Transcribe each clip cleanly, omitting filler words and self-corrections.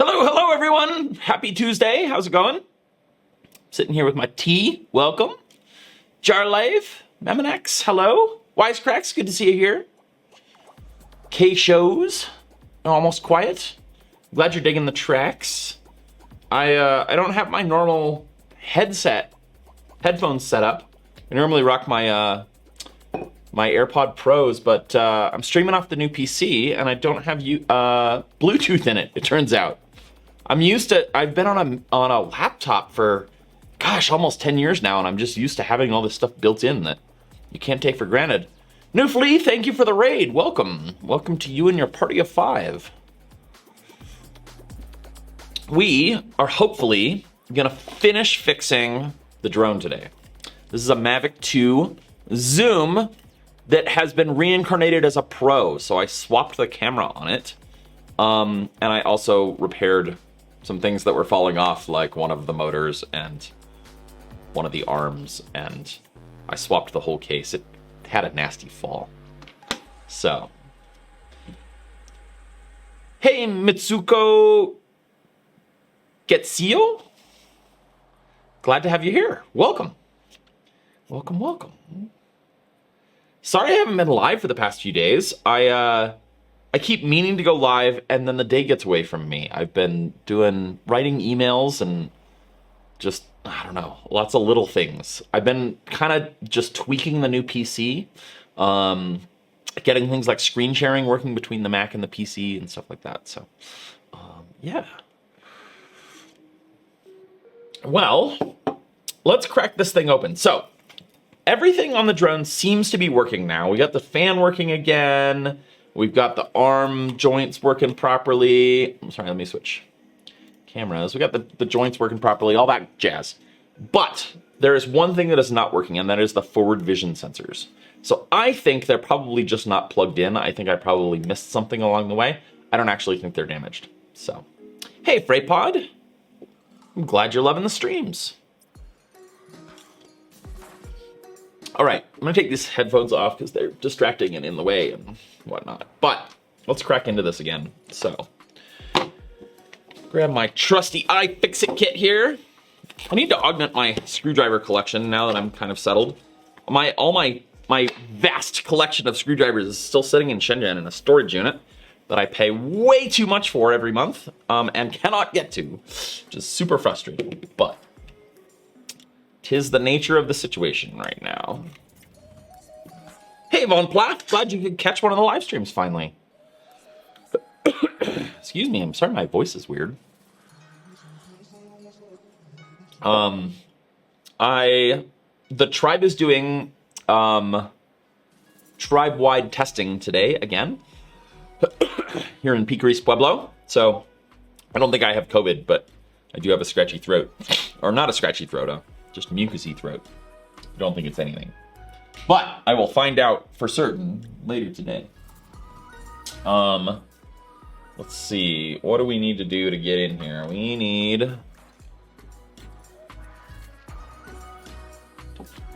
Hello everyone. Happy Tuesday. How's it going? Sitting here with my tea. Welcome. Jarlive, Memonex, hello. Wisecracks, good to see you here. K-Shows, almost quiet. Glad you're digging the tracks. I don't have my normal headphones set up. I normally rock my my AirPod Pros, but I'm streaming off the new PC and I don't have Bluetooth in it, it turns out. I've been on a laptop for, gosh, almost 10 years now, and I'm just used to having all this stuff built in that you can't take for granted. New Flea, thank you for the raid. Welcome. Welcome to you and your party of 5. We are hopefully gonna finish fixing the drone today. This is a Mavic 2 Zoom that has been reincarnated as a Pro, so I swapped the camera on it. And I also repaired some things that were falling off, like one of the motors and one of the arms, and I swapped the whole case. It had a nasty fall. So, hey Mitsuko Getsuyo, glad to have you here. Welcome. Welcome, welcome. Sorry I haven't been live for the past few days. I keep meaning to go live and then the day gets away from me. I've been writing emails and just, I don't know, lots of little things. I've been kind of just tweaking the new PC, getting things like screen sharing working between the Mac and the PC and stuff like that. So, yeah. Well, let's crack this thing open. So, everything on the drone seems to be working now. We got the fan working again. We've got the arm joints working properly. I'm sorry, let me switch cameras. We got the joints working properly, all that jazz. But there is one thing that is not working, and that is the forward vision sensors. So I think they're probably just not plugged in. I think I probably missed something along the way. I don't actually think they're damaged. So, hey, Freypod. I'm glad you're loving the streams. All right, I'm gonna take these headphones off because they're distracting and in the way and whatnot. But let's crack into this again. So, grab my trusty iFixit kit here. I need to augment my screwdriver collection now that I'm kind of settled. All my vast collection of screwdrivers is still sitting in Shenzhen in a storage unit that I pay way too much for every month and cannot get to, which is super frustrating. But 'tis the nature of the situation right now. Hey, Von Plath, glad you could catch one of the live streams finally. Excuse me, I'm sorry my voice is weird. The tribe is doing tribe-wide testing today again here in Picaris Pueblo. So I don't think I have COVID, but I do have a scratchy throat, or not a scratchy throat, just mucousy throat. I don't think it's anything. But I will find out for certain later today. Let's see. What do we need to do to get in here? We need...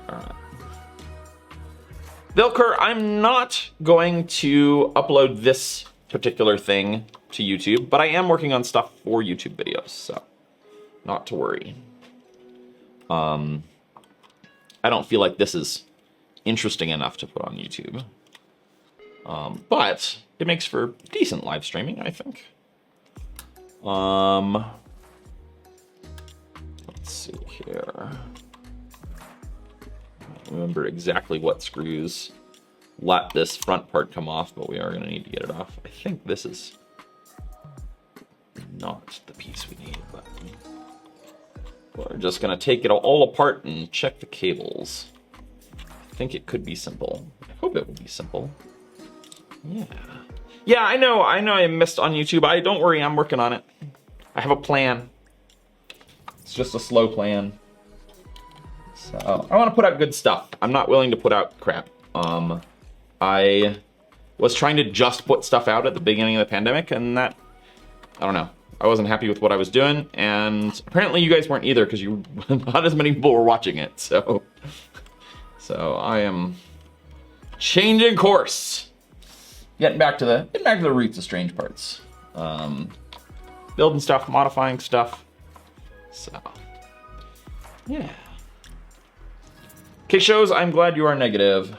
Alright. Vilker, I'm not going to upload this particular thing to YouTube, but I am working on stuff for YouTube videos, so not to worry. I don't feel like this is interesting enough to put on YouTube. But it makes for decent live streaming, I think. Let's see here. I don't remember exactly what screws let this front part come off, but we are going to need to get it off. I think this is not the piece we need, but we're just going to take it all apart and check the cables. I think it could be simple. I hope it will be simple. Yeah. Yeah, I know I missed on YouTube. Don't worry, I'm working on it. I have a plan. It's just a slow plan. So, I want to put out good stuff. I'm not willing to put out crap. I was trying to just put stuff out at the beginning of the pandemic, and that, I don't know. I wasn't happy with what I was doing, and apparently you guys weren't either, because not as many people were watching it, so I am changing course. Getting back to the roots of strange parts. building stuff, modifying stuff. So, yeah. Okay, shows, I'm glad you are negative.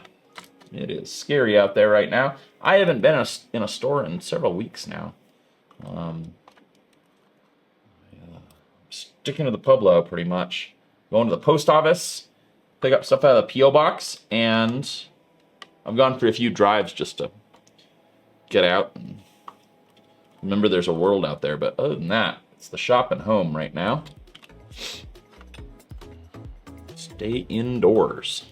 It is scary out there right now. I haven't been in a store in several weeks now. Sticking to the Pueblo pretty much. Going to the post office, pick up stuff out of the P.O. box, and I've gone for a few drives just to get out and remember there's a world out there. But other than that, it's the shop and home right now. Stay indoors.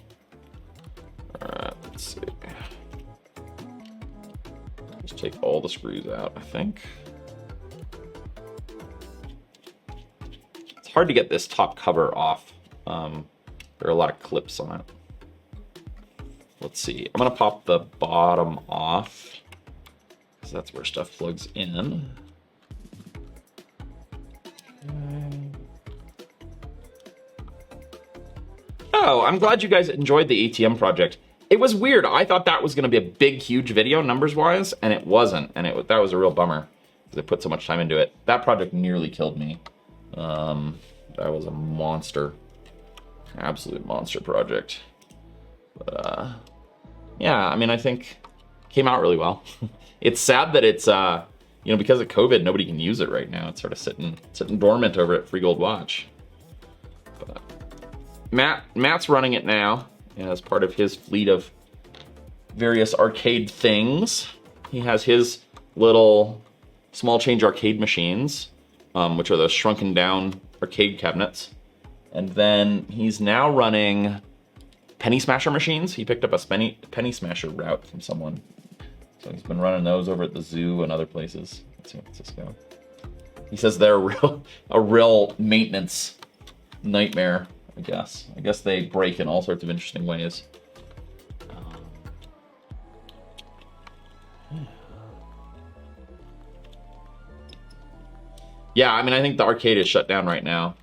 Alright, let's see. Just take all the screws out, I think. It's hard to get this top cover off. There are a lot of clips on it. Let's see. I'm gonna pop the bottom off, because that's where stuff plugs in. Okay. Oh, I'm glad you guys enjoyed the ATM project. It was weird. I thought that was going to be a big, huge video numbers-wise, and it wasn't. And that was a real bummer, because I put so much time into it. That project nearly killed me. That was a monster. Absolute monster project. But, yeah, I mean, I think it came out really well. It's sad that it's, you know, because of COVID, nobody can use it right now. It's sort of sitting dormant over at Free Gold Watch. But Matt's running it now as part of his fleet of various arcade things. He has his little small change arcade machines, which are the shrunken down arcade cabinets. And then he's now running penny smasher machines. He picked up a penny smasher route from someone. So he's been running those over at the zoo and other places in San Francisco. He says they're a real maintenance nightmare, I guess. I guess they break in all sorts of interesting ways. Yeah, I mean, I think the arcade is shut down right now.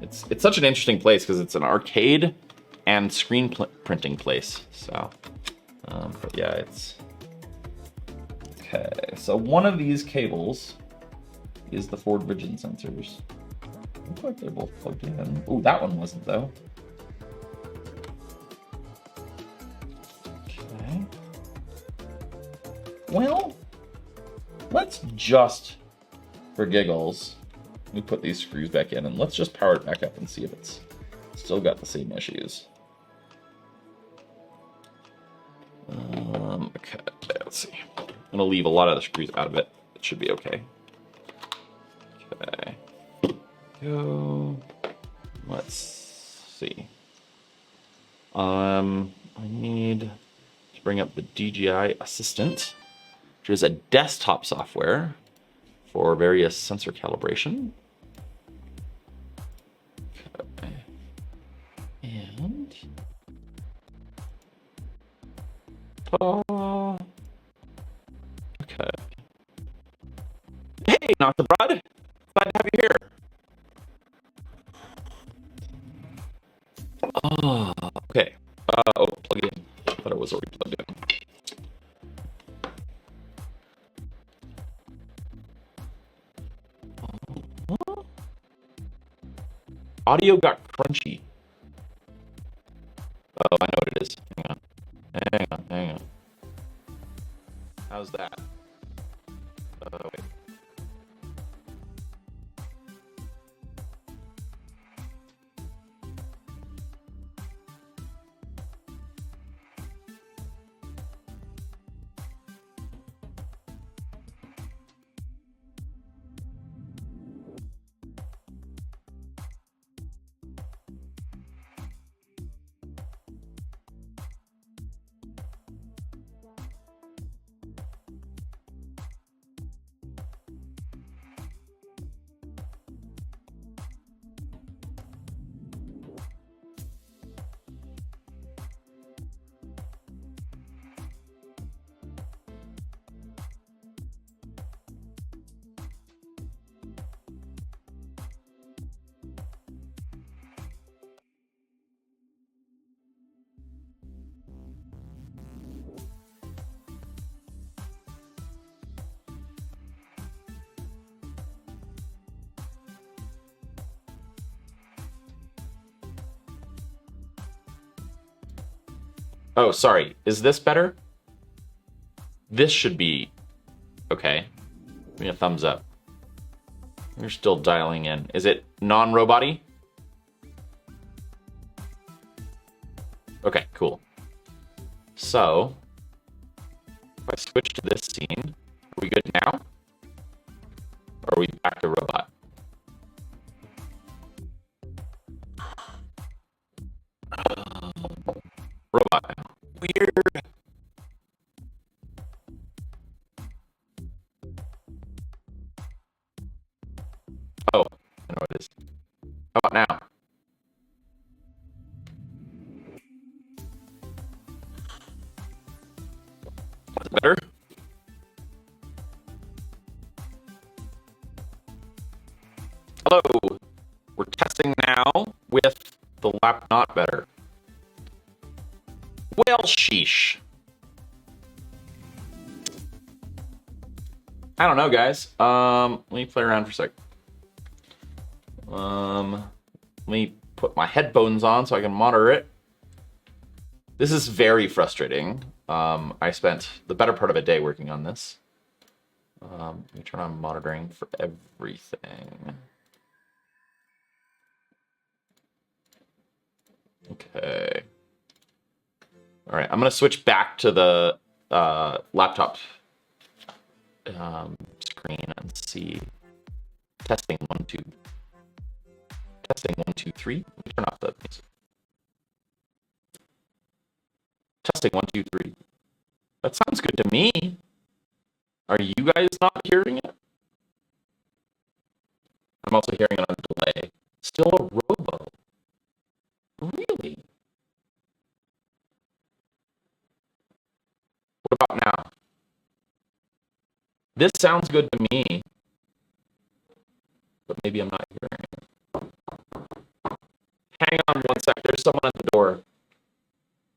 It's such an interesting place because it's an arcade and screen printing place. So, but yeah, it's okay. So one of these cables is the forward vision sensors. Looks like they're both plugged in. Oh, that one wasn't though. Okay. Well, let's just, for giggles, we put these screws back in and let's just power it back up and see if it's still got the same issues. Okay, let's see. I'm gonna leave a lot of the screws out of it. It should be okay. Okay. Go. Let's see. I need to bring up the DJI Assistant, which is a desktop software for various sensor calibration. Okay. And okay. Hey, not the Brad. Glad to have you here. Oh, okay. Oh, plug it in. I thought it was already plugged in. Audio got crunchy. Oh, I know what it is. Hang on. How's that? Wait. Oh, sorry. Is this better? This should be okay. Give me a thumbs up. You're still dialing in. Is it non-robot-y? Okay, cool. So, if I switch to this scene, are we good now? Or are we back to robot? Robot now. Weird. Oh, I know what it is. How about now? Is it better? Hello. We're testing now with the lap not better. Well, sheesh. I don't know, guys. Let me play around for a sec. Let me put my headphones on so I can monitor it. This is very frustrating. I spent the better part of a day working on this. Let me turn on monitoring for everything. Okay. All right, I'm gonna switch back to the laptop screen and see. Testing 1, 2. Testing 1, 2, 3. Let me turn off the music. Testing 1, 2, 3. That sounds good to me. Are you guys not hearing it? I'm also hearing it on delay. Still a robo. Really? What about now? This sounds good to me, but maybe I'm not hearing it. Hang on one sec. There's someone at the door.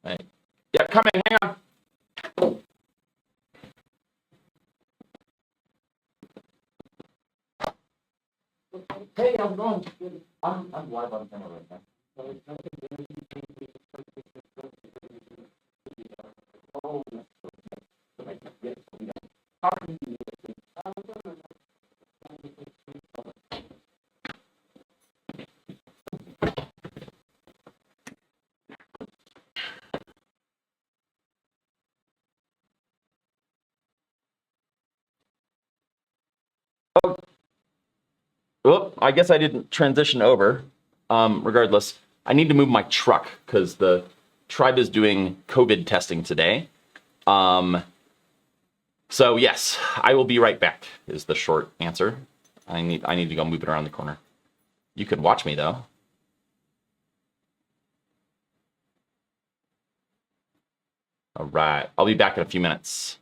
Right. Yeah, coming. Hang on. Hey, how's it going? I'm live on camera right now. Oh, well, I guess I didn't transition over. Regardless, I need to move my truck because the tribe is doing COVID testing today. So yes, I will be right back is the short answer. I need to go move it around the corner. You could watch me though. All right, I'll be back in a few minutes.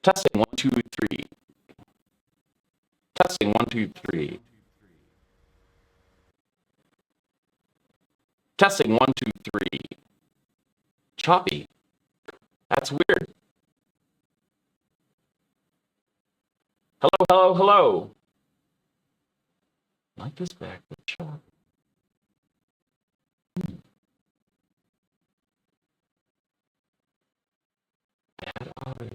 Testing 1, 2, 3. Testing 1, 2, 3. Testing 1, 2, 3. Choppy. That's weird. Hello, hello, hello. Like this back with chop. Bad audio.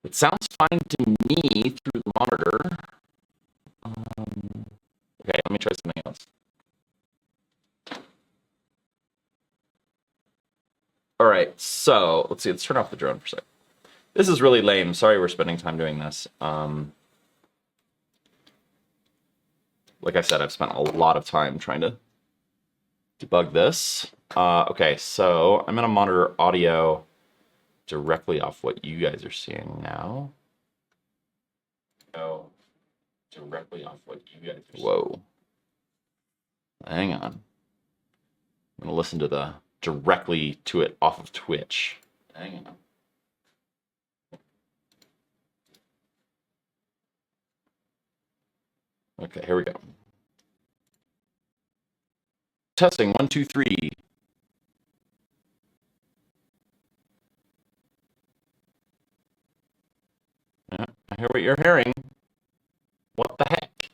It sounds fine to me through the monitor. Okay, let me try something else. All right, so let's see. Let's turn off the drone for a sec. This is really lame. Sorry we're spending time doing this. Like I said, I've spent a lot of time trying to debug this. Okay, so I'm going to monitor audio directly off what you guys are seeing now. Directly off what you guys are seeing. Whoa. Hang on. I'm going to listen to the directly to it off of Twitch. Hang on. Okay, here we go. Testing 1, 2, 3. Yeah, I hear what you're hearing. What the heck?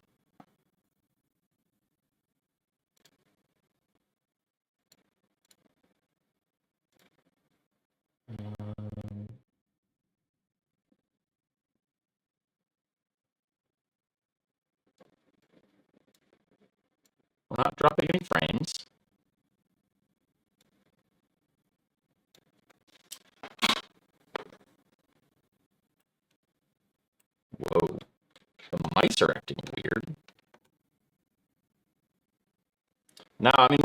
We're not dropping any frames. Whoa. The mice are acting weird. No, I mean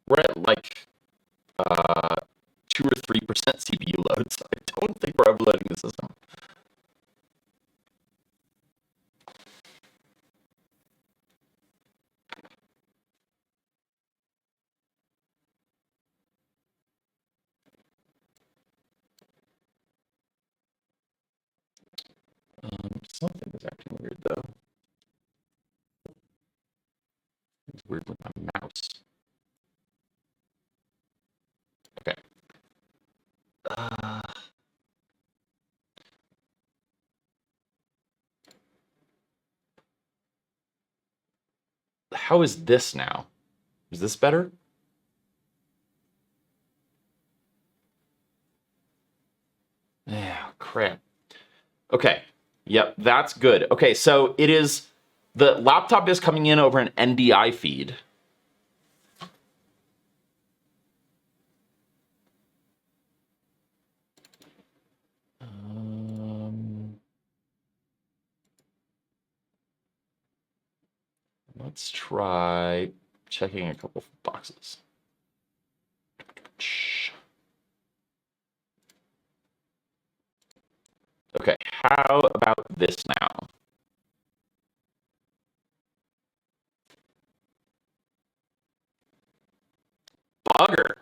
we're at like 2 or 3% CPU load, so I don't think we're overloading the system. Something is acting weird though. It's weird with my mouse. Okay. How is this now? Is this better? Yeah, crap. Okay. Yep, that's good. Okay, so it is, the laptop is coming in over an NDI feed. Let's try checking a couple boxes. Okay, how about this now? Bugger.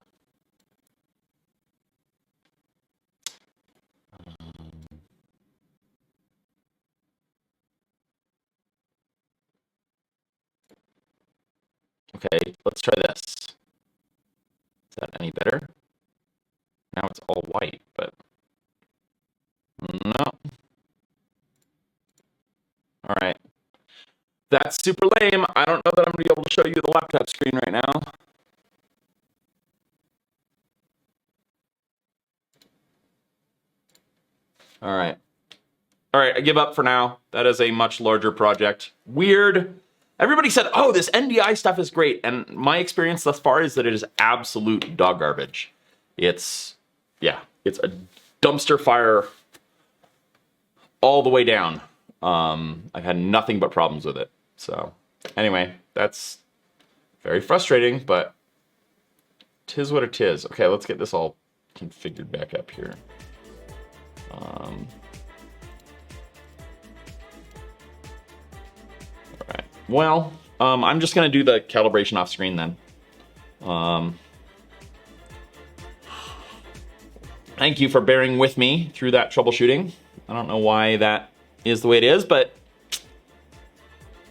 Okay, let's try this. Is that any better? Now it's all white, but no. All right. That's super lame. I don't know that I'm going to be able to show you the laptop screen right now. All right. All right, I give up for now. That is a much larger project. Weird. Everybody said, oh, this NDI stuff is great. And my experience thus far is that it is absolute dog garbage. It's, yeah, it's a dumpster fire all the way down. I've had nothing but problems with it. So anyway, that's very frustrating, but 'tis what it is. Okay, let's get this all configured back up here. All right. Well, I'm just gonna do the calibration off screen then. thank you for bearing with me through that troubleshooting. I don't know why that is the way it is, but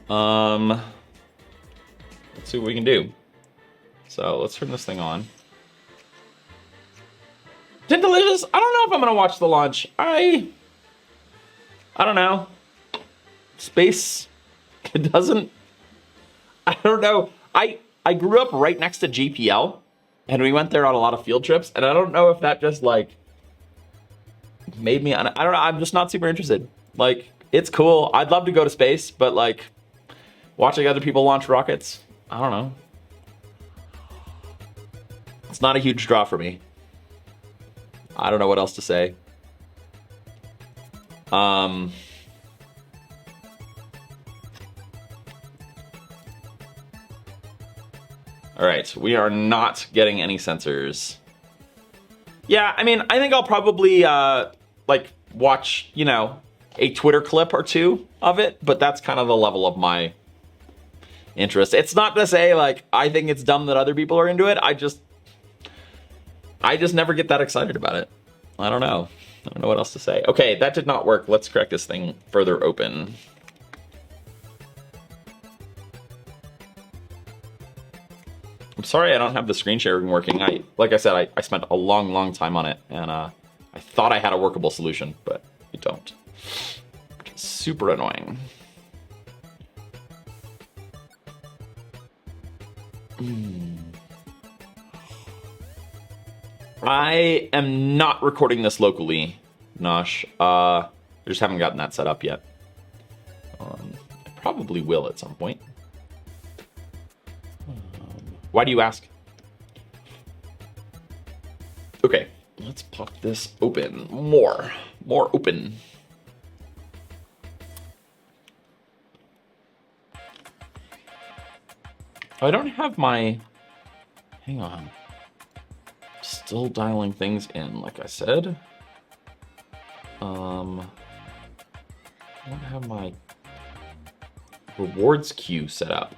let's see what we can do. So let's turn this thing on. Delicious. I don't know if I'm gonna watch the launch. I don't know. Space doesn't. I don't know. I grew up right next to JPL, and we went there on a lot of field trips, and I don't know if that just like made me. I don't know. I'm just not super interested. Like, it's cool. I'd love to go to space, but like watching other people launch rockets, I don't know. It's not a huge draw for me. I don't know what else to say. All right, we are not getting any sensors. Yeah, I mean, I think I'll probably like watch, you know, a Twitter clip or two of it, but that's kind of the level of my interest. It's not to say like I think it's dumb that other people are into it. I just never get that excited about it. I don't know. I don't know what else to say. Okay, that did not work. Let's crack this thing further open. I'm sorry I don't have the screen sharing working. Like I said, I spent a long time on it, and I thought I had a workable solution, but I don't. Which is super annoying. I am not recording this locally, Nosh. I just haven't gotten that set up yet. I probably will at some point. Why do you ask? Okay, let's pop this open. More open. Oh, I don't have my, hang on. Still dialing things in, like I said. I don't have my rewards queue set up.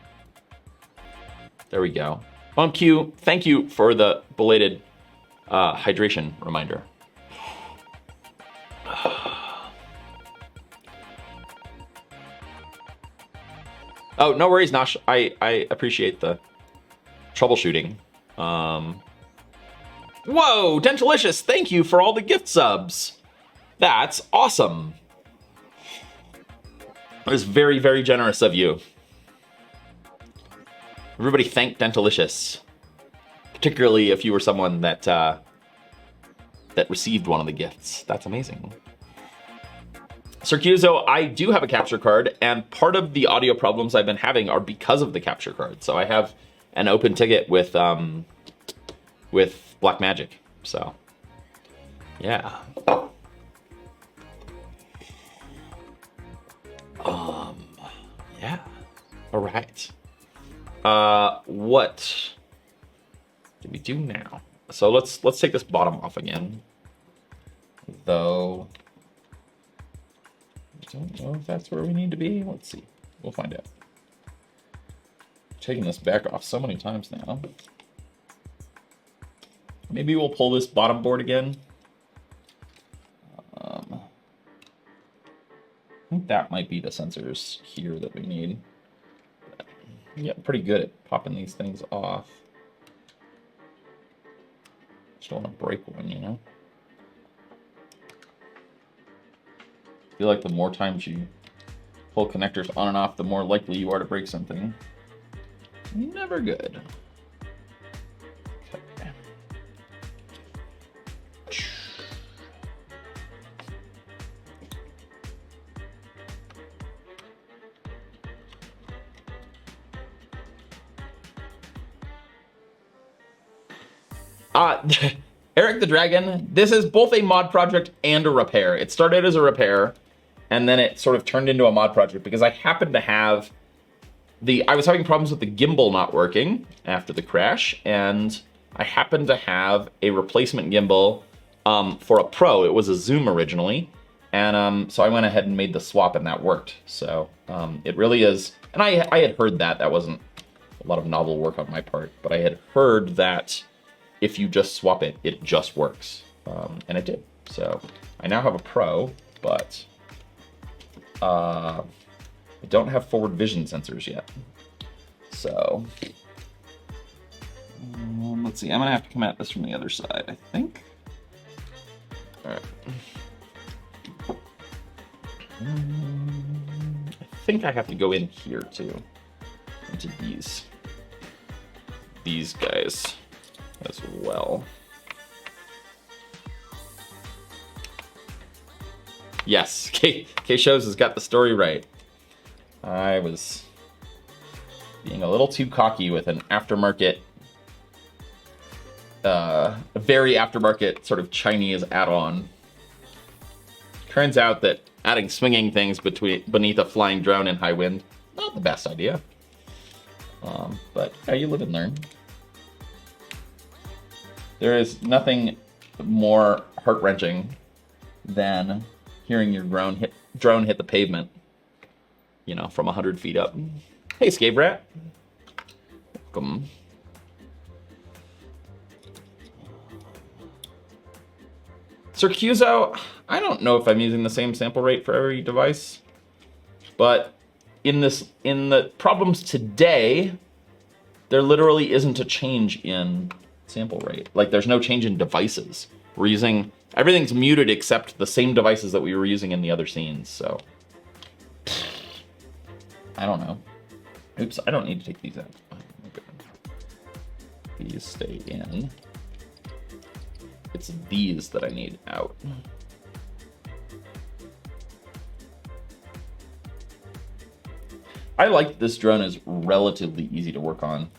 There we go. On cue, thank you for the belated hydration reminder. Oh, no worries, Nosh. I appreciate the troubleshooting. Whoa, Dentalicious, thank you for all the gift subs. That's awesome. That was very, very generous of you. Everybody thank Dentalicious, particularly if you were someone that that received one of the gifts. That's amazing. Circuzo, I do have a capture card, and part of the audio problems I've been having are because of the capture card. So I have an open ticket with Blackmagic. So yeah. Yeah. All right. What do we do now? So let's take this bottom off again. Though I don't know if that's where we need to be. Let's see. We'll find out. Taking this back off so many times now. Maybe we'll pull this bottom board again. I think that might be the sensors here that we need. Yeah, pretty good at popping these things off. Just don't want to break one, you know? I feel like the more times you pull connectors on and off, the more likely you are to break something. Never good. Okay. Eric the Dragon, this is both a mod project and a repair. It started as a repair, and then it sort of turned into a mod project because I happened to have I was having problems with the gimbal not working after the crash, and I happened to have a replacement gimbal for a Pro. It was a Zoom originally, and so I went ahead and made the swap, and that worked. So it really is, and I had heard that wasn't a lot of novel work on my part, but I had heard that if you just swap it, it just works. And it did. So I now have a Pro, but I don't have forward vision sensors yet. So let's see, I'm gonna have to come at this from the other side, I think. All right. I think I have to go in here too, into these guys as well. Yes, K Shows has got the story right. I was being a little too cocky with an aftermarket, a very aftermarket sort of Chinese add-on. Turns out that adding swinging things beneath a flying drone in high wind, not the best idea. But yeah, you live and learn. There is nothing more heart-wrenching than hearing your drone hit the pavement, you know, from 100 feet up. Hey, Scape Rat. Welcome. Circuso, I don't know if I'm using the same sample rate for every device, but in the problems today, there literally isn't a change in sample rate. Like, there's no change in devices. We're using, everything's muted except the same devices that we were using in the other scenes, so. I don't know. Oops, I don't need to take these out. Okay. These stay in. It's these that I need out. I like this drone is relatively easy to work on.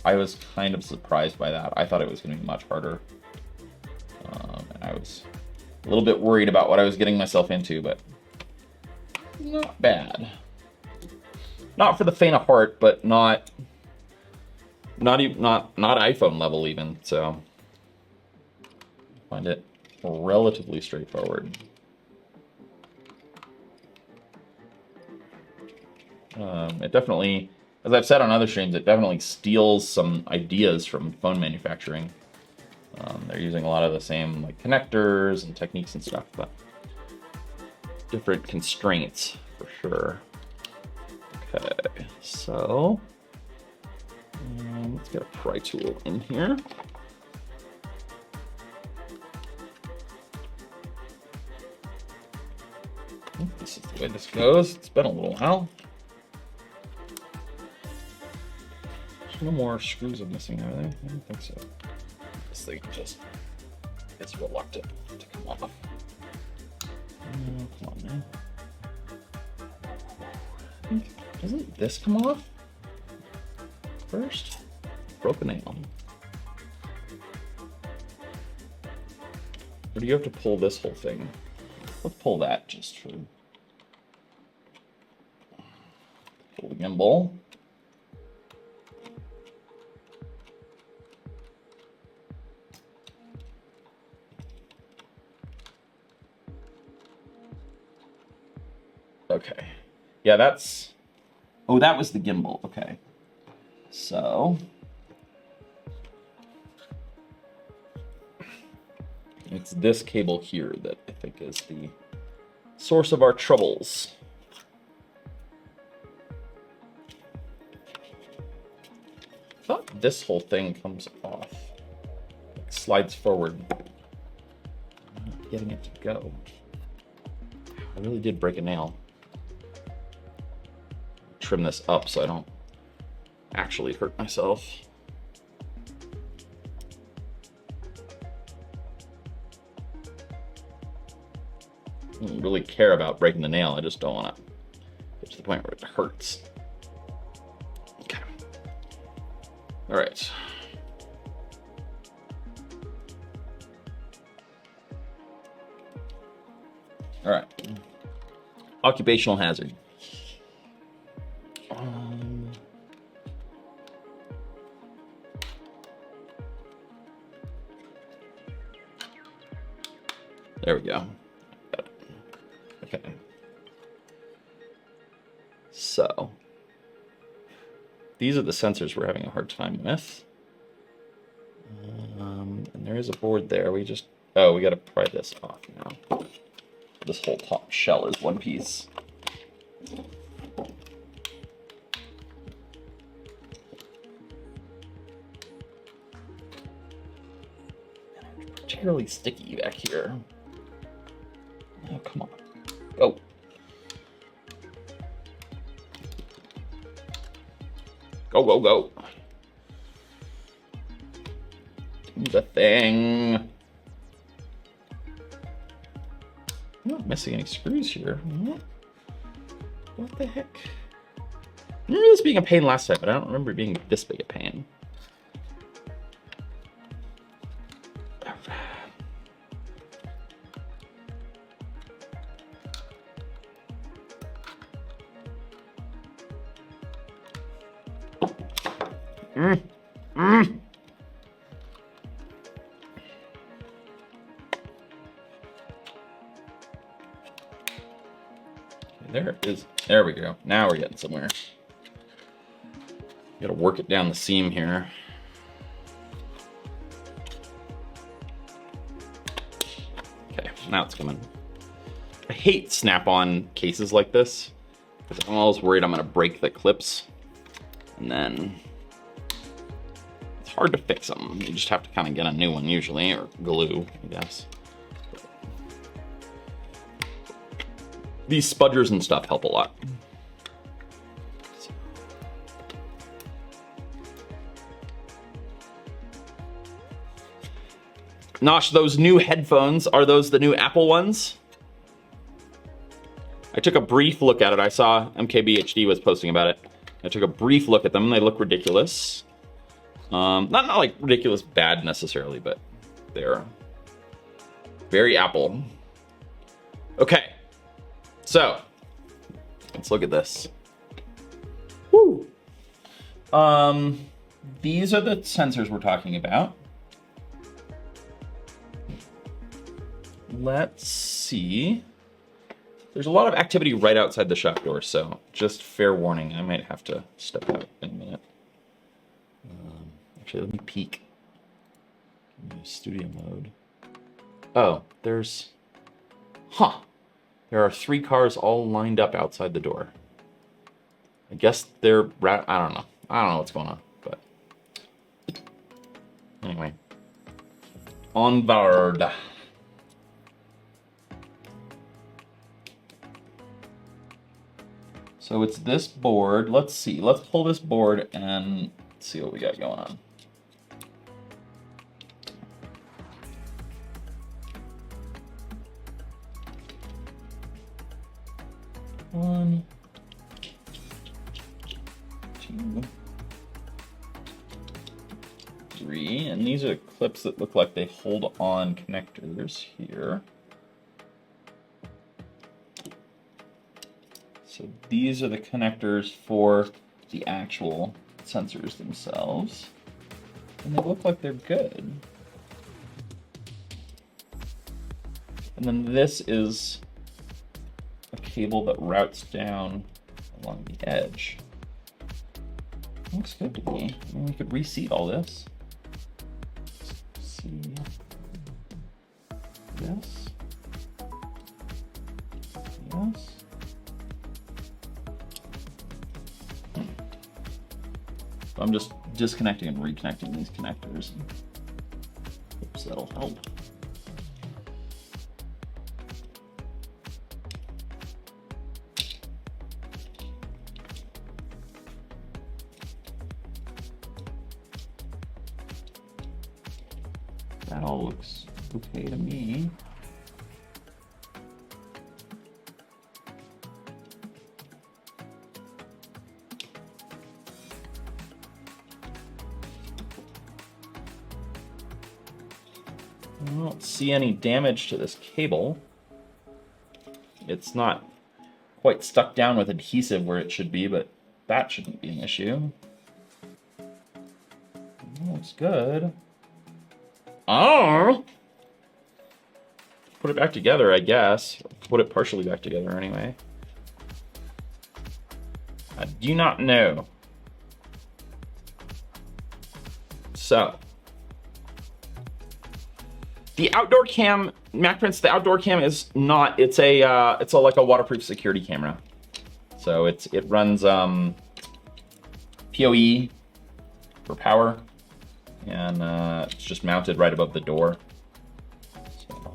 I was kind of surprised by that. I thought it was going to be much harder. And I was a little bit worried about what I was getting myself into, but not bad. Not for the faint of heart, but not iPhone level even. So I find it relatively straightforward. It definitely, as I've said on other streams, it definitely steals some ideas from phone manufacturing. They're using a lot of the same like connectors and techniques and stuff, but different constraints for sure. Okay, so let's get a pry tool in here. This is the way this goes. It's been a little while. There's no more screws I'm missing, are there? I don't think so. This thing just is reluctant to come off. Come on, man. Doesn't this come off first? Broke a nail. Or do you have to pull this whole thing? Let's pull that just for... Pull the gimbal. Okay. Yeah, that's... Oh, that was the gimbal. Okay. So... It's this cable here that I think is the source of our troubles. I thought this whole thing comes off. Like slides forward. I'm not getting it to go. I really did break a nail. Trim this up so I don't actually hurt myself. I don't really care about breaking the nail. I just don't want to get to the point where it hurts. Okay. All right. All right. Occupational hazard. There we go. Okay. So, these are the sensors we're having a hard time with. And And there is a board there. We just, oh, we got to pry this off now. This whole top shell is one piece. Particularly sticky back here. Oh, come on. Go. Go, go, go. Do the thing. I'm not missing any screws here. What the heck? I remember this being a pain last time, but I don't remember it being this big a pain. There we go. Now we're getting somewhere. Gotta work it down the seam here. Okay, now it's coming. I hate snap-on cases like this because I'm always worried I'm gonna break the clips, and then it's hard to fix them. You just have to kind of get a new one usually, or glue, I guess. These spudgers and stuff help a lot. Nosh, those new headphones, are those the new Apple ones? I took a brief look at it. I saw MKBHD was posting about it. I took a brief look at them. They look ridiculous. Not like ridiculous bad necessarily, but they're very Apple. Okay. So, let's look at this. Woo! These are the sensors we're talking about. Let's see. There's a lot of activity right outside the shop door, so just fair warning, I might have to step out in a minute. Actually, let me peek. Studio mode. Oh, there's... Huh. There are 3 cars all lined up outside the door. I guess they're... I don't know. I don't know what's going on, but... Anyway. On board. So it's this board. Let's see. Let's pull this board and see what we got going on. One, 2, 3, and these are clips that look like they hold on connectors here. So these are the connectors for the actual sensors themselves, and they look like they're good. And then this is a cable that routes down along the edge. Looks good to me. I mean, we could reseat all this. See this. Yes. So I'm just disconnecting and reconnecting these connectors. Oops, that'll help. That all looks okay to me. I don't see any damage to this cable. It's not quite stuck down with adhesive where it should be, but that shouldn't be an issue. Looks good. Oh! Put it back together, I guess. Put it partially back together anyway. I do not know. The outdoor cam, MacPrints, the outdoor cam is not, it's like a waterproof security camera. So it runs PoE for power, and it's just mounted right above the door. So,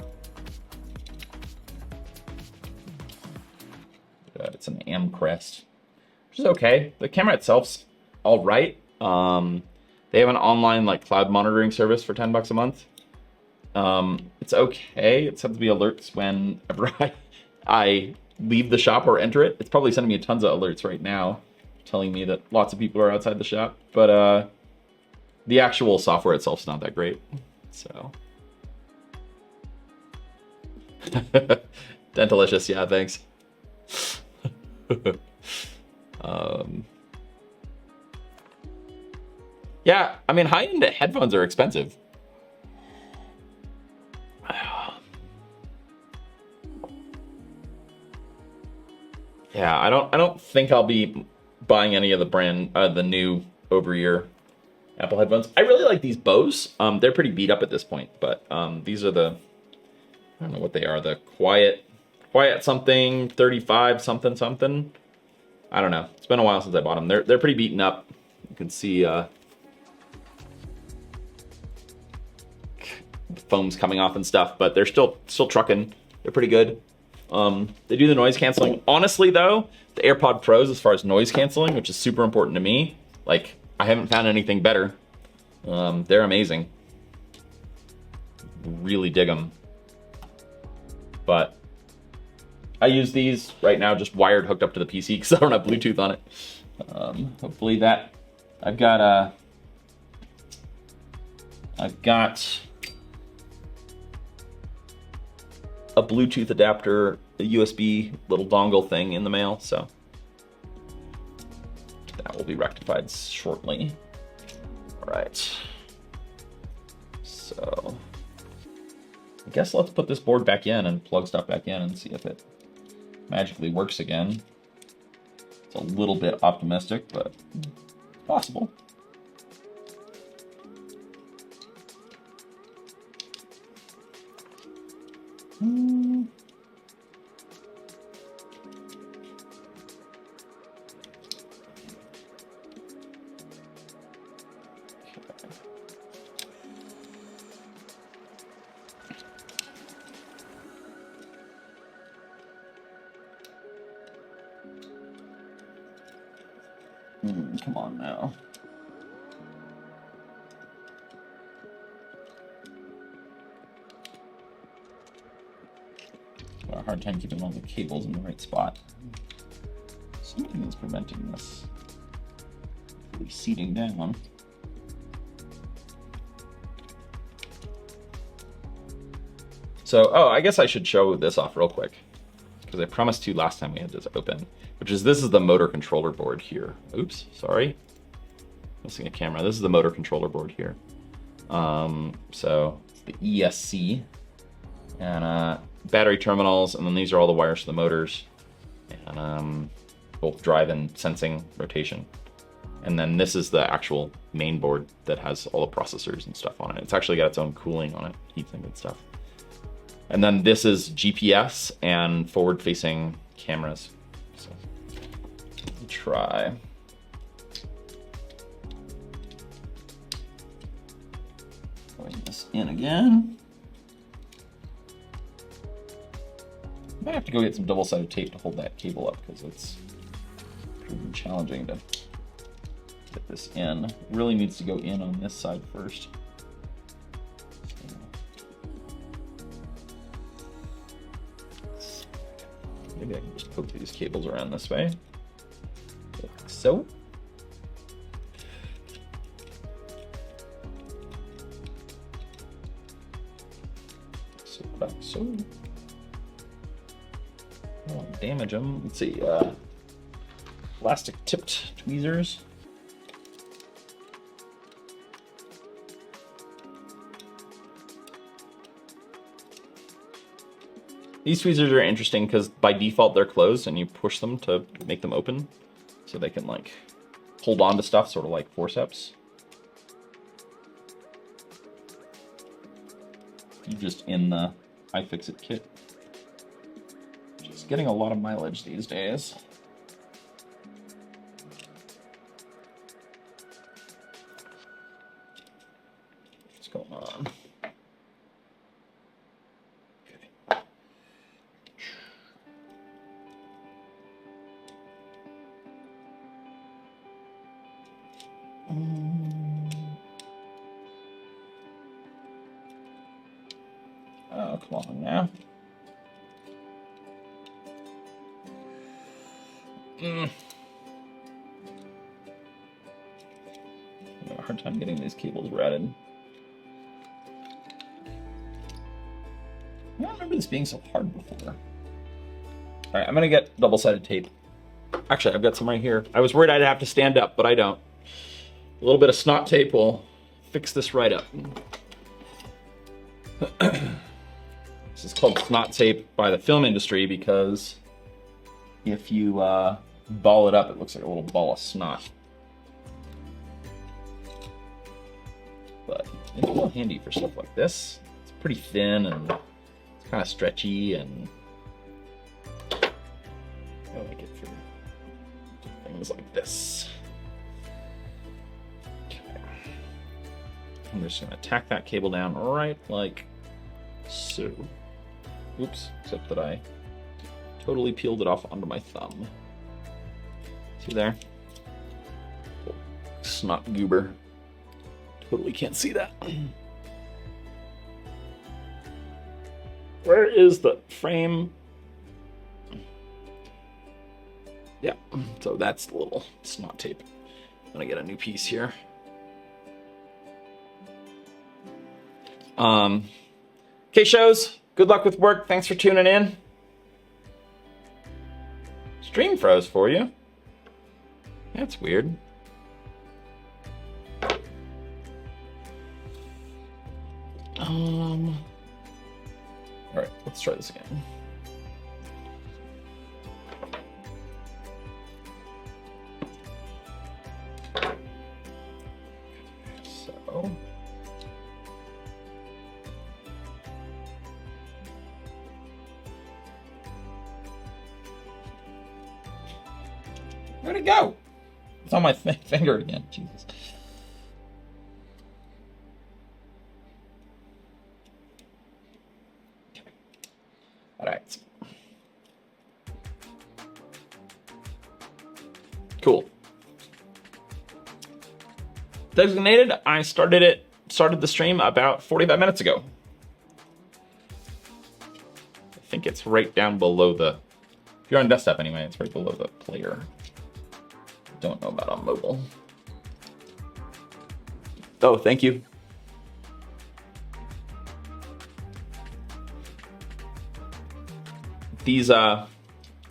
it's an AM Crest, which is okay. The camera itself's all right. They have an online like cloud monitoring service for $10 a month. It's okay. It's have to be alerts whenever I leave the shop or enter it. It's probably sending me tons of alerts right now, telling me that lots of people are outside the shop. But the actual software itself's not that great. So, Dentalicious, yeah, thanks. Yeah, I mean, high-end headphones are expensive. Yeah, I don't think I'll be buying any of the new over-ear Apple headphones. I really like these Bose. They're pretty beat up at this point, but these are the, I don't know what they are, the quiet something 35 something. I don't know. It's been a while since I bought them. They're pretty beaten up. You can see the foam's coming off and stuff, but they're still trucking. They're pretty good. They do the noise canceling. Honestly though, the AirPod Pros, as far as noise canceling, which is super important to me, like I haven't found anything better. They're amazing. Really dig them. But I use these right now just wired hooked up to the PC because I don't have Bluetooth on it. Hopefully that I've got a Bluetooth adapter, a USB little dongle thing in the mail, so that will be rectified shortly. All right, so I guess let's put this board back in and plug stuff back in and see if it magically works again. It's a little bit optimistic, but possible. Come on now. Got a hard time keeping all the cables in the right spot. Something is preventing this seating down. So, oh, I guess I should show this off real quick, because I promised to last time we had this open, which is this is the motor controller board here. Oops, sorry. Missing a camera. This is the motor controller board here. So it's the ESC and battery terminals, and then these are all the wires to the motors, and both drive and sensing rotation. And then this is the actual main board that has all the processors and stuff on it. It's actually got its own cooling on it, heatsink and stuff. And then this is GPS and forward-facing cameras. So let me try. Putting this in again. I might have to go get some double-sided tape to hold that cable up because it's pretty challenging to get this in. It really needs to go in on this side first. Maybe I can just poke these cables around this way, like so. Like so. I don't want to damage them. Let's see, plastic tipped tweezers. These tweezers are interesting because by default they're closed and you push them to make them open so they can like hold on to stuff, sort of like forceps. just in the iFixit kit. Just getting a lot of mileage these days. What's going on? Okay. Oh, come on now. I have a hard time getting these cables routed. I don't remember this being so hard before. All right, I'm gonna get double-sided tape. Actually, I've got some right here. I was worried I'd have to stand up, but I don't. A little bit of snot tape will fix this right up. This is called snot tape by the film industry because if you ball it up, it looks like a little ball of snot. But it's real handy for stuff like this. It's pretty thin and it's kind of stretchy, and I like it for things like this. Okay. I'm just gonna tack that cable down right like so. Oops, except that I totally peeled it off onto my thumb. See there? Little snot goober. Totally can't see that. Where is the frame? Yeah, so that's the little snot tape. I'm gonna get a new piece here. Okay, shows. Good luck with work. Thanks for tuning in. Stream froze for you. That's weird. All right, let's try this again. So. Where'd it go? It's on my finger again. Jesus. Okay. All right. Cool. Designated. I started the stream about 45 minutes ago. I think it's right down below the. If you're on desktop anyway, it's right below the player. Don't know about on mobile. Oh, thank you. These, I'm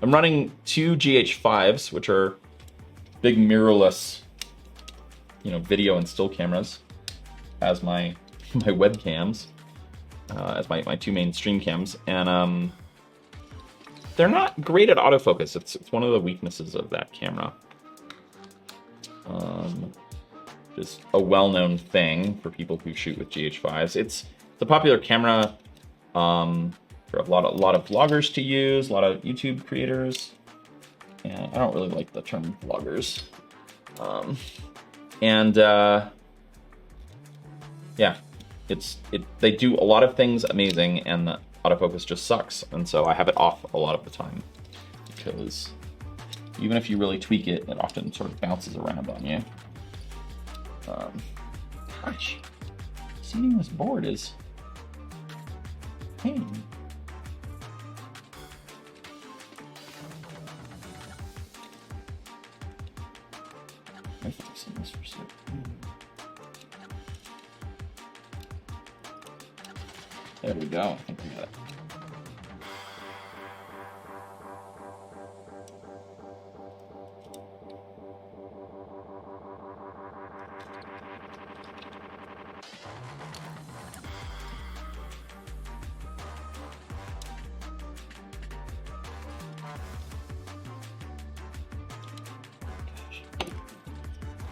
running two GH5s, which are big mirrorless, video and still cameras, as my webcams, as my two main stream cams, and they're not great at autofocus. It's one of the weaknesses of that camera. Just a well-known thing for people who shoot with GH5s. It's a popular camera for a lot of vloggers to use, a lot of YouTube creators. And I don't really like the term vloggers. Yeah, they do a lot of things amazing, and the autofocus just sucks. And so I have it off a lot of the time because even if you really tweak it, it often sort of bounces around on you. Gosh, seating this board is a pain. I'm fixing this for a second. There we go. I think we got it.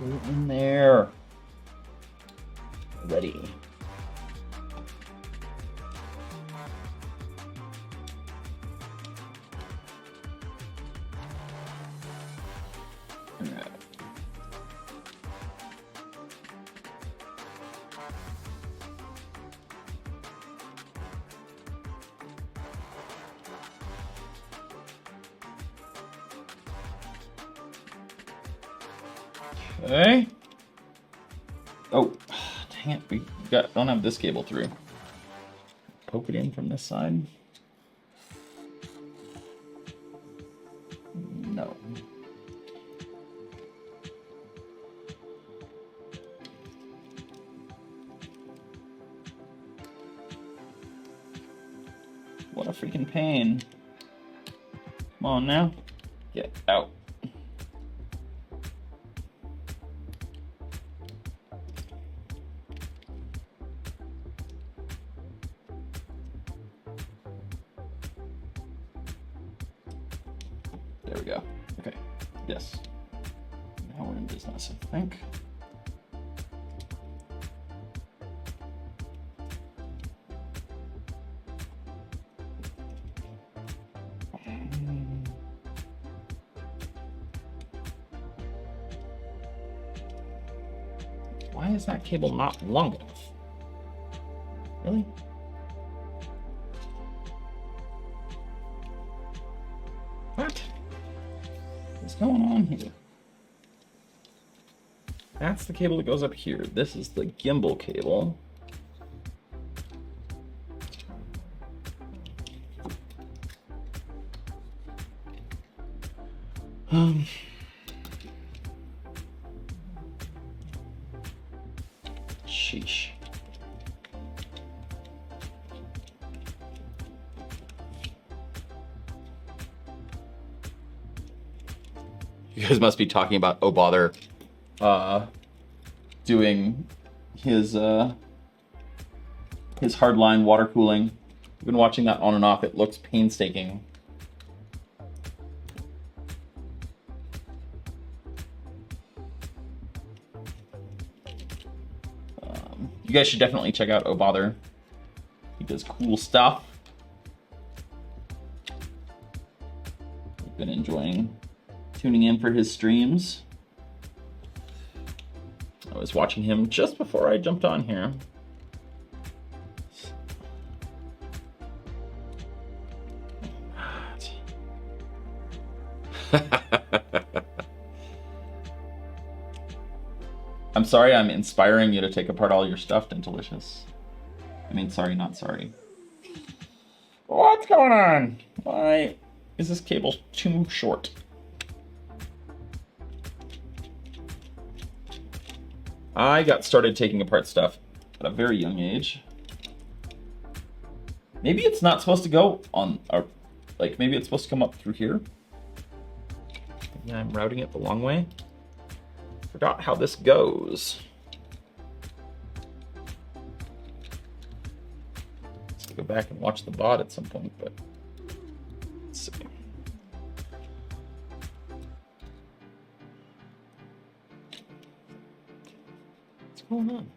In there. Ready. Okay. Oh, dang it. We don't have this cable through. Poke it in from this side. No. What a freaking pain. Come on now. Get out. There we go. Okay. Yes. Now we're in business, I think. Why is that cable not long enough? Really? What is going on here? That's the cable that goes up here. This is the gimbal cable. Sheesh. You guys must be talking about Oh Bother doing his hardline water cooling. I've been watching that on and off. It looks painstaking. You guys should definitely check out Oh Bother. He does cool stuff. I've been enjoying tuning in for his streams. I was watching him just before I jumped on here. I'm sorry I'm inspiring you to take apart all your stuff, Dentalicious. I mean, sorry, not sorry. What's going on? Why is this cable too short? I got started taking apart stuff at a very young age. Maybe it's not supposed to go on, or like maybe it's supposed to come up through here. Maybe I'm routing it the long way. Forgot how this goes. Let's go back and watch the bot at some point, but let's see. What's going on?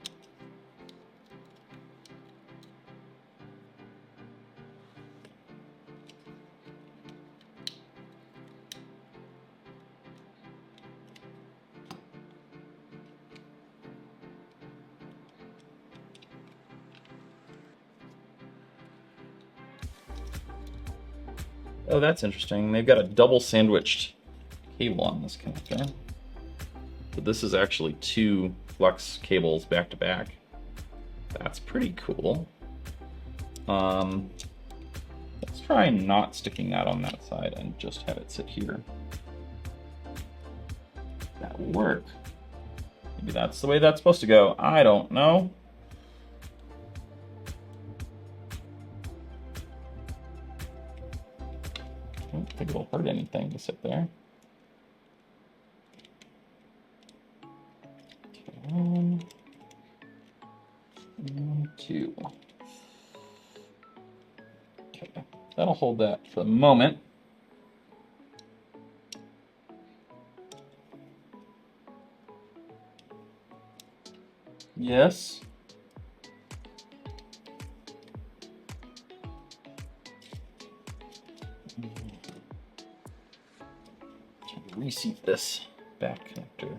Oh, that's interesting. They've got a double sandwiched cable on this connector. But this is actually two flux cables back to back. That's pretty cool. Let's try not sticking that on that side and just have it sit here. That will work. Maybe that's the way that's supposed to go. I don't know. I don't think it'll hurt anything to sit there. Okay, 1, 2. Okay, that'll hold that for the moment. Yes. Reseat this back connector.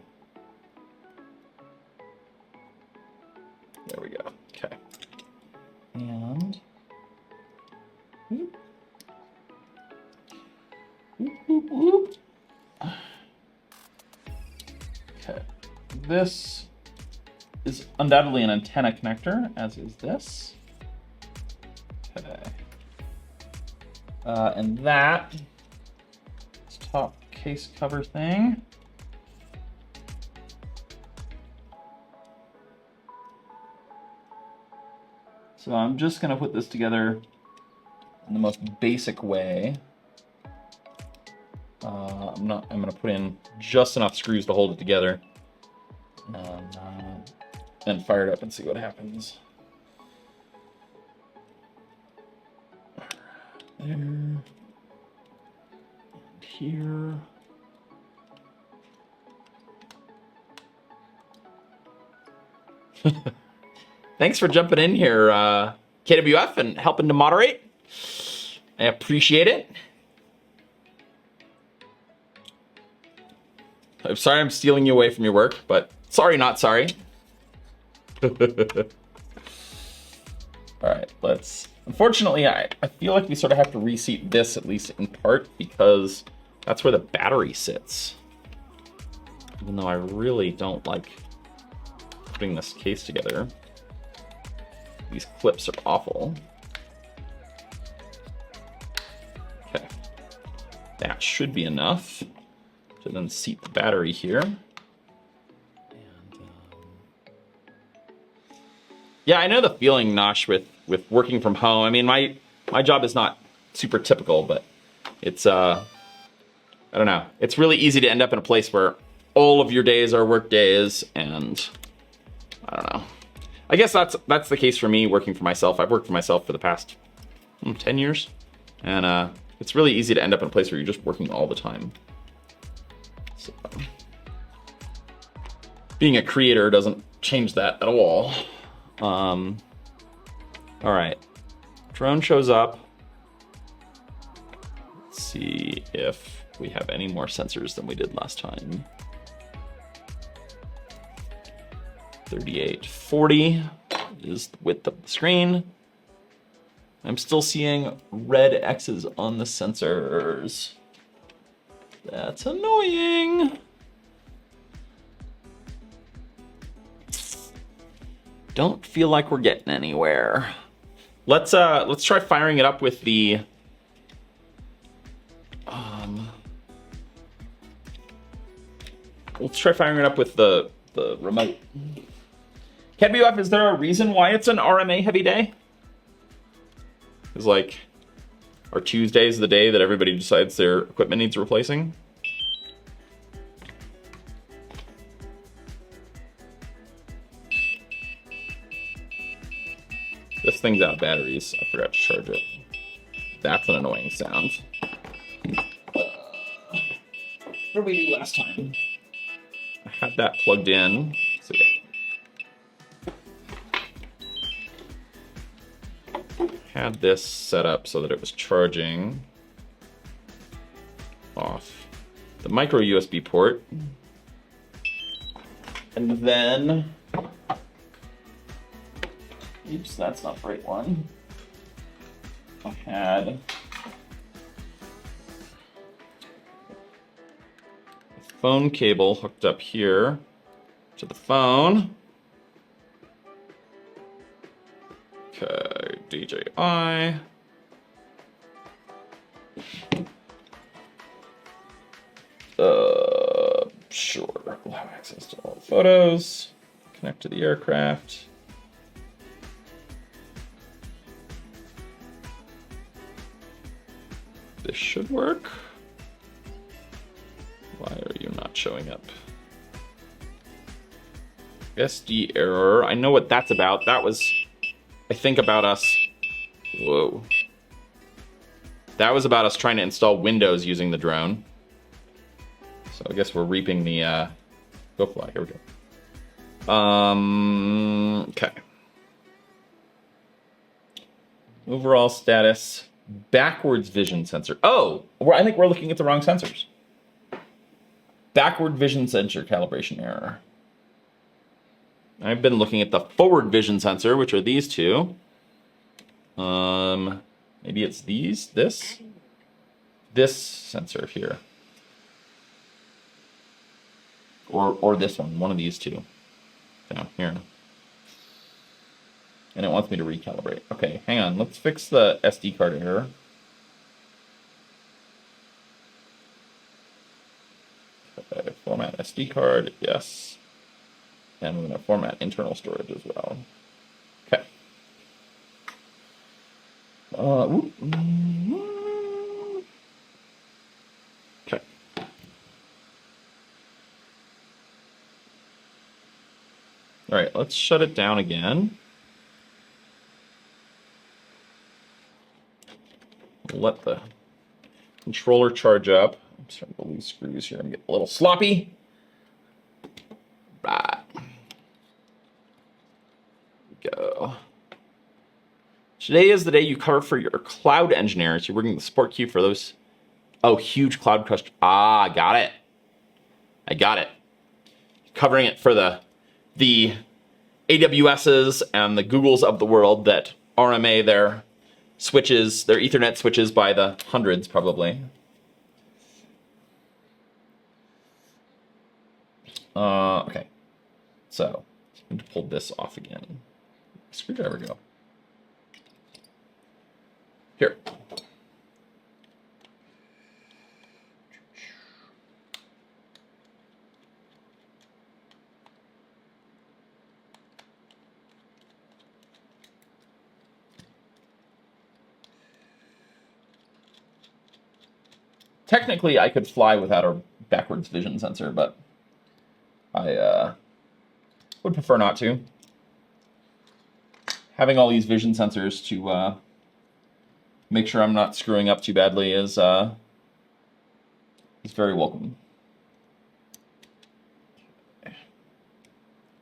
There we go. Okay. And whoop. Whoop, whoop, whoop. Okay. this is undoubtedly an antenna connector, as is this. Okay. And that is top case cover thing. So I'm just gonna put this together in the most basic way. I'm gonna put in just enough screws to hold it together, and fire it up and see what happens. There, and here. Thanks for jumping in here, KWF, and helping to moderate. I appreciate it. I'm sorry I'm stealing you away from your work, but sorry, not sorry. All right, let's... Unfortunately, I feel like we sort of have to reseat this, at least in part, because that's where the battery sits. Even though I really don't like putting this case together. These clips are awful. Okay. That should be enough to then seat the battery here. And, yeah, I know the feeling, Nosh, with working from home. I mean, my job is not super typical, but it's, I don't know. It's really easy to end up in a place where all of your days are work days, and I don't know. I guess that's the case for me working for myself. I've worked for myself for the past 10 years, and it's really easy to end up in a place where you're just working all the time. So, being a creator doesn't change that at all. All right, drone shows up. Let's see if we have any more sensors than we did last time. 3840 is the width of the screen. I'm still seeing red X's on the sensors. That's annoying. Don't feel like we're getting anywhere. Let's try firing it up with the let's try firing it up with the remote. KBUF, is there a reason why it's an RMA heavy day? Is like, are Tuesdays the day that everybody decides their equipment needs replacing? This thing's out of batteries. I forgot to charge it. That's an annoying sound. What did we do last time? I had that plugged in. So yeah. Had this set up so that it was charging off the micro USB port. And then, oops, that's not the right one. I had a phone cable hooked up here to the phone. Okay, DJI. Sure, we'll have access to all the photos. Connect to the aircraft. This should work. Why are you not showing up? SD error. I know what that's about. That was, I think, about us. Whoa. That was about us trying to install Windows using the drone. So I guess we're reaping the go fly. Here we go. Okay. Overall status. Backwards vision sensor. Oh, I think we're looking at the wrong sensors. Backward vision sensor calibration error. I've been looking at the forward vision sensor, which are these two. Maybe it's this sensor here. or this one of these two down here. And it wants me to recalibrate. Okay, hang on. Let's fix the SD card error. Okay, format SD card, yes. And we're going to format internal storage as well. Okay. Okay. All right, let's shut it down again. Let the controller charge up. I'm starting to lose screws here. I'm getting a little sloppy. Right. Go. Today is the day you cover for your cloud engineers. You're working the support queue for those. Oh, huge cloud customer. Ah, got it. I got it. Covering it for the AWSs and the Googles of the world that RMA their switches, their Ethernet switches by the hundreds probably. Okay. So, I need to pull this off again. Screwdriver go. Here. Technically, I could fly without a backwards vision sensor, but I would prefer not to. Having all these vision sensors to make sure I'm not screwing up too badly is very welcome.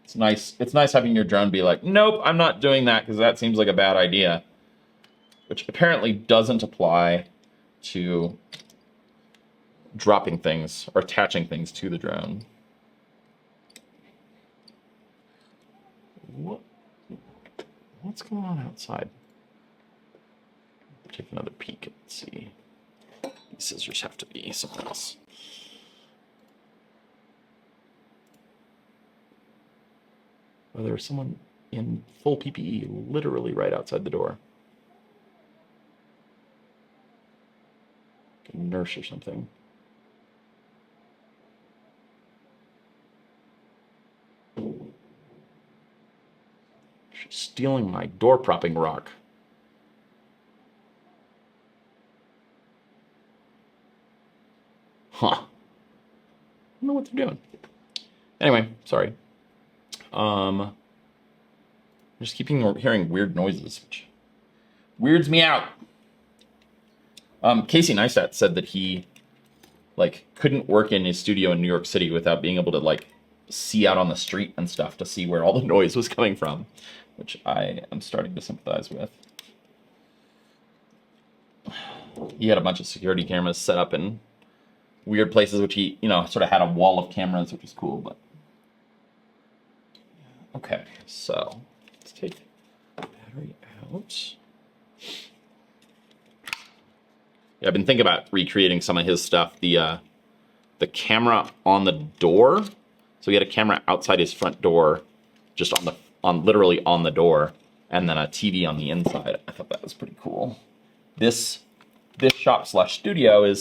It's nice. It's nice having your drone be like, nope, I'm not doing that because that seems like a bad idea, which apparently doesn't apply to dropping things or attaching things to the drone. What's going on outside? Take another peek and see. These scissors have to be something else. Oh, there's someone in full PPE literally right outside the door. Like a nurse or something. She's stealing my door propping rock. Huh. I don't know what they're doing. Anyway, sorry. I'm just keeping hearing weird noises, which weirds me out. Casey Neistat said that he couldn't work in his studio in New York City without being able to see out on the street and stuff to see where all the noise was coming from, which I am starting to sympathize with. He had a bunch of security cameras set up in weird places, which he, sort of had a wall of cameras, which was cool, but. Okay, so let's take the battery out. Yeah, I've been thinking about recreating some of his stuff. The camera on the door. So he had a camera outside his front door, just literally on the door, and then a TV on the inside. I thought that was pretty cool. This shop/studio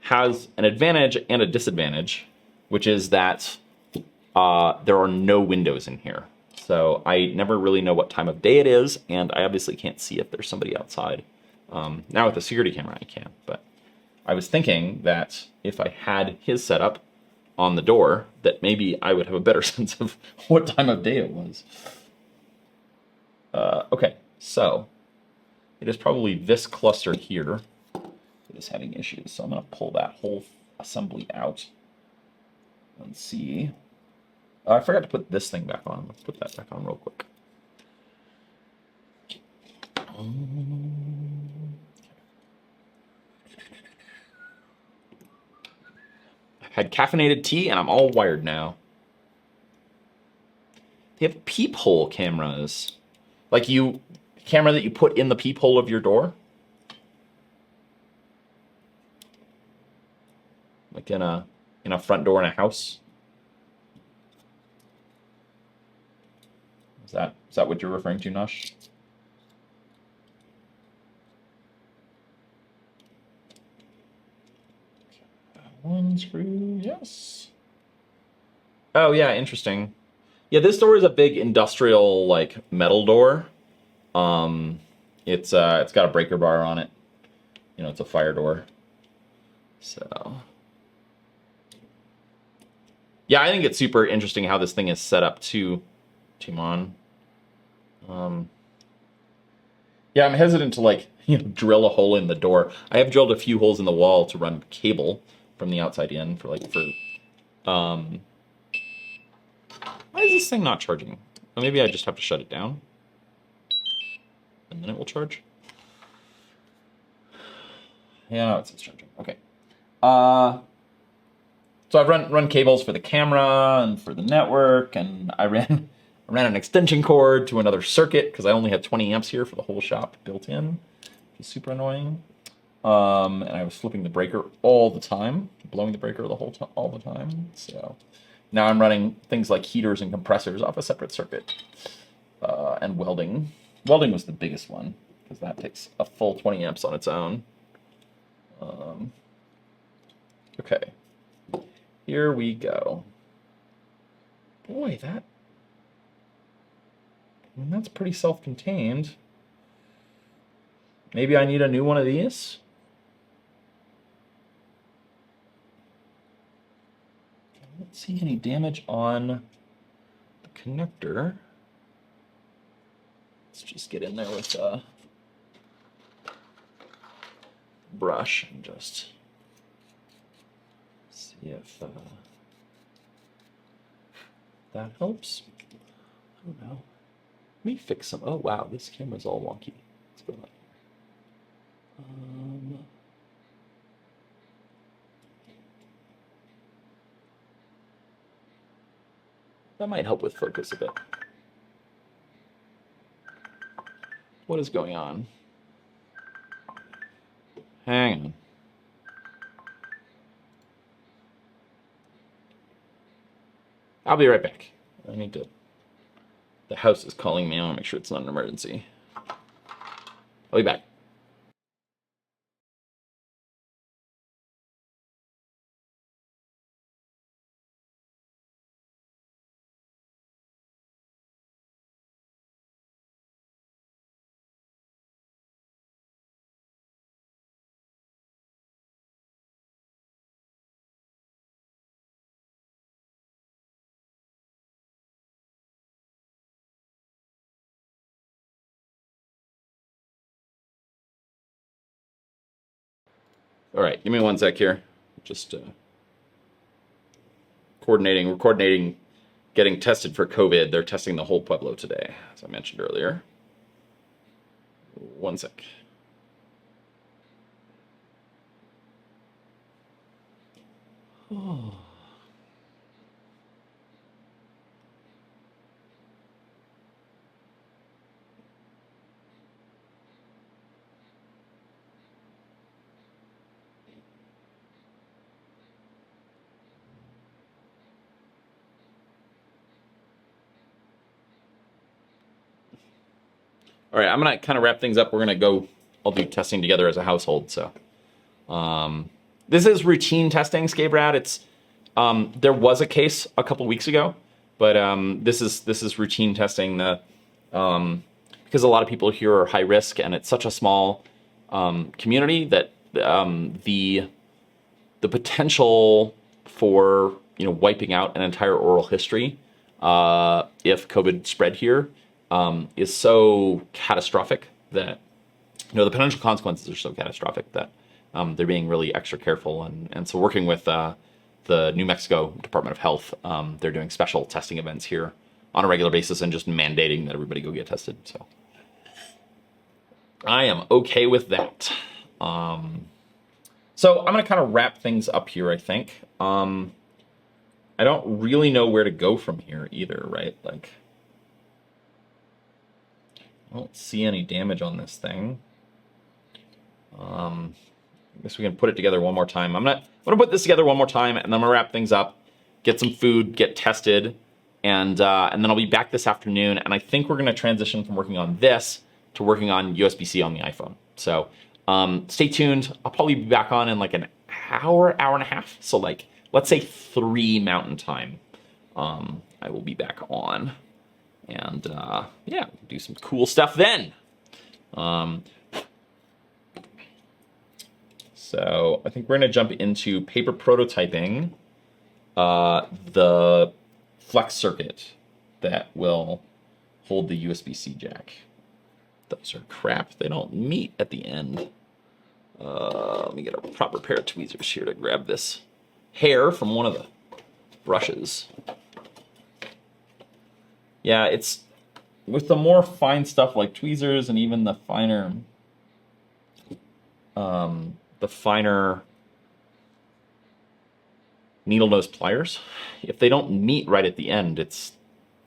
has an advantage and a disadvantage, which is that there are no windows in here. So I never really know what time of day it is, and I obviously can't see if there's somebody outside. Now with the security camera I can, but I was thinking that if I had his setup on the door, that maybe I would have a better sense of what time of day it was. Okay, so it is probably this cluster here that is having issues. So I'm going to pull that whole assembly out and see. I forgot to put this thing back on. Let's put that back on real quick. Had caffeinated tea and I'm all wired now. They have peephole cameras. Camera that you put in the peephole of your door. Like in a front door in a house. Is that what you're referring to, Nush? One screw, yes. Oh yeah, interesting. Yeah, this door is a big industrial like metal door. It's got a breaker bar on it. You know, it's a fire door. So yeah, I think it's super interesting how this thing is set up too, Timon. Yeah, I'm hesitant to like, you know, drill a hole in the door. I have drilled a few holes in the wall to run cable from the outside in for why is this thing not charging? Well, maybe I just have to shut it down and then it will charge. Yeah, no, it says charging. Okay. So I've run cables for the camera and for the network, and I ran an extension cord to another circuit because I only have 20 amps here for the whole shop built in, which is super annoying. And I was flipping the breaker all the time, blowing the breaker all the time. So now I'm running things like heaters and compressors off a separate circuit, and welding. Welding was the biggest one because that takes a full 20 amps on its own. Okay, here we go. Boy, that's pretty self-contained. Maybe I need a new one of these. I don't see any damage on the connector. Let's just get in there with a brush and just see if that helps. I don't know. Let me fix some. Oh wow, this camera's all wonky. What's going on here? That might help with focus a bit. What is going on? Hang on. I'll be right back. I need to... The house is calling me. I want to make sure it's not an emergency. I'll be back. All right, give me one sec here. Just coordinating. We're coordinating getting tested for COVID. They're testing the whole Pueblo today, as I mentioned earlier. One sec. Oh. All right, I'm gonna kind of wrap things up. We're gonna go. I'll do testing together as a household. So, this is routine testing, Scabrad. It's there was a case a couple weeks ago, but this is routine testing. Because a lot of people here are high risk, and it's such a small community that the potential for wiping out an entire oral history if COVID spread here is so catastrophic that the potential consequences are so catastrophic that they're being really extra careful, and so working with the New Mexico Department of Health, they're doing special testing events here on a regular basis and just mandating that everybody go get tested. So I am okay with that. So I'm gonna kind of wrap things up here, I think. I don't really know where to go from here either, right? Like, I don't see any damage on this thing. I guess we can put it together one more time. I'm gonna put this together one more time, and then I'm gonna wrap things up, get some food, get tested, and then I'll be back this afternoon, and I think we're going to transition from working on this to working on USB-C on the iPhone. So stay tuned. I'll probably be back on in like an hour and a half. So like, let's say 3 Mountain Time. I will be back on, and yeah, do some cool stuff then. So I think we're going to jump into paper prototyping the flex circuit that will hold the USB-C jack. Those are crap. They don't meet at the end. Let me get a proper pair of tweezers here to grab this hair from one of the brushes. Yeah, it's with the more fine stuff like tweezers and even the finer needle nose pliers, if they don't meet right at the end, it's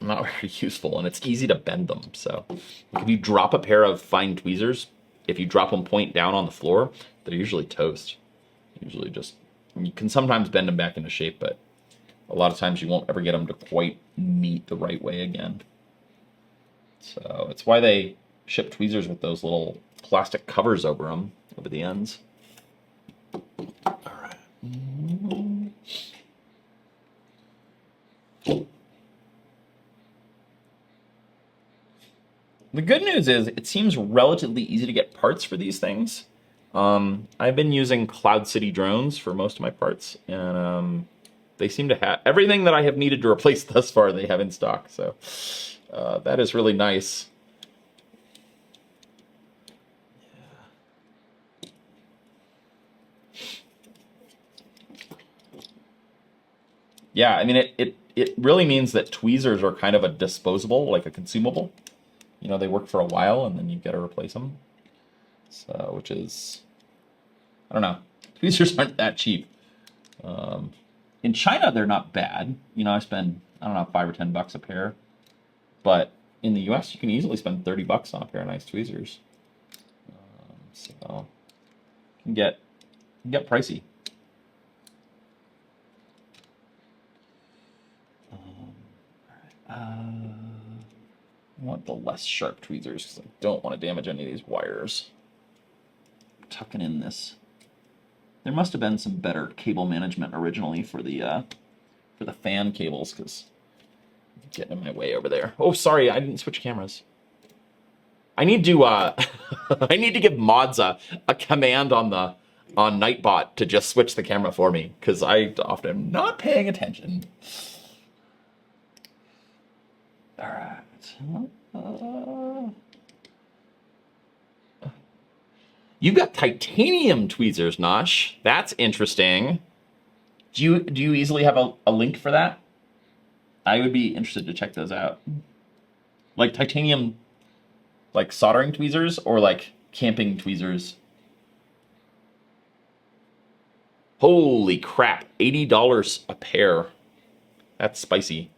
not very useful, and it's easy to bend them. So if you drop a pair of fine tweezers, if you drop them point down on the floor, they're usually toast. Usually just, you can sometimes bend them back into shape, but a lot of times you won't ever get them to quite meet the right way again. So it's why they ship tweezers with those little plastic covers over them, over the ends. All right. The good news is it seems relatively easy to get parts for these things. I've been using Cloud City drones for most of my parts, and they seem to have everything that I have needed to replace thus far. They have in stock, so that is really nice. Yeah, I mean, it really means that tweezers are kind of a disposable, like a consumable. You know, they work for a while, and then you've got to replace them. So, which is, I don't know. Tweezers aren't that cheap. In China, they're not bad. You know, I spend, I don't know, $5 or $10 a pair. But in the US, you can easily spend $30 on a pair of nice tweezers. So, it can get pricey. I want the less sharp tweezers because I don't want to damage any of these wires. Tucking in this. There must have been some better cable management originally for the fan cables, because getting in my way over there. Oh, sorry, I didn't switch cameras. I need to I need to give mods a command on Nightbot to just switch the camera for me, because I often am not paying attention. All right. You've got titanium tweezers, Nosh. That's interesting. Do you easily have a link for that? I would be interested to check those out. Like titanium, like soldering tweezers, or like camping tweezers? Holy crap, $80 a pair. That's spicy.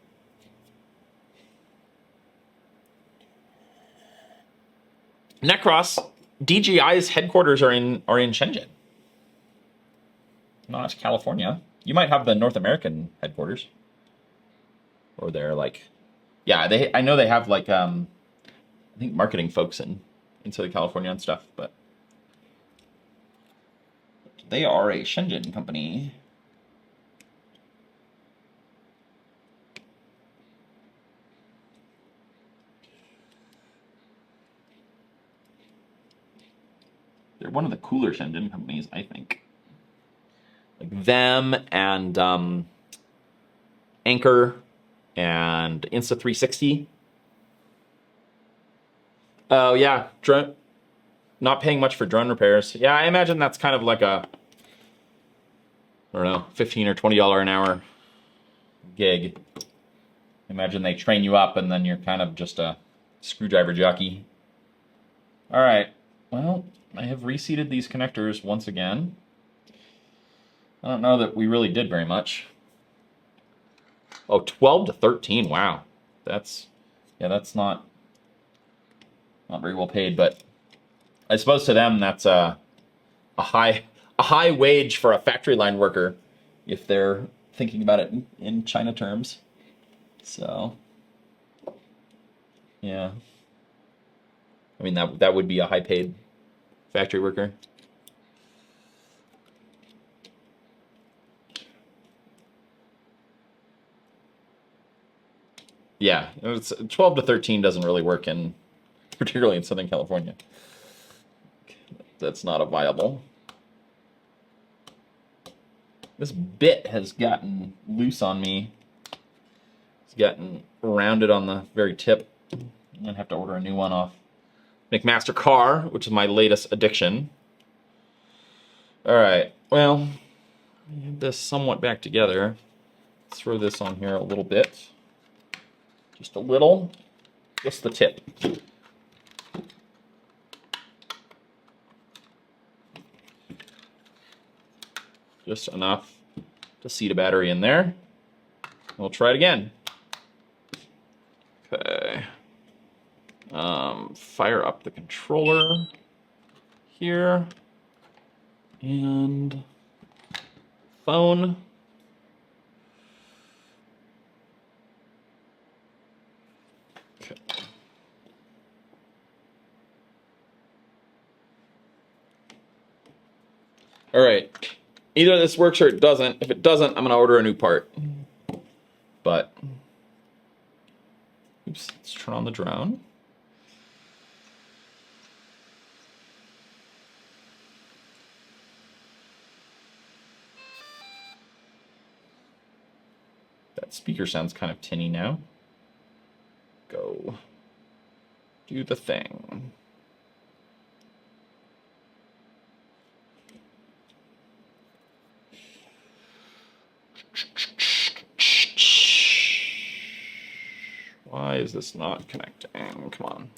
Necros, DJI's headquarters are in Shenzhen, not California. You might have the North American headquarters, or they're like, yeah, I know they have like I think marketing folks in Southern California and stuff, but they are a Shenzhen company. They're one of the cooler Shenzhen companies, I think. Like them and Anchor and Insta360. Oh yeah, drone. Not paying much for drone repairs. Yeah, I imagine that's kind of like a, I don't know, $15 or $20 an hour gig. Imagine they train you up and then you're kind of just a screwdriver jockey. All right, well, I have reseated these connectors once again. I don't know that we really did very much. Oh, 12 to 13, wow. That's not very well paid, but I suppose to them that's a high wage for a factory line worker if they're thinking about it in China terms. So Yeah. I mean, that would be a high-paid factory worker. Yeah, it's 12 to 13 doesn't really work in, particularly in Southern California. That's not a viable. This bit has gotten loose on me. It's gotten rounded on the very tip. I'm gonna have to order a new one off McMaster Car, which is my latest addiction. All right, well, I have this somewhat back together. Let's throw this on here a little bit. Just a little, just the tip. Just enough to seat a battery in there. We'll try it again. Okay. Fire up the controller here. And phone. Okay. All right. Either this works or it doesn't. If it doesn't, I'm going to order a new part. But, oops, let's turn on the drone. That speaker sounds kind of tinny now. Go. Do the thing. Why is this not connecting? Come on.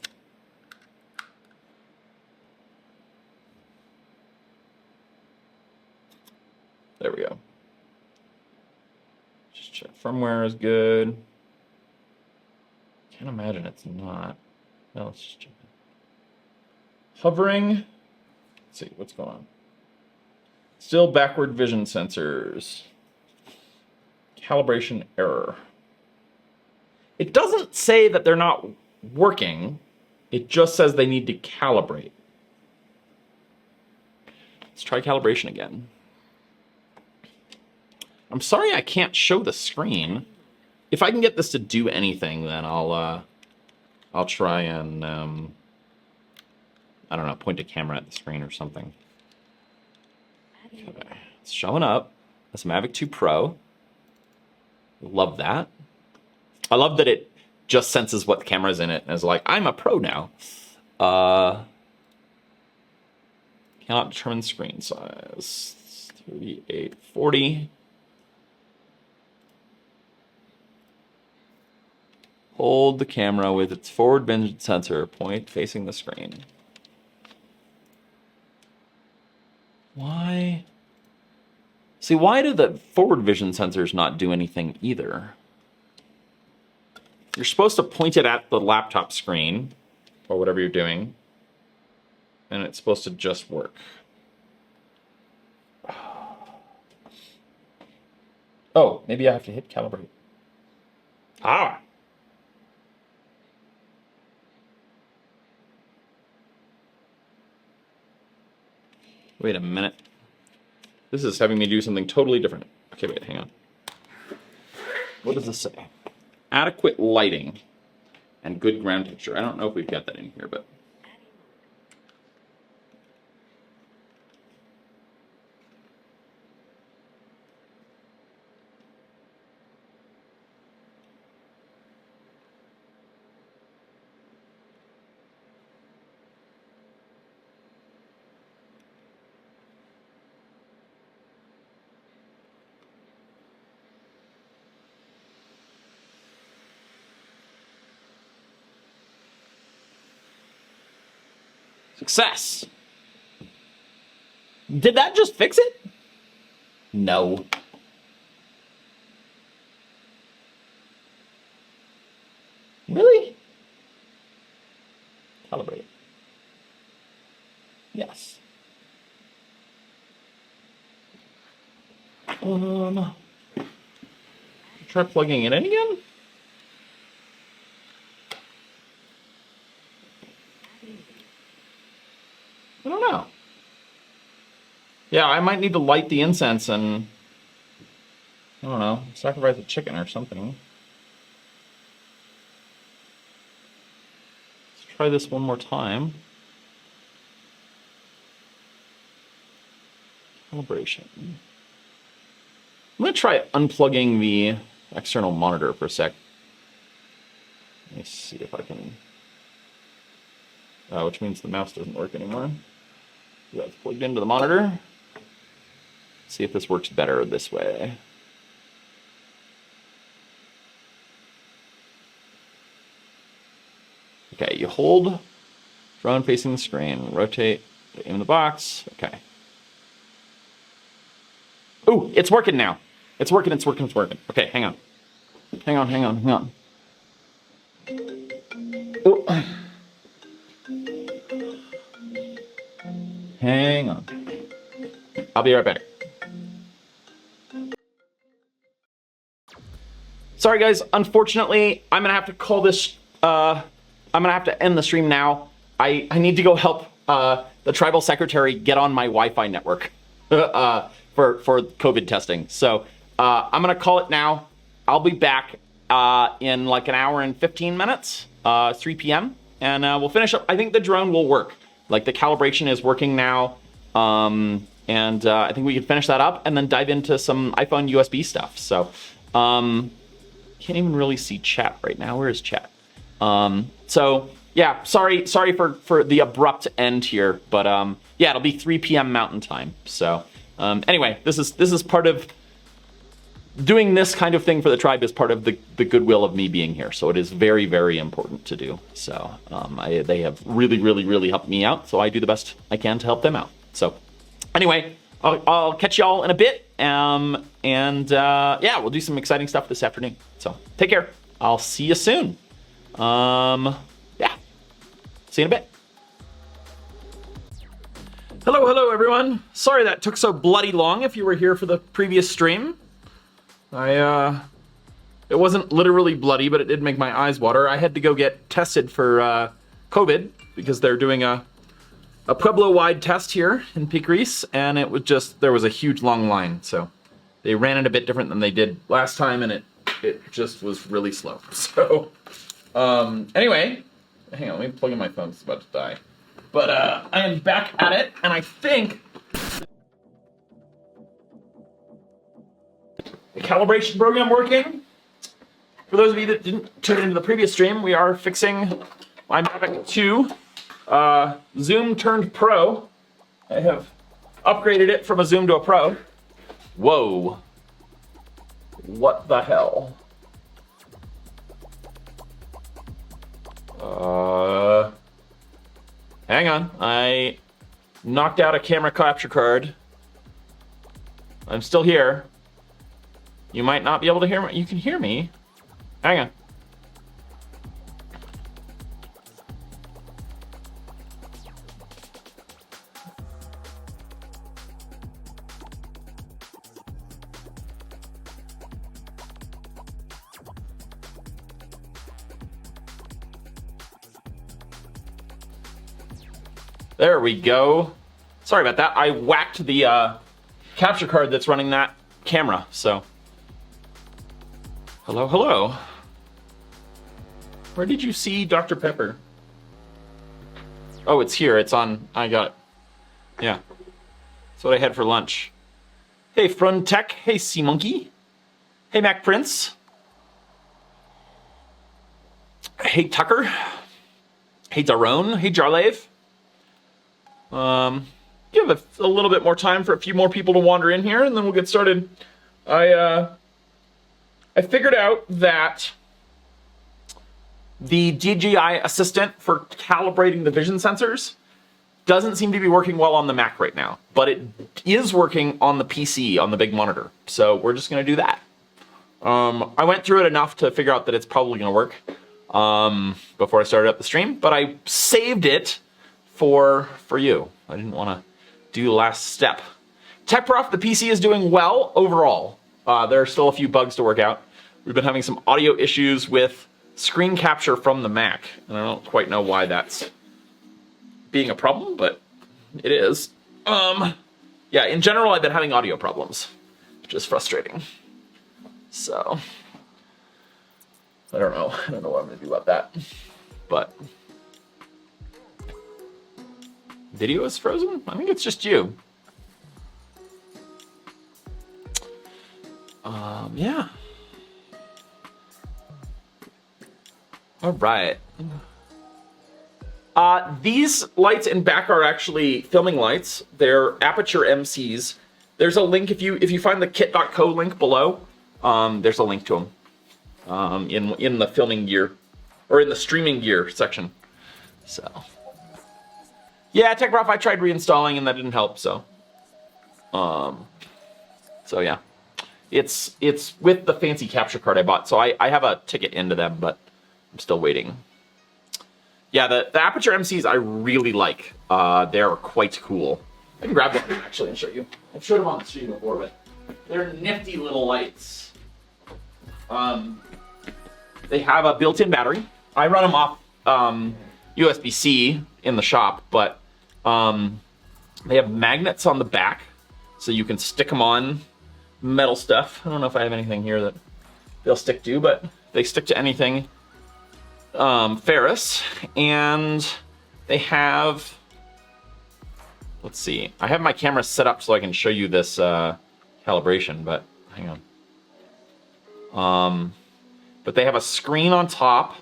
There we go. Just check firmware is good. Can't imagine it's not. Well, let's just check it. Hovering. Let's see what's going on. Still backward vision sensors. Calibration error. It doesn't say that they're not working. It just says they need to calibrate. Let's try calibration again. I'm sorry I can't show the screen. If I can get this to do anything, then I'll try and I don't know, point a camera at the screen or something. Okay, it's showing up. That's Mavic 2 Pro. Love that. I love that it just senses what camera's in it and is like, I'm a pro now. Cannot determine screen size. 3840. Hold the camera with its forward vision sensor point facing the screen. Why? See, why do the forward vision sensors not do anything either? You're supposed to point it at the laptop screen or whatever you're doing, and it's supposed to just work. Oh, maybe I have to hit calibrate. Ah! Wait a minute. This is having me do something totally different. Okay, wait, hang on. What does this say? Adequate lighting and good ground texture. I don't know if we've got that in here, but... Success! Did that just fix it? No. Really? Calibrate. Yes. Try plugging it in again? I don't know. Yeah, I might need to light the incense and, I don't know, sacrifice a chicken or something. Let's try this one more time. Calibration. I'm going to try unplugging the external monitor for a sec. Let me see if I can... which means the mouse doesn't work anymore. That's plugged into the monitor. See if this works better this way. Okay, you hold drone facing the screen, rotate, aim the box. Okay. Ooh, it's working now. It's working. Okay, hang on. Hang on. Ooh. Hang on. I'll be right back. Sorry guys, unfortunately, I'm gonna have to call this, I'm gonna have to end the stream now. I need to go help the tribal secretary get on my Wi-Fi network for COVID testing. So I'm gonna call it now. I'll be back in like an hour and 15 minutes, 3 p.m. And we'll finish up. I think the drone will work. Like the calibration is working now. And I think we can finish that up and then dive into some iPhone USB stuff. So, can't even really see chat right now. Where is chat? So yeah, sorry for the abrupt end here, but yeah, it'll be 3 p.m. Mountain Time. So anyway, this is part of doing this kind of thing for the tribe is part of the goodwill of me being here. So it is very, very important to do. So they have really helped me out. So I do the best I can to help them out. So anyway, I'll catch y'all in a bit. Yeah, we'll do some exciting stuff this afternoon. So take care. I'll see you soon. Yeah, see you in a bit. Hello everyone. Sorry that took so bloody long if you were here for the previous stream. It wasn't literally bloody, but it did make my eyes water. I had to go get tested for COVID because they're doing a Pueblo-wide test here in Peak Reese, and it was just, there was a huge long line. So they ran it a bit different than they did last time, and it just was really slow. So anyway, hang on, let me plug in my phone, it's about to die. But I am back at it, and I think the calibration program working. For those of you that didn't tune into the previous stream, we are fixing my Mavic 2 Zoom turned Pro. I have upgraded it from a Zoom to a Pro. Whoa. What the hell? Hang on. I knocked out a camera capture card. I'm still here. You might not be able to hear me. You can hear me. Hang on. There we go. Sorry about that. I whacked the capture card that's running that camera, so. Hello. Where did you see Dr. Pepper? Oh, it's here. It's on. I got it. Yeah. That's what I had for lunch. Hey, Frontech. Hey, Sea Monkey. Hey, Mac Prince. Hey, Tucker. Hey, Daron. Hey, Jarlave. Give a little bit more time for a few more people to wander in here, and then we'll get started. I figured out that the DJI Assistant for calibrating the vision sensors doesn't seem to be working well on the Mac right now, but it is working on the PC, on the big monitor. So we're just going to do that. I went through it enough to figure out that it's probably going to work before I started up the stream, but I saved it for you. I didn't want to do the last step. TechProf, the PC is doing well overall. There are still a few bugs to work out. We've been having some audio issues with screen capture from the Mac, and I don't quite know why that's being a problem, but it is. Yeah, in general, I've been having audio problems, which is frustrating. So, I don't know. I don't know what I'm gonna do about that. But video is frozen? I think it's just you. Yeah. All right. These lights in back are actually filming lights. They're aperture MCs. There's a link if you find the kit.co link below. There's a link to them in the filming gear or in the streaming gear section. So yeah, TechRough, I tried reinstalling and that didn't help. So yeah, it's with the fancy capture card I bought. So I have a ticket into them, but I'm still waiting. Yeah, the Aperture MCs I really like. They're quite cool. I can grab one actually and show you. I've showed them on the stream before, but they're nifty little lights. They have a built-in battery. I run them off USB-C in the shop, but they have magnets on the back, so you can stick them on metal stuff. I don't know if I have anything here that they'll stick to, but they stick to anything ferrous. And they have, let's see, I have my camera set up so I can show you this calibration, but hang on. But they have a screen on top,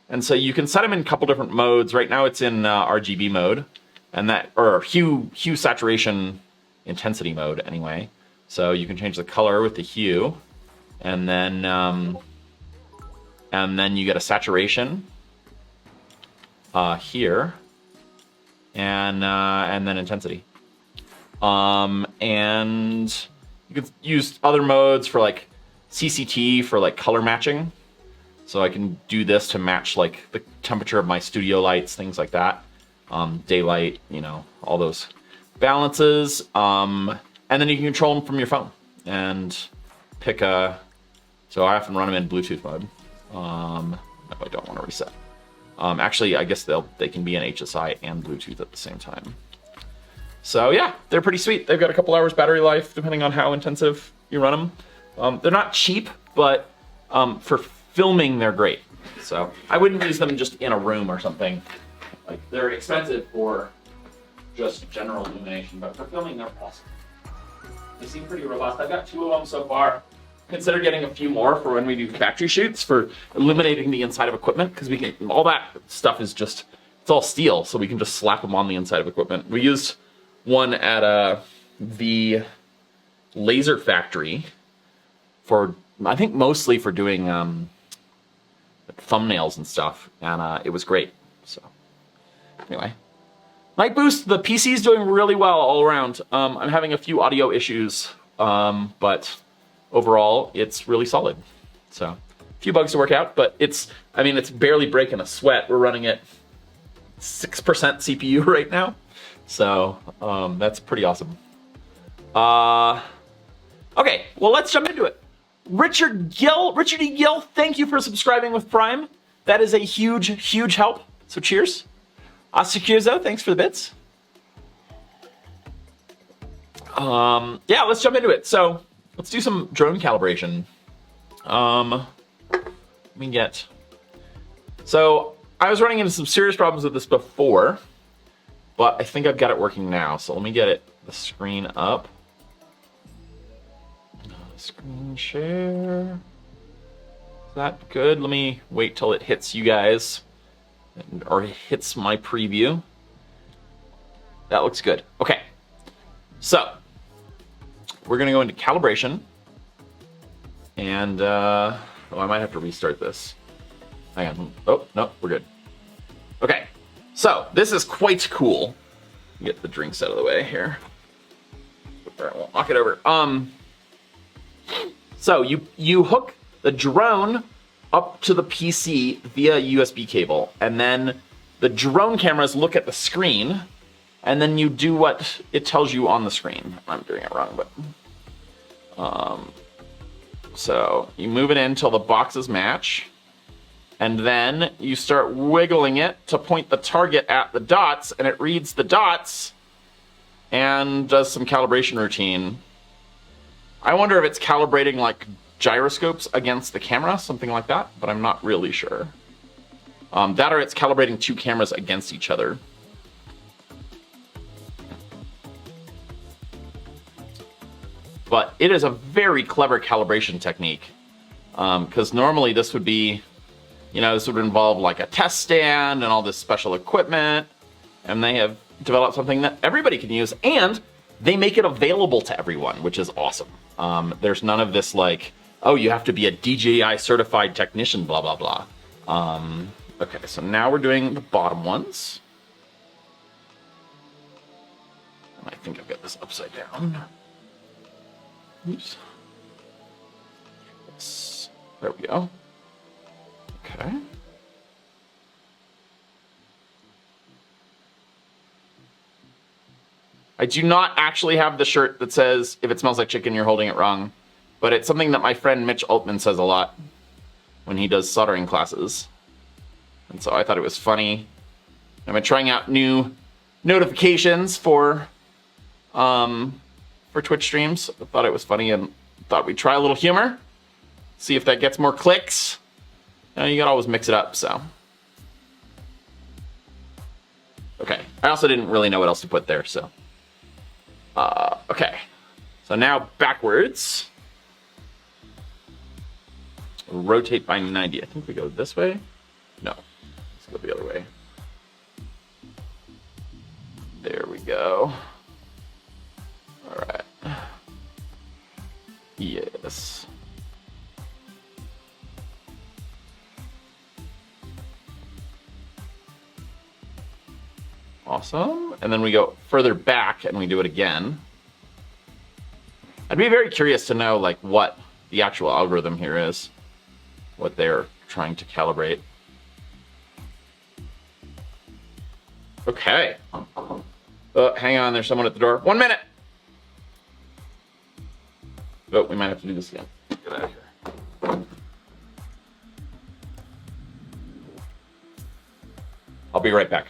and so you can set them in a couple different modes. Right now it's in RGB mode, and that, or hue saturation intensity mode anyway. So you can change the color with the hue, and then you get a saturation here, and then intensity. And you can use other modes for like CCT for like color matching. So I can do this to match like the temperature of my studio lights, things like that. Daylight, you know, all those balances. And then you can control them from your phone and pick a, so I often run them in Bluetooth mode. No, I don't want to reset. Actually, I guess they can be in HSI and Bluetooth at the same time. So yeah, they're pretty sweet. They've got a couple hours battery life, depending on how intensive you run them. They're not cheap, but for filming, they're great. So I wouldn't use them just in a room or something. Like, they're expensive for just general illumination, but for filming, they're awesome. They seem pretty robust. I've got 2 of them so far. Consider getting a few more for when we do factory shoots for illuminating the inside of equipment, because we can, all that stuff is just, it's all steel, so we can just slap them on the inside of equipment. We used one at the laser factory for, I think mostly for doing thumbnails and stuff, and it was great. So anyway, Mic Boost, the PC's doing really well all around. I'm having a few audio issues, but overall it's really solid. So a few bugs to work out, but it's, I mean, it's barely breaking a sweat. We're running at 6% CPU right now, so that's pretty awesome. Okay, well, let's jump into it. Richard E. Gill, thank you for subscribing with Prime. That is a huge help, so cheers. Asakirzo, thanks for the bits. Yeah, let's jump into it. So let's do some drone calibration. Let me get, so I was running into some serious problems with this before, but I think I've got it working now. So let me get the screen up. Screen share. Is that good? Let me wait till it hits you guys, or hits my preview. That looks good. Okay, so we're gonna go into calibration, and oh, I might have to restart this. Hang on. Oh no, we're good. Okay, so this is quite cool. Get the drinks out of the way here. I won't knock it over. So you hook the drone up to the PC via USB cable, and then the drone cameras look at the screen, and then you do what it tells you on the screen. I'm doing it wrong, but so you move it in until the boxes match, and then you start wiggling it to point the target at the dots, and it reads the dots and does some calibration routine. I wonder if it's calibrating like gyroscopes against the camera, something like that, but I'm not really sure. That or it's calibrating two cameras against each other. But it is a very clever calibration technique, because normally this would be, you know, this would involve like a test stand and all this special equipment, and they have developed something that everybody can use, and they make it available to everyone, which is awesome. There's none of this like, oh, you have to be a DJI certified technician, blah, blah, blah. Okay, so now we're doing the bottom ones. And I think I've got this upside down. Oops. Yes. There we go. Okay. I do not actually have the shirt that says, if it smells like chicken, you're holding it wrong. But it's something that my friend Mitch Altman says a lot when he does soldering classes. And so I thought it was funny. I've been trying out new notifications for Twitch streams. I thought it was funny and thought we'd try a little humor. See if that gets more clicks. You gotta always mix it up, so. Okay, I also didn't really know what else to put there, so. Okay, so now backwards. Rotate by 90. I think we go this way. No, let's go the other way. There we go. All right. Yes. Awesome. And then we go further back and we do it again. I'd be very curious to know like what the actual algorithm here is, what they're trying to calibrate. Okay. Oh, hang on, there's someone at the door. 1 minute. Oh, we might have to do this again. Get out of here. I'll be right back.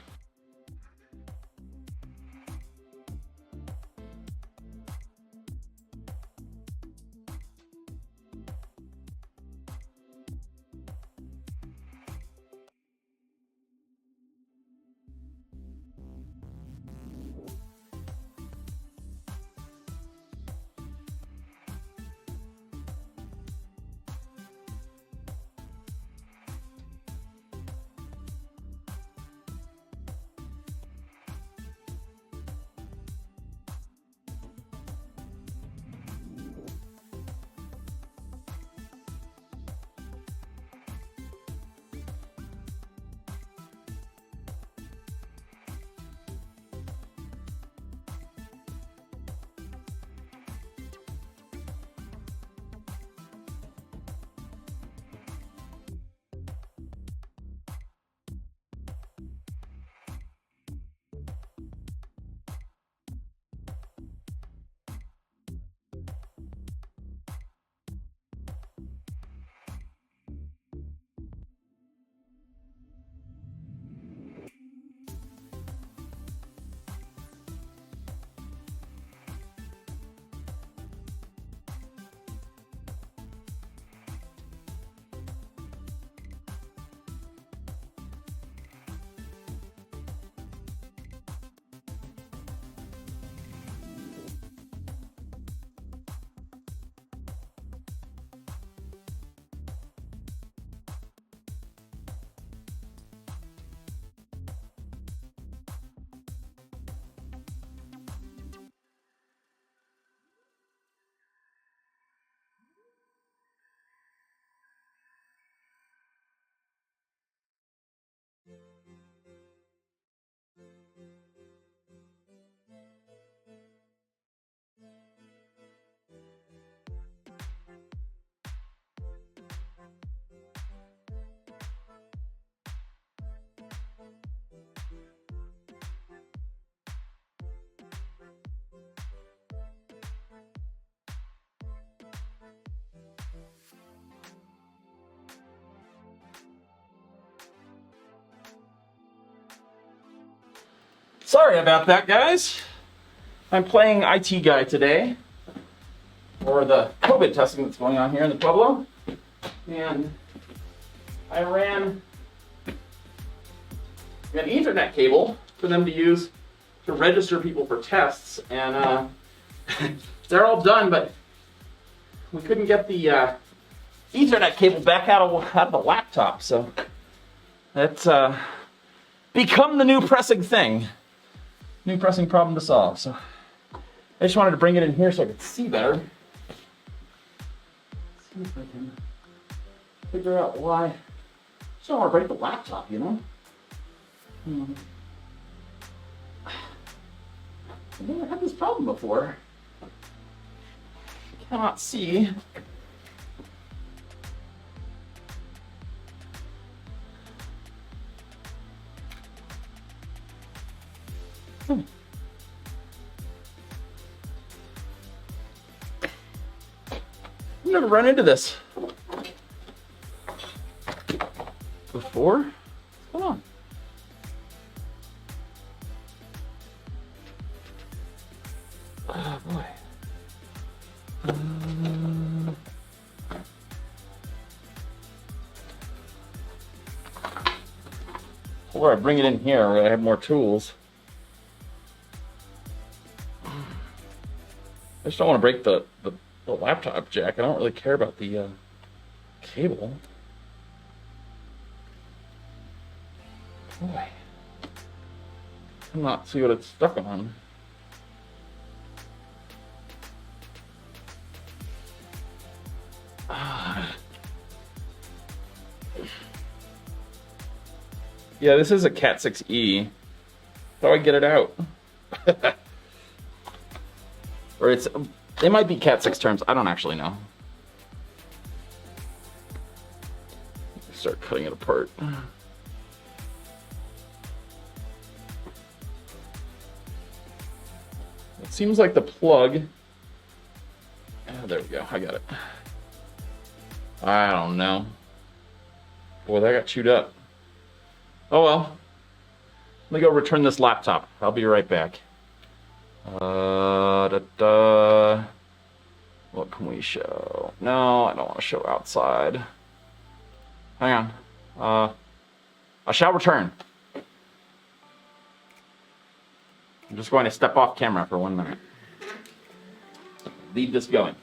Sorry about that, guys. I'm playing IT guy today for the COVID testing that's going on here in the Pueblo. And I ran an Ethernet cable for them to use to register people for tests. And they're all done, but we couldn't get the Ethernet cable back out of the laptop. So that's become the new pressing thing. New pressing problem to solve. So I just wanted to bring it in here so I could see better. See if I can figure out why. I just don't want to break the laptop, you know? I've never had this problem before. I cannot see. I've never run into this before. What's going on? Oh boy. Before I bring it in here, where I have more tools. I just don't want to break the laptop jack. I don't really care about the cable. Boy. I'm not see what it's stuck on. Yeah, this is a Cat 6e. How do I get it out? Or it might be Cat 6 terms. I don't actually know. Start cutting it apart. It seems like the plug. Oh, there we go. I got it. I don't know. Boy, that got chewed up. Oh well. Let me go return this laptop. I'll be right back. What can we show? No, I don't want to show outside. Hang on. I shall return. I'm just going to step off camera for 1 minute. Leave this going.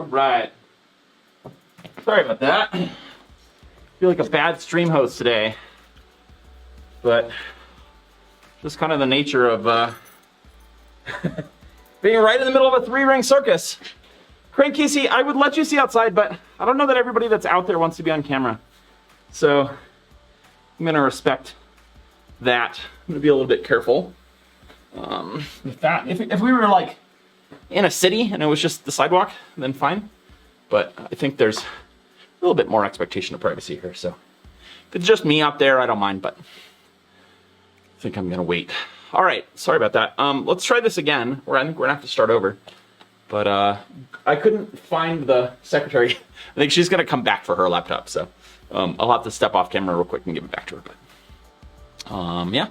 Right. Sorry about that. I feel like a bad stream host today. But just kind of the nature of being right in the middle of a 3-ring circus. Craig Casey, I would let you see outside, but I don't know that everybody that's out there wants to be on camera. So I'm gonna respect that. I'm gonna be a little bit careful. With that, if we were like in a city and it was just the sidewalk, then fine. But I think there's a little bit more expectation of privacy here, so If it's just me out there, I don't mind, but I think I'm gonna wait. All right, sorry about that. Let's try this again. I think we're gonna have to start over. But I couldn't find the secretary. I think she's gonna come back for her laptop, so I'll have to step off camera real quick and give it back to her. But yeah.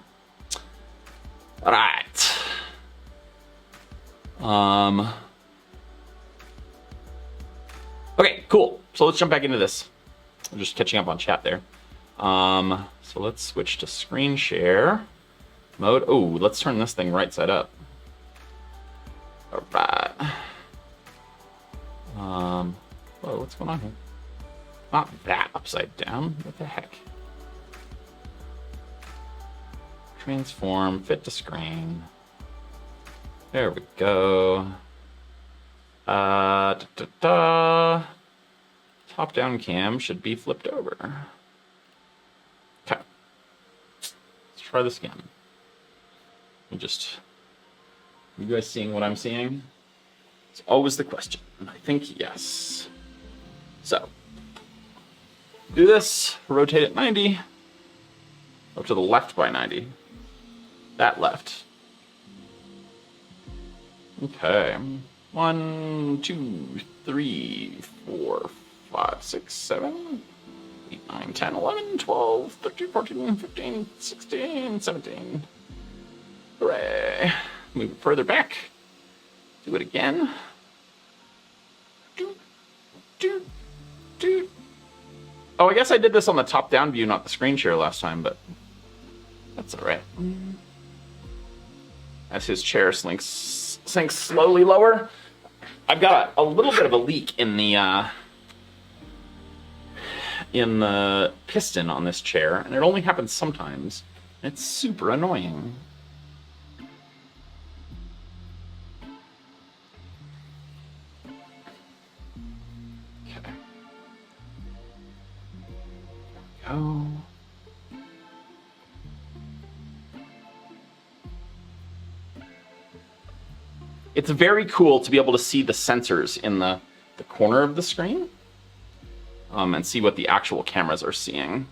All right. Okay, cool. So let's jump back into this. I'm just catching up on chat there. So let's switch to screen share mode. Oh, let's turn this thing right side up. All right. Whoa, what's going on here? Not that upside down. What the heck? Transform, fit to screen. There we go. Top down cam should be flipped over. Okay. Let's try this again. You guys seeing what I'm seeing? It's always the question. I think yes. So, do this, rotate it 90, up to the left by 90. That left. Okay. 1, 2, 3, 4, 5, 6, 7, 8, 9, 10, 11, 12, 13, 14, 15, 16, 17. Hooray. Move it further back. Do it again. Oh, I guess I did this on the top-down view, not the screen share last time, but that's all right. As his chair sinks slowly lower, I've got a little bit of a leak in the piston on this chair, and it only happens sometimes. It's super annoying. Okay. Go. It's very cool to be able to see the sensors in the corner of the screen and see what the actual cameras are seeing.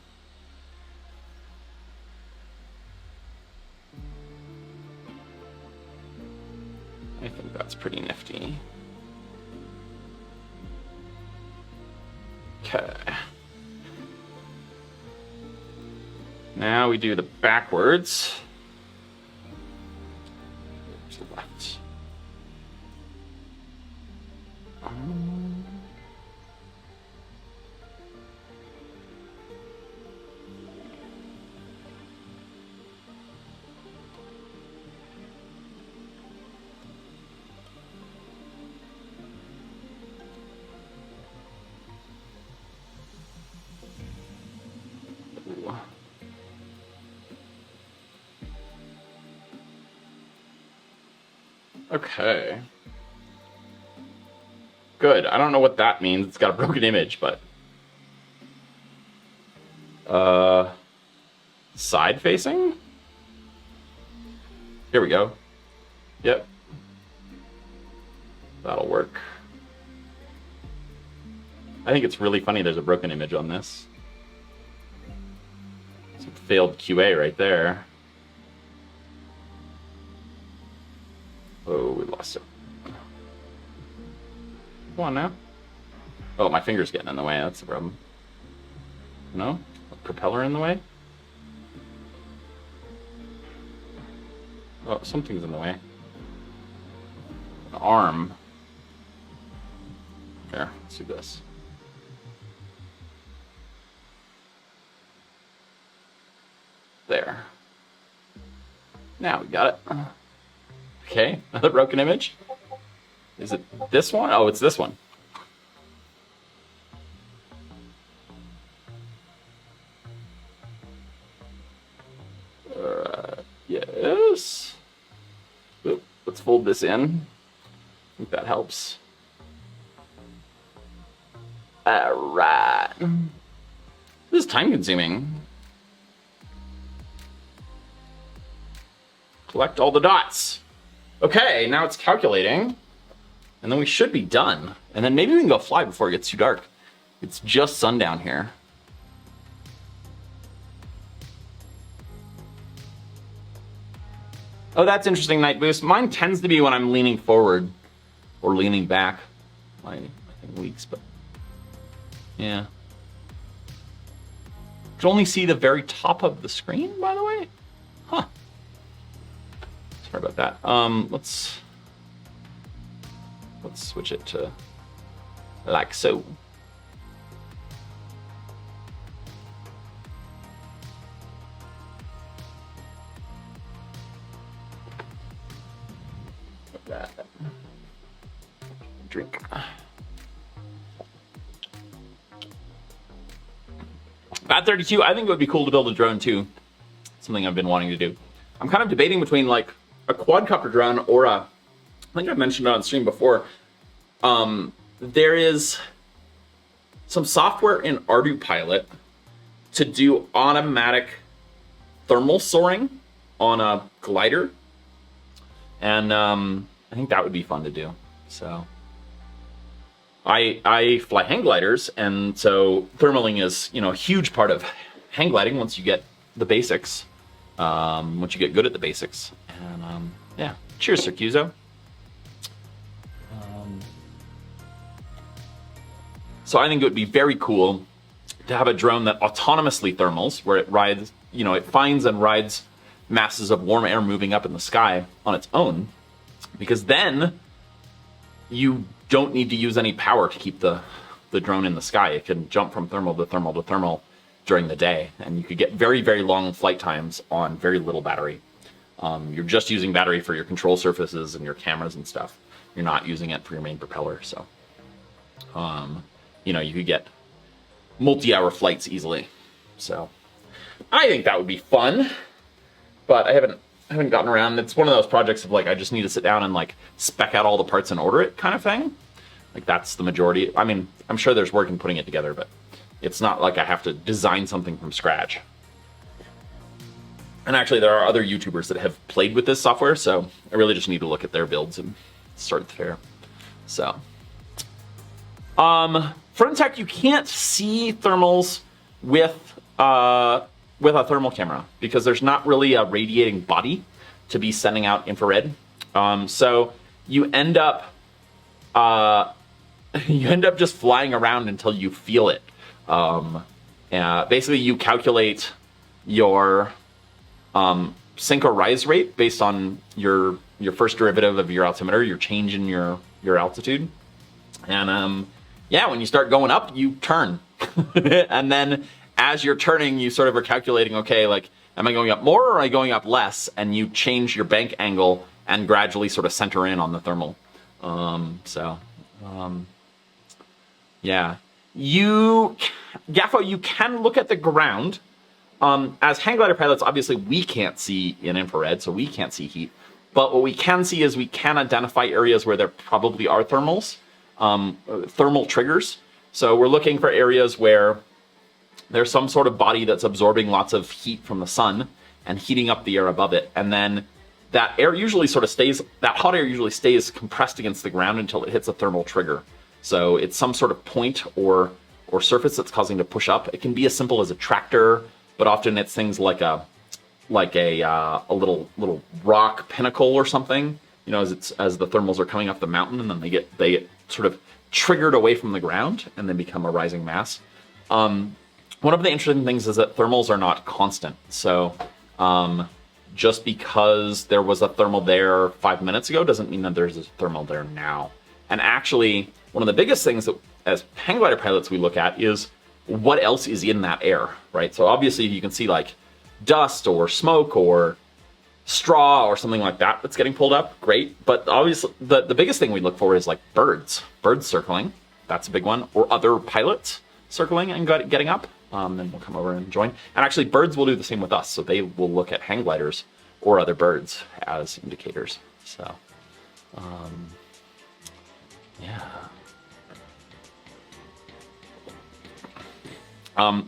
I think that's pretty nifty. Okay. Now we do the backwards. To the left. Okay. Good. I don't know what that means. It's got a broken image, but side facing? Here we go. Yep. That'll work. I think it's really funny there's a broken image on this. Some failed QA right there. Oh, we lost it. Come on now. Oh, my finger's getting in the way. That's the problem. No? A propeller in the way? Oh, something's in the way. An arm. Here, let's do this. There. Now we got it. Okay, another broken image. Is it this one? Oh, it's this one. Yes. Oop, let's fold this in. I think that helps. All right. This is time consuming. Collect all the dots. Okay, now it's calculating. And then we should be done. And then maybe we can go fly before it gets too dark. It's just sundown here. Oh, that's interesting, Night Boost. Mine tends to be when I'm leaning forward or leaning back. My thing leaks, but yeah. You can only see the very top of the screen, by the way. Huh. Sorry about that. Let's switch it to like so. That. Drink. 32, I think it would be cool to build a drone too. Something I've been wanting to do. I'm kind of debating between like a quadcopter drone or I think I've mentioned it on stream before. There is some software in ArduPilot to do automatic thermal soaring on a glider. And I think that would be fun to do. So I fly hang gliders, and so thermaling is, you know, a huge part of hang gliding once you get the basics. Once you get good at the basics. And yeah, cheers, Circuzo. So I think it would be very cool to have a drone that autonomously thermals, where it rides, you know, it finds and rides masses of warm air moving up in the sky on its own, because then you don't need to use any power to keep the drone in the sky. It can jump from thermal to thermal to thermal during the day, and you could get very, very long flight times on very little battery. You're just using battery for your control surfaces and your cameras and stuff. You're not using it for your main propeller, so you know, you could get multi-hour flights easily. So I think that would be fun, but I haven't gotten around. It's one of those projects of like, I just need to sit down and like spec out all the parts and order it kind of thing. Like that's the majority. I mean, I'm sure there's work in putting it together, but it's not like I have to design something from scratch. And actually there are other YouTubers that have played with this software, so I really just need to look at their builds and start there. So Frontech, you can't see thermals with a thermal camera because there's not really a radiating body to be sending out infrared. So you end up just flying around until you feel it. Basically, you calculate your sink or rise rate based on your first derivative of your altimeter, your change in your altitude, and yeah, when you start going up, you turn, and then as you're turning, you sort of are calculating, okay, like, am I going up more or am I going up less? And you change your bank angle and gradually sort of center in on the thermal. Yeah. Gaffo, you can look at the ground. As hang glider pilots, obviously we can't see in infrared, so we can't see heat. But what we can see is we can identify areas where there probably are thermals, thermal triggers. So we're looking for areas where there's some sort of body that's absorbing lots of heat from the sun and heating up the air above it. And then that air usually sort of stays, that hot air usually stays compressed against the ground until it hits a thermal trigger. So it's some sort of point or surface that's causing it to push up. It can be as simple as a tractor, but often it's things like a little rock pinnacle or something, you know, as the thermals are coming up the mountain, and then they get sort of triggered away from the ground and then become a rising mass. One of the interesting things is that thermals are not constant. So just because there was a thermal there 5 minutes ago doesn't mean that there's a thermal there now. And actually, one of the biggest things that as hang glider pilots we look at is what else is in that air, right? So obviously you can see like dust or smoke or straw or something like that that's getting pulled up, great. But obviously the biggest thing we look for is like birds circling. That's a big one. Or other pilots circling and getting up. Then we'll come over and join. And actually birds will do the same with us. So they will look at hang gliders or other birds as indicators. So, yeah.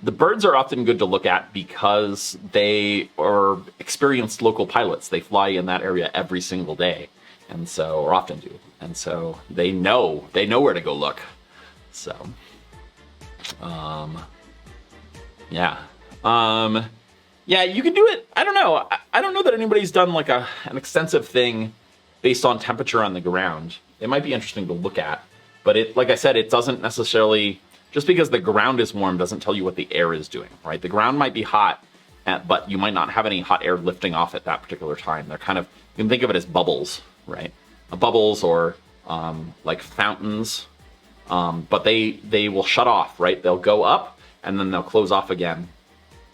The birds are often good to look at because they are experienced local pilots. They fly in that area every single day, and so, or often do. And so they know where to go look. So, yeah. Yeah, you can do it. I don't know. I don't know that anybody's done like an extensive thing based on temperature on the ground. It might be interesting to look at, but like I said, it doesn't necessarily, just because the ground is warm doesn't tell you what the air is doing, right? The ground might be hot, but you might not have any hot air lifting off at that particular time. They're kind of, you can think of it as bubbles, right? Bubbles or like fountains, but they will shut off, right? They'll go up and then they'll close off again.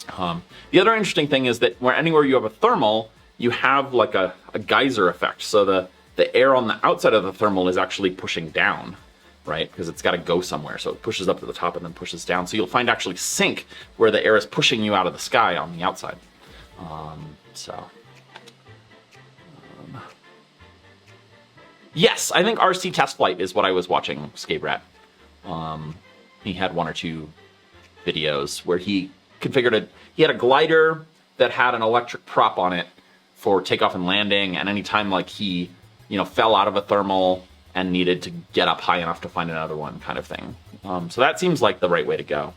The other interesting thing is that anywhere you have a thermal, you have like a geyser effect. So the air on the outside of the thermal is actually pushing down, right? Because it's got to go somewhere. So it pushes up to the top and then pushes down. So you'll find actually sink where the air is pushing you out of the sky on the outside. Yes, I think RC Test Flight is what I was watching, Scaberat. He had 1 or 2 videos where he configured he had a glider that had an electric prop on it for takeoff and landing, and anytime like he, fell out of a thermal and needed to get up high enough to find another one, kind of thing. So that seems like the right way to go.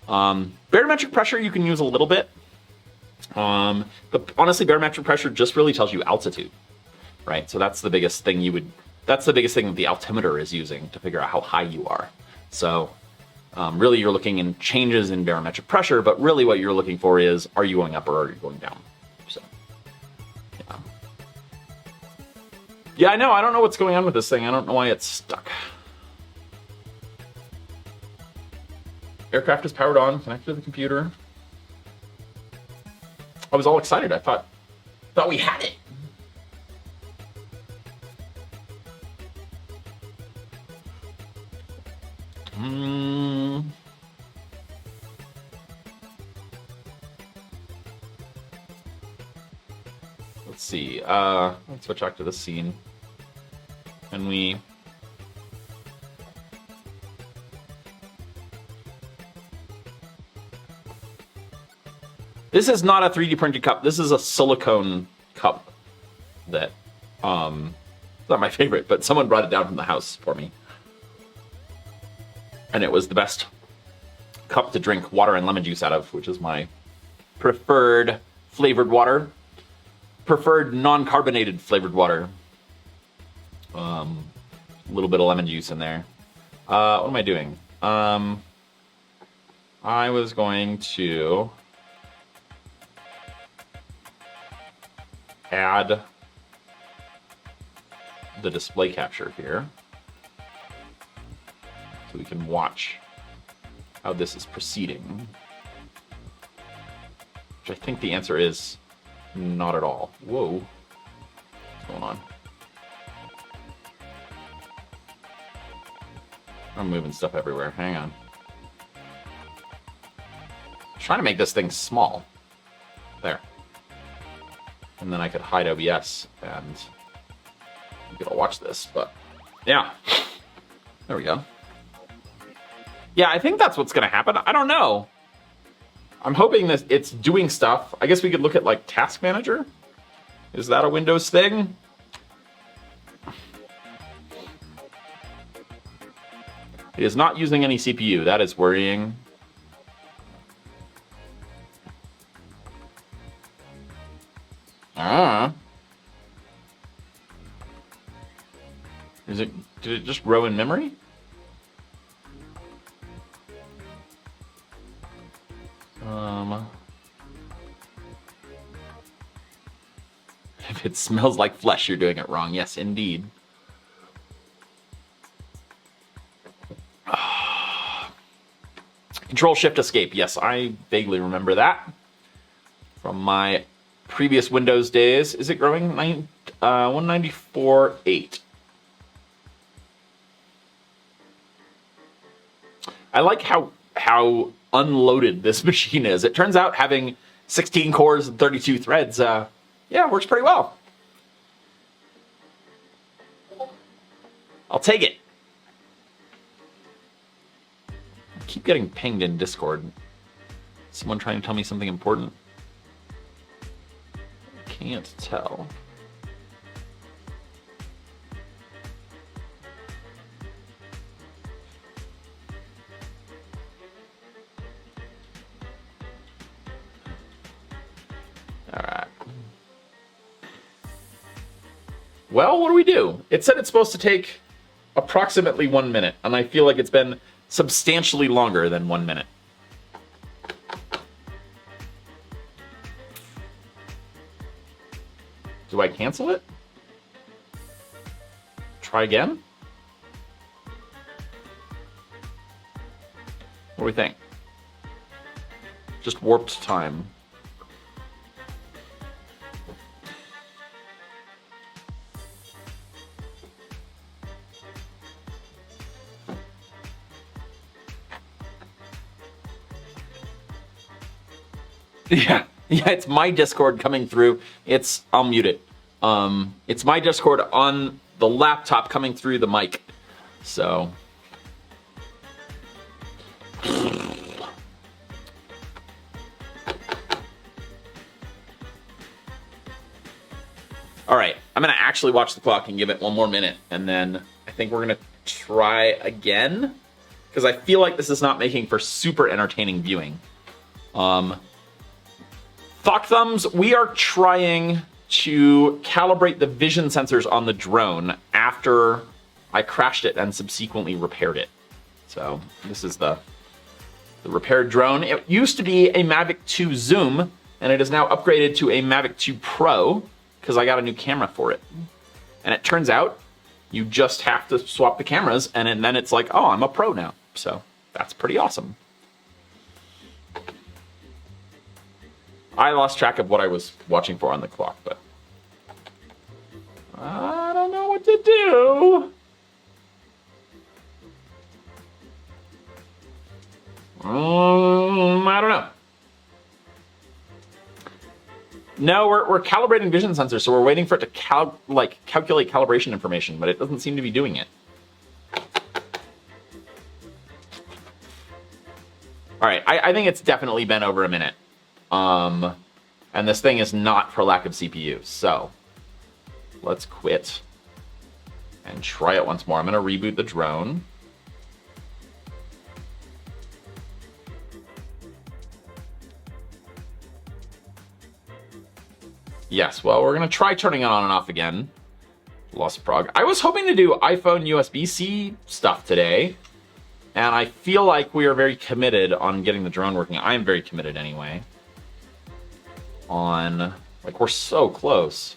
Barometric pressure you can use a little bit. But honestly, barometric pressure just really tells you altitude, right? So that's the biggest thing that's the biggest thing that the altimeter is using to figure out how high you are. So really you're looking in changes in barometric pressure, but really what you're looking for is, are you going up or are you going down? So, yeah. Yeah, I know. I don't know what's going on with this thing. I don't know why it's stuck. Aircraft is powered on, connected to the computer. I was all excited. I thought we had it. Let's see. Let's switch back to this scene. And we... This is not a 3D printed cup. This is a silicone cup that, it's not my favorite, but someone brought it down from the house for me. And it was the best cup to drink water and lemon juice out of, which is my preferred flavored water. Preferred non-carbonated flavored water. A little bit of lemon juice in there. What am I doing? I was going to add the display capture here so we can watch how this is proceeding. Which I think the answer is not at all. Whoa. What's going on? I'm moving stuff everywhere. Hang on. I'm trying to make this thing small. There. And then I could hide OBS and you could all watch this, but yeah. There we go. Yeah, I think that's what's gonna happen. I don't know. I'm hoping that it's doing stuff. I guess we could look at like Task Manager. Is that a Windows thing? It is not using any CPU. That is worrying. Did it just grow in memory? If it smells like flesh, you're doing it wrong. Yes, indeed. Control Shift Escape. Yes, I vaguely remember that from my previous Windows days. Is it growing? 194.8. I like how unloaded this machine is. It turns out having 16 cores and 32 threads, yeah, works pretty well. I'll take it. I keep getting pinged in Discord. Someone trying to tell me something important? I can't tell. All right. Well, what do we do? It said it's supposed to take approximately 1 minute, and I feel like it's been substantially longer than 1 minute. Do I cancel it? Try again? What do we think? Just warped time. Yeah, it's my Discord coming through. I'll mute it. It's my Discord on the laptop coming through the mic. So. All right, I'm gonna actually watch the clock and give it 1 more minute, and then I think we're gonna try again, because I feel like this is not making for super entertaining viewing. Thought Thumbs, we are trying to calibrate the vision sensors on the drone after I crashed it and subsequently repaired it. So this is the repaired drone. It used to be a Mavic 2 Zoom, and it is now upgraded to a Mavic 2 Pro because I got a new camera for it. And it turns out you just have to swap the cameras, and then it's like, oh, I'm a pro now. So that's pretty awesome. I lost track of what I was watching for on the clock, but I don't know what to do. I don't know. No, we're calibrating vision sensors, so we're waiting for it to calculate calibration information, but it doesn't seem to be doing it. All right, I think it's definitely been over a minute. And this thing is not for lack of CPU, so let's quit and try it once more. I'm gonna reboot the drone. Yes, well, we're gonna try turning it on and off again. Lost prog. I was hoping to do iPhone USB-C stuff today, and I feel like we are very committed on getting the drone working. I am very committed anyway. Like, we're so close.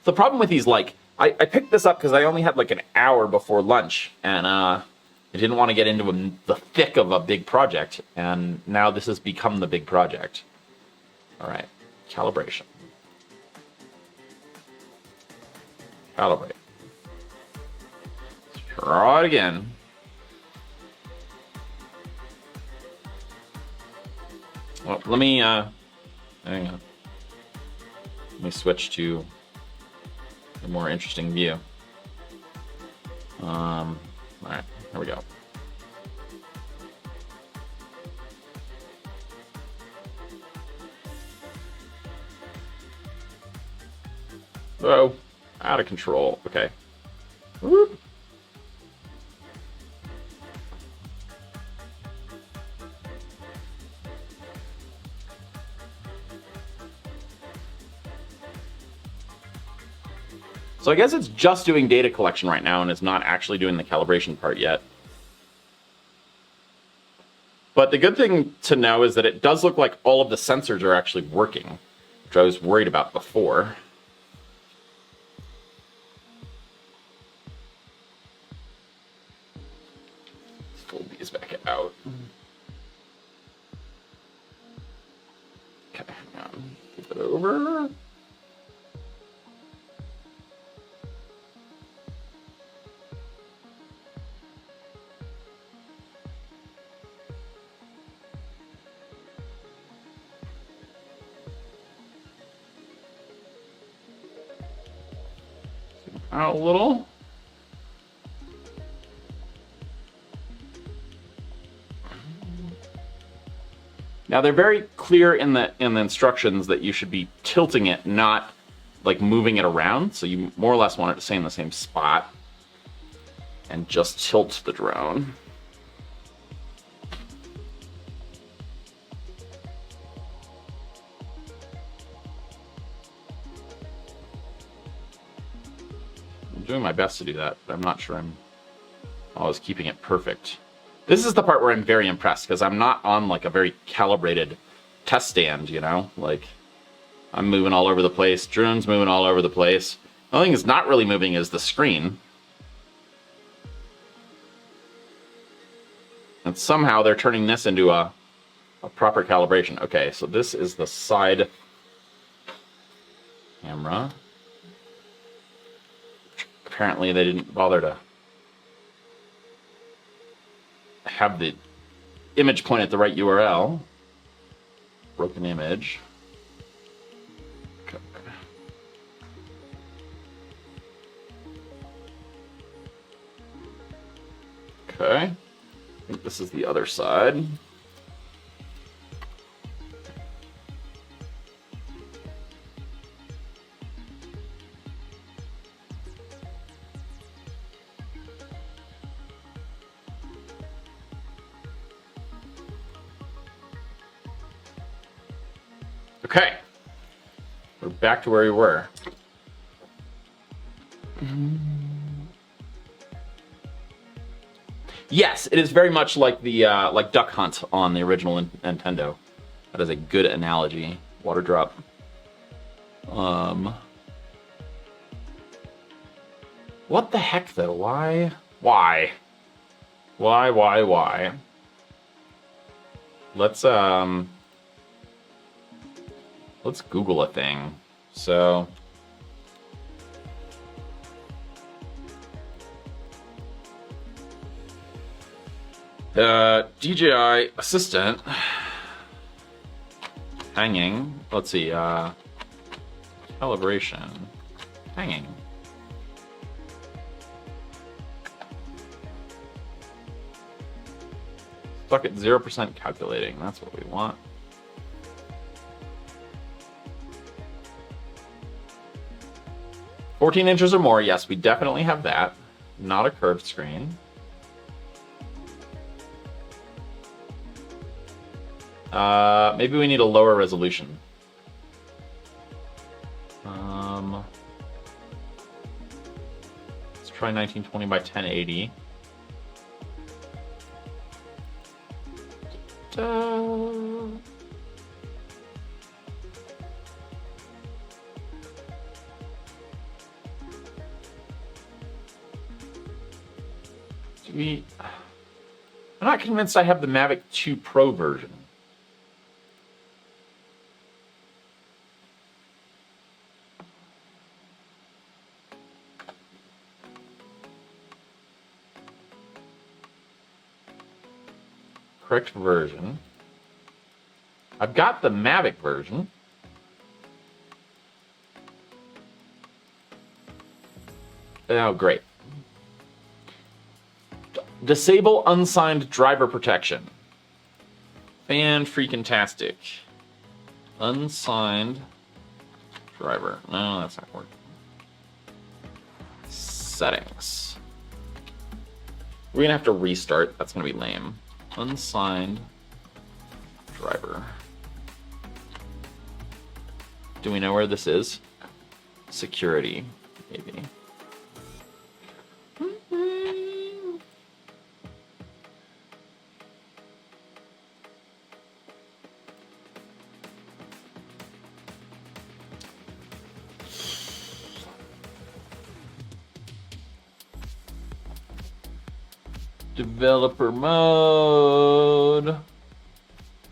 The problem with these, like, I picked this up because I only had like an hour before lunch, and I didn't want to get into the thick of a big project, and now this has become the big project. All right, calibration. Calibrate. Let's try it again. Well, let me, hang on. Let me switch to a more interesting view. All right, here we go. Oh, out of control. Okay. Whoop. So I guess it's just doing data collection right now and it's not actually doing the calibration part yet. But the good thing to know is that it does look like all of the sensors are actually working, which I was worried about before. Let's fold these back out. Okay, flip it over. Out a little. Now they're very clear in the instructions that you should be tilting it, not like moving it around. So you more or less want it to stay in the same spot and just tilt the drone. doing my best to do that, but I'm not sure I'm always keeping it perfect. This is the part where I'm very impressed, because I'm not on like a very calibrated test stand, you know? Like, I'm moving all over the place, drone's moving all over the place. The only thing that's not really moving is the screen. And somehow they're turning this into a proper calibration. Okay, so this is the side camera. Apparently they didn't bother to have the image point at the right URL. Broken image. Okay. I think this is the other side. Okay, we're back to where we were. Yes, it is very much like the like Duck Hunt on the original Nintendo. That is a good analogy. Water drop. What the heck though? Why? Why? Why? Let's Google a thing. So DJI Assistant hanging. Let's see. Calibration hanging. Stuck at 0% calculating. That's what we want. "14 inches or more." Yes, we definitely have that. Not a curved screen. Maybe we need a lower resolution. Let's try 1920 by 1080. I'm not convinced I have the Mavic 2 Pro version. Correct version. I've got the Mavic version. Oh, great. Disable unsigned driver protection. Fan-freaking-tastic. Unsigned driver. No, that's not working. Settings. We're gonna have to restart. That's gonna be lame. Unsigned driver. Do we know where this is? Security, maybe. Developer mode.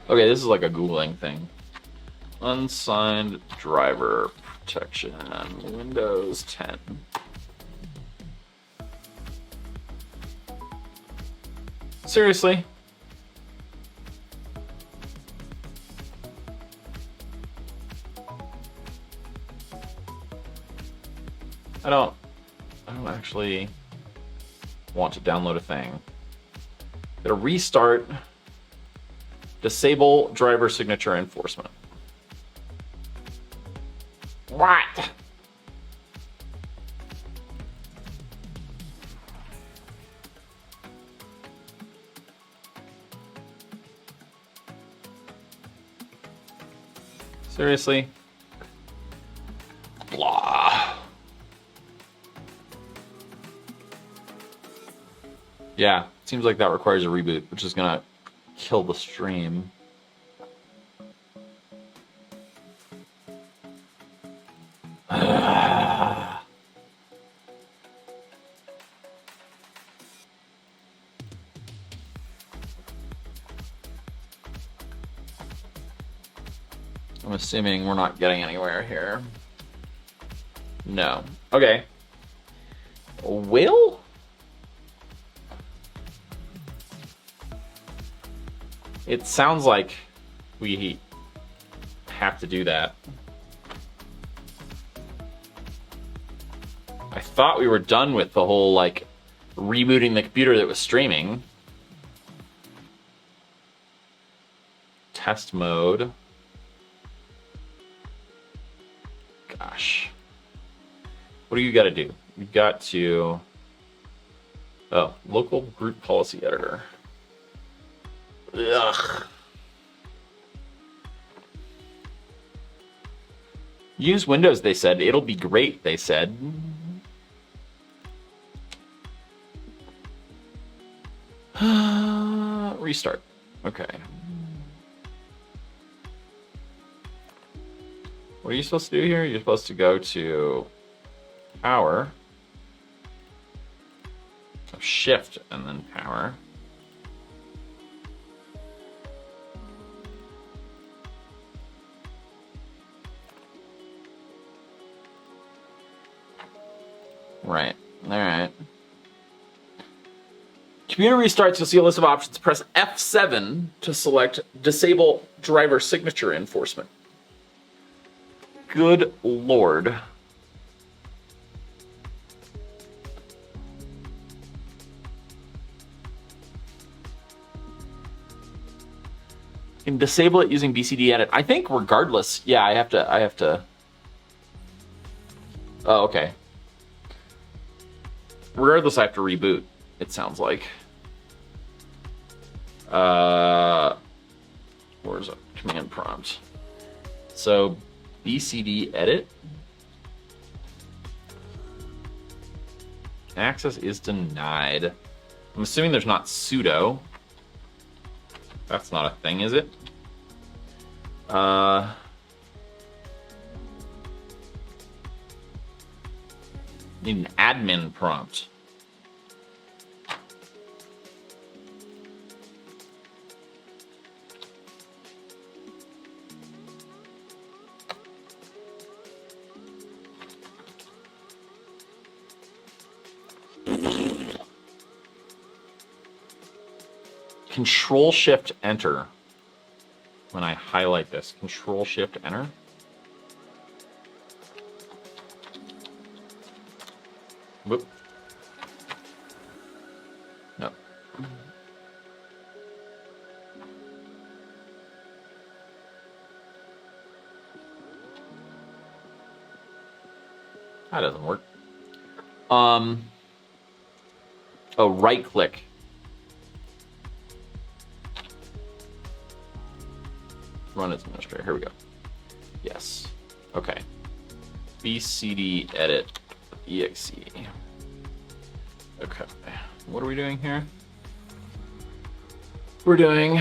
Okay, this is like a Googling thing. Unsigned driver protection. Windows 10. Seriously? I don't actually want to download a thing. Gotta restart. Disable driver signature enforcement. What? Seriously? Blah. Yeah, seems like that requires a reboot, which is gonna kill the stream. I'm assuming we're not getting anywhere here. No. Okay. Will? It sounds like we have to do that. I thought we were done with the whole, like, rebooting the computer that was streaming. Test mode. Gosh. What do you got to do? You've got to... Oh, local group policy editor. Ugh. Use Windows, they said. It'll be great, they said. Restart. Okay. What are you supposed to do here? You're supposed to go to power. So shift and then power. Right. All right. Computer restarts, you'll see a list of options. Press F7 to select disable driver signature enforcement. Good Lord. You can disable it using BCD edit. I think regardless, yeah, I have to. Oh, okay. Regardless, I have to reboot, it sounds like. Where's a command prompt? So BCD edit. Access is denied. I'm assuming there's not sudo. That's not a thing, is it? Need an admin prompt. Control Shift Enter. When I highlight this, Control Shift Enter. Whoop. No. That doesn't work. Oh, right click. Run as administrator. Here we go. Yes. Okay. BCD edit exe. Okay. What are we doing here? We're doing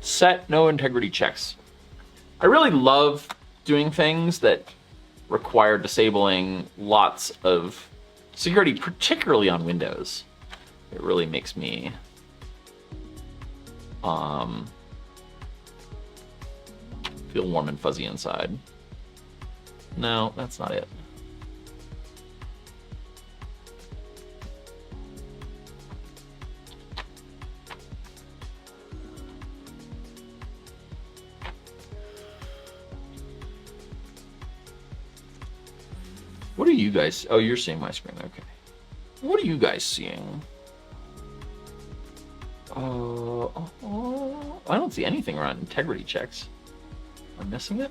set no integrity checks. I really love doing things that require disabling lots of security, particularly on Windows. It really makes me feel warm and fuzzy inside. No, that's not it. What are you guys? Oh, you're seeing my screen. Okay. What are you guys seeing? I don't see anything around integrity checks. Am I missing it?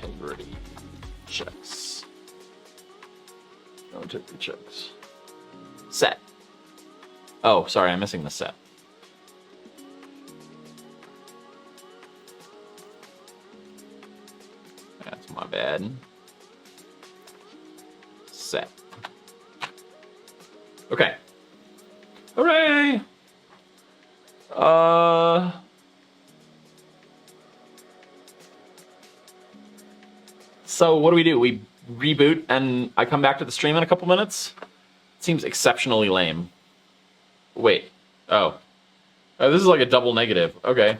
integrity checks. No integrity checks. Set. Oh, sorry, I'm missing the set. That's my bad. Set. Okay. Hooray! So what do? We reboot and I come back to the stream in a couple minutes? Seems exceptionally lame. Wait. Oh. Oh, this is like a double negative. Okay.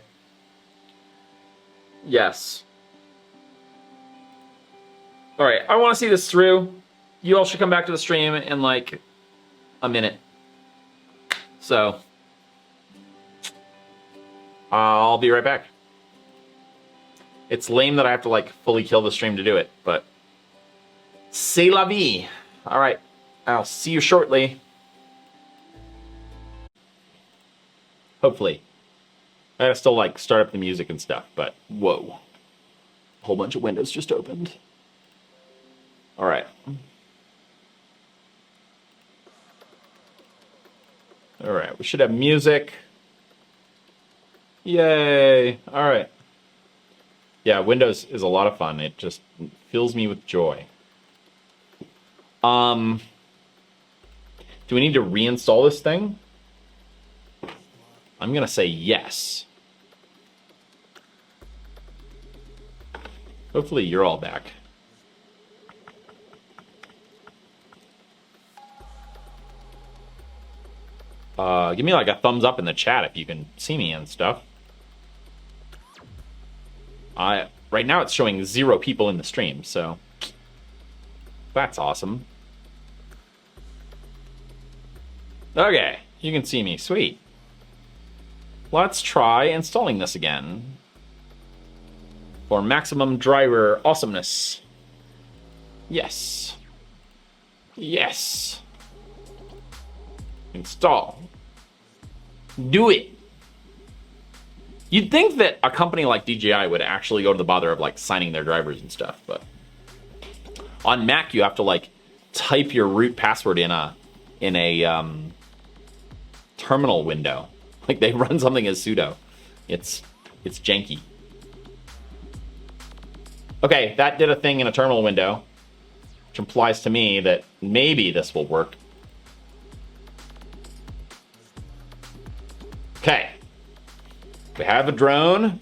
Yes. Alright, I want to see this through. You all should come back to the stream in like a minute. So, I'll be right back. It's lame that I have to like fully kill the stream to do it, but c'est la vie. All right, I'll see you shortly. Hopefully. I gotta still like start up the music and stuff, but whoa. A whole bunch of windows just opened. All right. All right, we should have music. Yay. All right. Yeah, Windows is a lot of fun. It just fills me with joy. Do we need to reinstall this thing? I'm gonna say yes. Hopefully you're all back. Give me like a thumbs up in the chat if you can see me and stuff. Right now it's showing 0 people in the stream, so that's awesome. Okay, you can see me. Sweet. Let's try installing this again for maximum driver awesomeness. Yes. Yes. Install. Do it. You'd think that a company like DJI would actually go to the bother of like signing their drivers and stuff, but on Mac you have to like type your root password in a terminal window. Like they run something as sudo. It's janky. Okay, that did a thing in a terminal window, which implies to me that maybe this will work. Okay. We have a drone.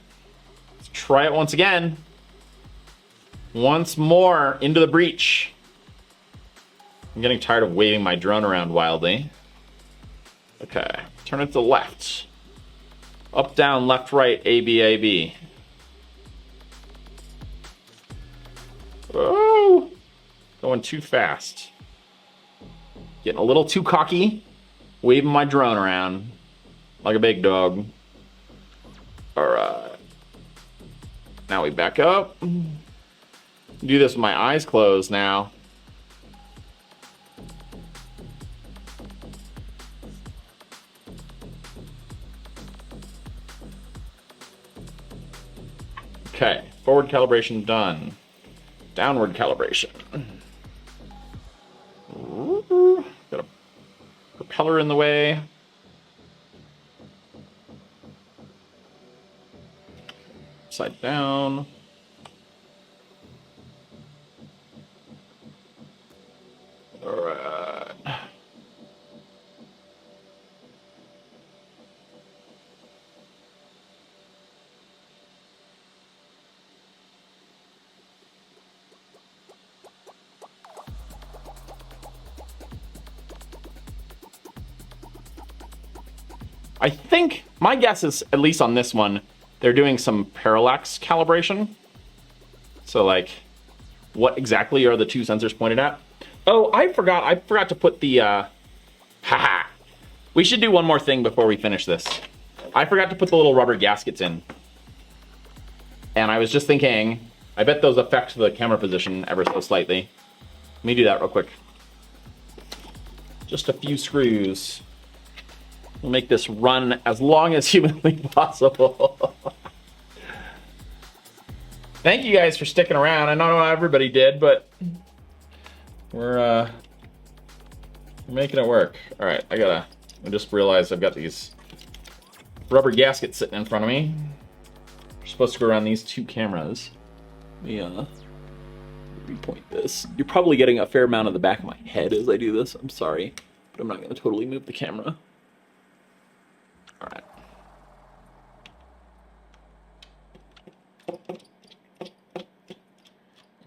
Let's try it once again. Once more into the breach. I'm getting tired of waving my drone around wildly. Okay, turn it to the left. Up, down, left, right, A, B, A, B. Oh, going too fast. Getting a little too cocky. Waving my drone around like a big dog. Alright. Now we back up. Do this with my eyes closed now. Okay, forward calibration done. Downward calibration. Got a propeller in the way. Upside down. All right. I think, my guess is, at least on this one, they're doing some parallax calibration. So like, what exactly are the two sensors pointed at? Oh, I forgot to put the, haha. We should do one more thing before we finish this. I forgot to put the little rubber gaskets in. And I was just thinking, I bet those affect the camera position ever so slightly. Let me do that real quick. Just a few screws. We'll make this run as long as humanly possible. Thank you guys for sticking around. I know not everybody did, but we're making it work. All right, I just realized I've got these rubber gaskets sitting in front of me. We're supposed to go around these two cameras. Let me repoint this. You're probably getting a fair amount of the back of my head as I do this. I'm sorry, but I'm not going to totally move the camera. All right.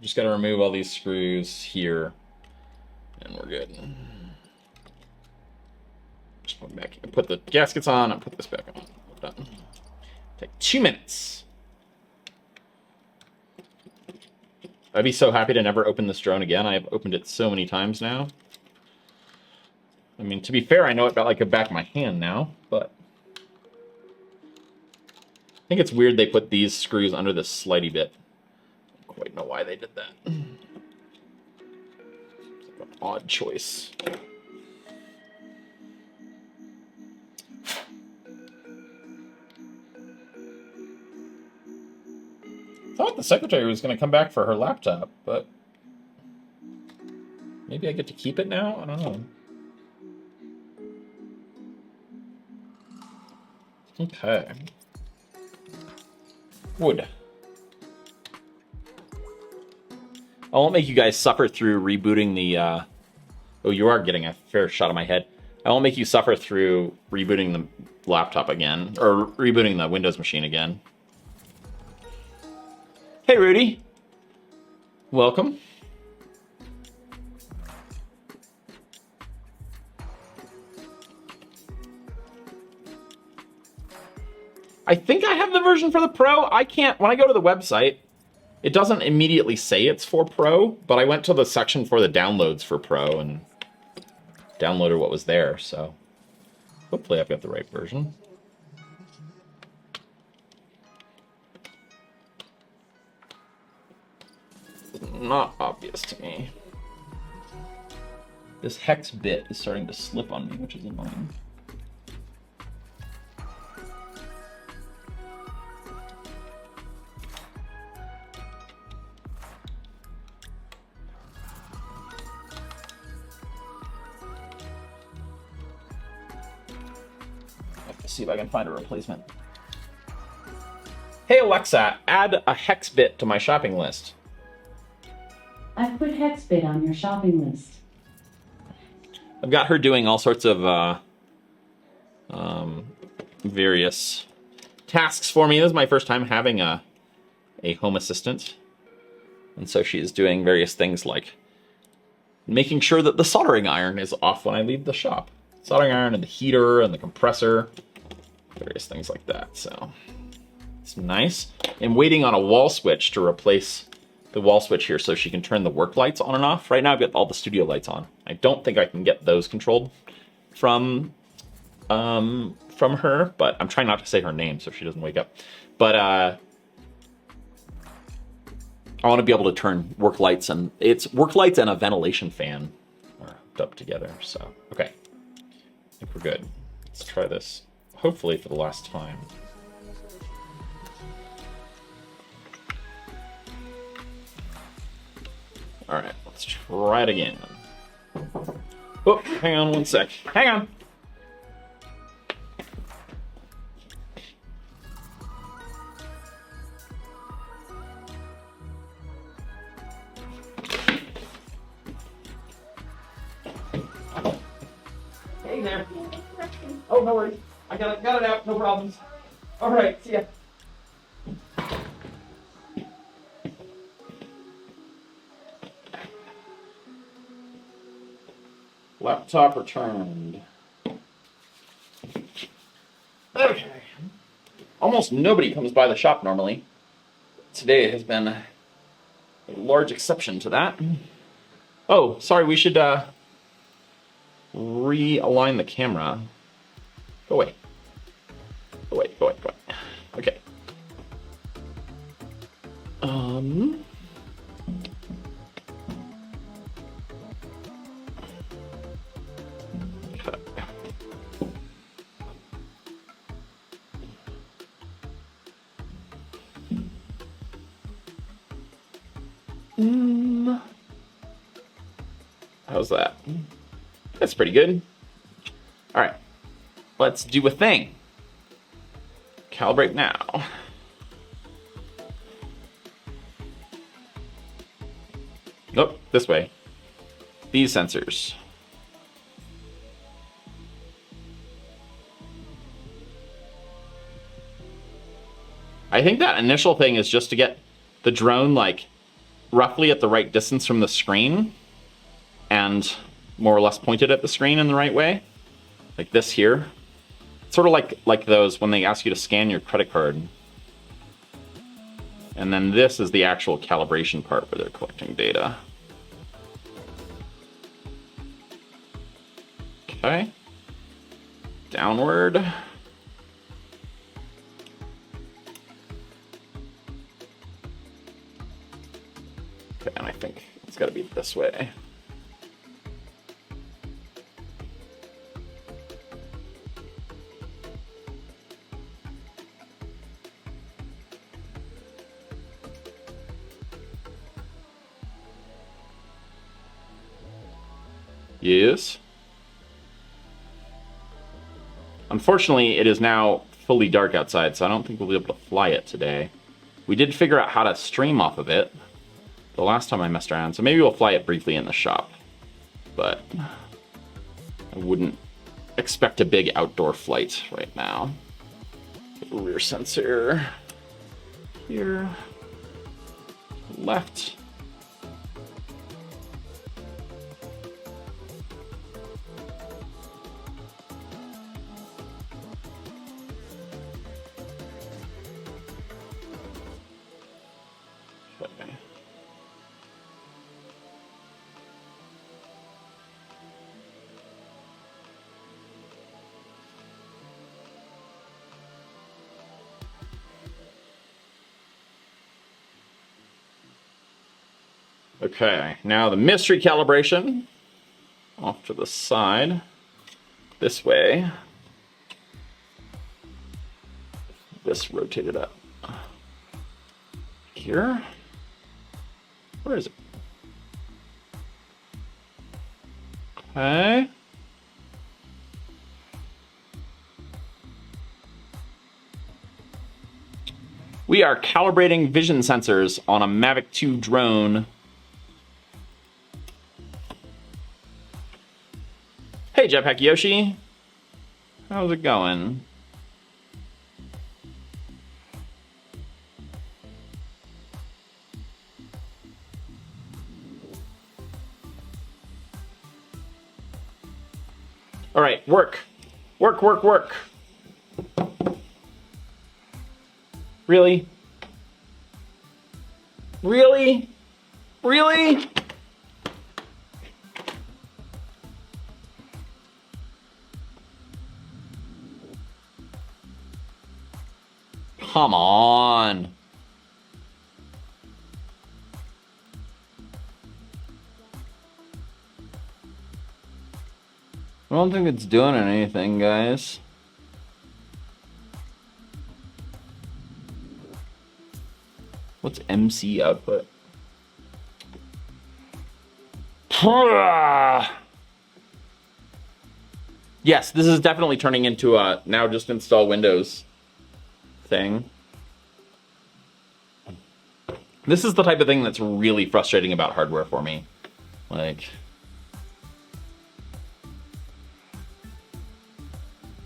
Just got to remove all these screws here, and we're good. Just put back. Put the gaskets on and put this back on. We're done. Take 2 minutes. I'd be so happy to never open this drone again. I've opened it so many times now. I mean, to be fair, I know it like the back of my hand now, but I think it's weird they put these screws under this slidey bit. I don't quite know why they did that. It's like an odd choice. I thought the secretary was going to come back for her laptop, but maybe I get to keep it now? I don't know. Okay. Wood. I won't make you guys suffer through rebooting the... Oh, you are getting a fair shot of my head. I won't make you suffer through rebooting the laptop again, or rebooting the Windows machine again. Hey, Rudy. Welcome. I think I have the version for the Pro. I can't, when I go to the website, it doesn't immediately say it's for Pro, but I went to the section for the downloads for Pro and downloaded what was there, so hopefully I've got the right version. Not obvious to me. This hex bit is starting to slip on me, which is annoying. See if I can find a replacement. Hey Alexa, add a hex bit to my shopping list. I've put hex bit on your shopping list. I've got her doing all sorts of various tasks for me. This is my first time having a home assistant. And so she is doing various things like making sure that the soldering iron is off when I leave the shop. Soldering iron and the heater and the compressor. Various things like that, so it's nice. I'm waiting on a wall switch to replace the wall switch here so she can turn the work lights on and off. Right now I've got all the studio lights on. I don't think I can get those controlled from her, but I'm trying not to say her name so she doesn't wake up. But I want to be able to turn work lights, and it's work lights and a ventilation fan are hooked up together, so okay. I think we're good. Let's try this. Hopefully for the last time. All right, let's try it again. Oh, hang on one sec. Hang on. Hey there. Oh, no worries. I got it out, no problems. All right, see ya. Laptop returned. Okay. Almost nobody comes by the shop normally. Today has been a large exception to that. Oh, sorry, we should realign the camera. Go away. Go away, go away, go away. Okay. How's that? That's pretty good. All right, let's do a thing. Calibrate now. Nope, this way. These sensors. I think that initial thing is just to get the drone like roughly at the right distance from the screen and more or less pointed at the screen in the right way. Like this here. Sort of like those when they ask you to scan your credit card. And then this is the actual calibration part where they're collecting data. Okay. Downward. Okay, and I think it's got to be this way. Yes. Unfortunately, it is now fully dark outside, so I don't think we'll be able to fly it today. We did figure out how to stream off of it the last time I messed around, so maybe we'll fly it briefly in the shop. But I wouldn't expect a big outdoor flight right now. Rear sensor here, left. Okay, now the mystery calibration. Off to the side. This way. This rotated up. Here. Where is it? Okay. We are calibrating vision sensors on a Mavic 2 drone. Hey, Jetpack Yoshi. How's it going? All right, work. Work, work, work. Really? Really? Really? Come on. I don't think it's doing anything, guys. What's MC output? Yes, this is definitely turning into a now just install Windows thing. This is the type of thing that's really frustrating about hardware for me. Like,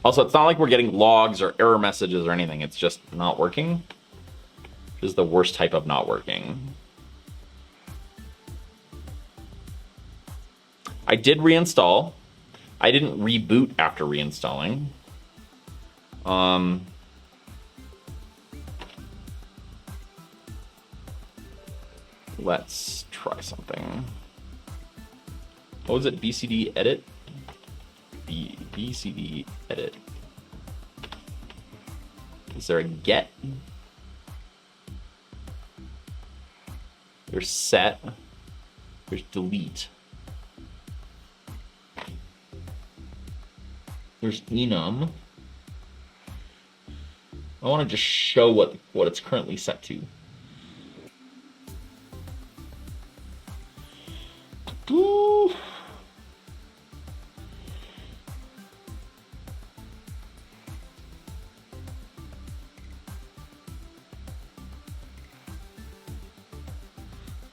also, it's not like we're getting logs or error messages or anything. It's just not working. Which is the worst type of not working. I did reinstall. I didn't reboot after reinstalling. Let's try something. What was it? BCD edit? BCD edit. Is there a get? There's set. There's delete. There's enum. I want to just show what it's currently set to. Ooh.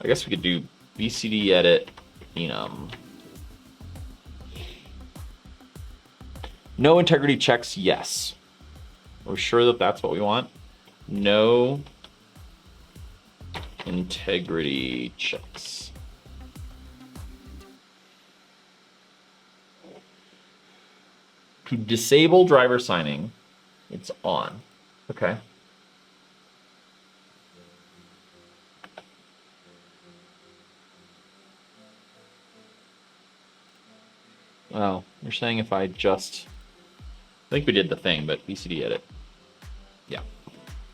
I guess we could do BCD edit enum. No integrity checks, yes. Are we sure that that's what we want? No integrity checks. To disable driver signing, it's on. Okay. Well, you're saying if I just... I think we did the thing, but BCD edit. Yeah.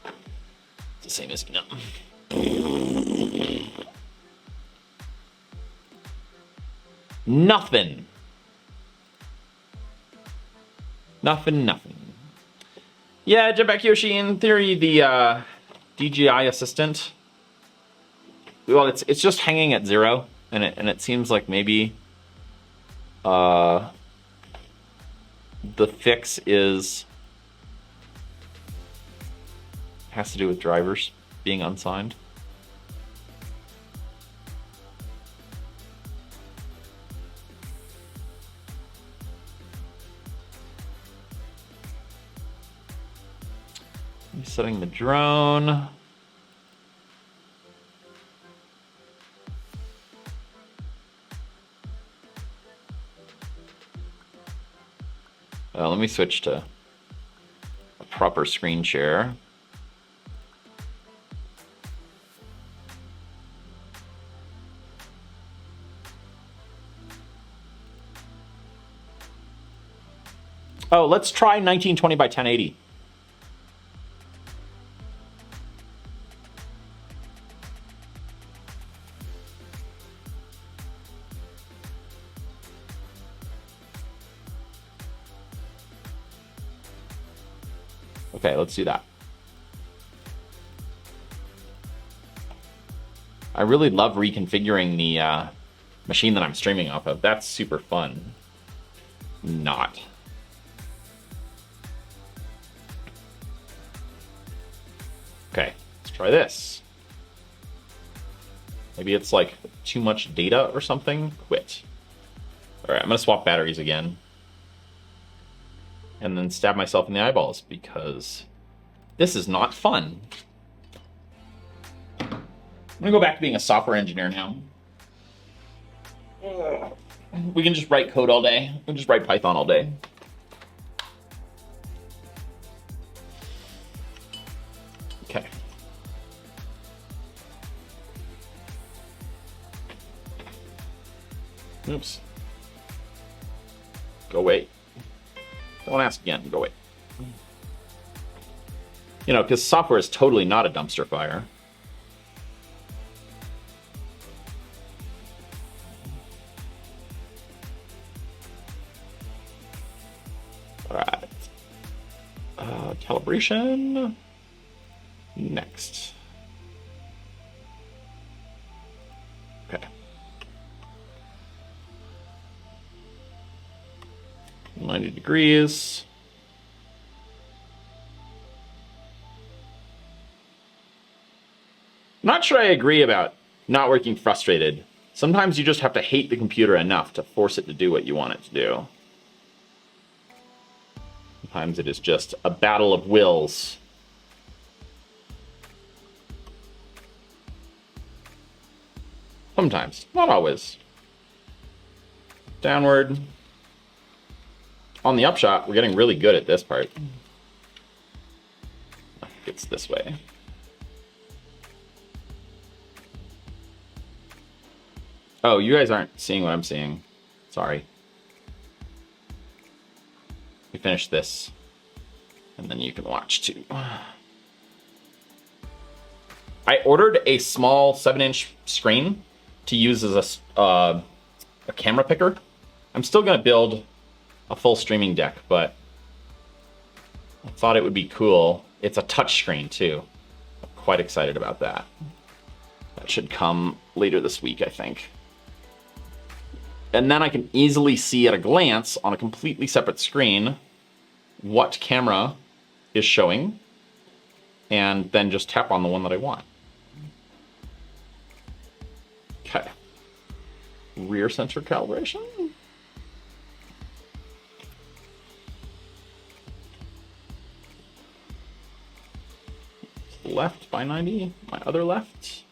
It's the same as enum. Nothing. Nothing. Yeah, Jetpack Yoshi, in theory, the DJI assistant, well, it's just hanging at 0, and it seems like maybe the fix has to do with drivers being unsigned. Setting the drone. Let me switch to a proper screen share. Oh, let's try 1920 by 1080. Okay, let's do that. I really love reconfiguring the machine that I'm streaming off of. That's super fun. Not. Okay, let's try this. Maybe it's like too much data or something. Quit. All right, I'm gonna swap batteries again. And then stab myself in the eyeballs because this is not fun. I'm gonna go back to being a software engineer now. We can just write code all day. We can just write Python all day. Okay. Oops. Go away. Don't ask again. Go away. You know, because software is totally not a dumpster fire. All right. Calibration. Next. Okay. 90 degrees. I'm not sure I agree about not working frustrated. Sometimes you just have to hate the computer enough to force it to do what you want it to do. Sometimes it is just a battle of wills. Sometimes, not always. Downward. On the upshot, we're getting really good at this part. It's this way. Oh, you guys aren't seeing what I'm seeing. Sorry. We finish this, and then you can watch too. I ordered a small 7-inch screen to use as a camera picker. I'm still gonna build a full streaming deck, but I thought it would be cool. It's a touch screen too. I'm quite excited about that. That should come later this week, I think. And then I can easily see at a glance on a completely separate screen what camera is showing, and then just tap on the one that I want. Okay. Rear sensor calibration. Left by 90, my other left.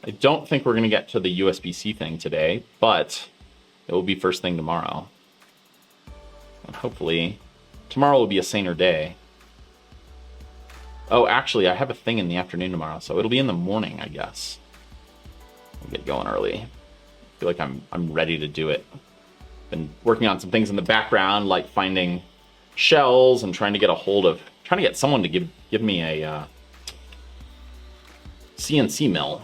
I don't think we're going to get to the USB-C thing today, but it will be first thing tomorrow. And hopefully tomorrow will be a saner day. Oh, actually, I have a thing in the afternoon tomorrow, so it'll be in the morning, I guess. I'll get going early. I feel like I'm ready to do it. Been working on some things in the background, like finding shells and trying to get someone to give me a CNC mill.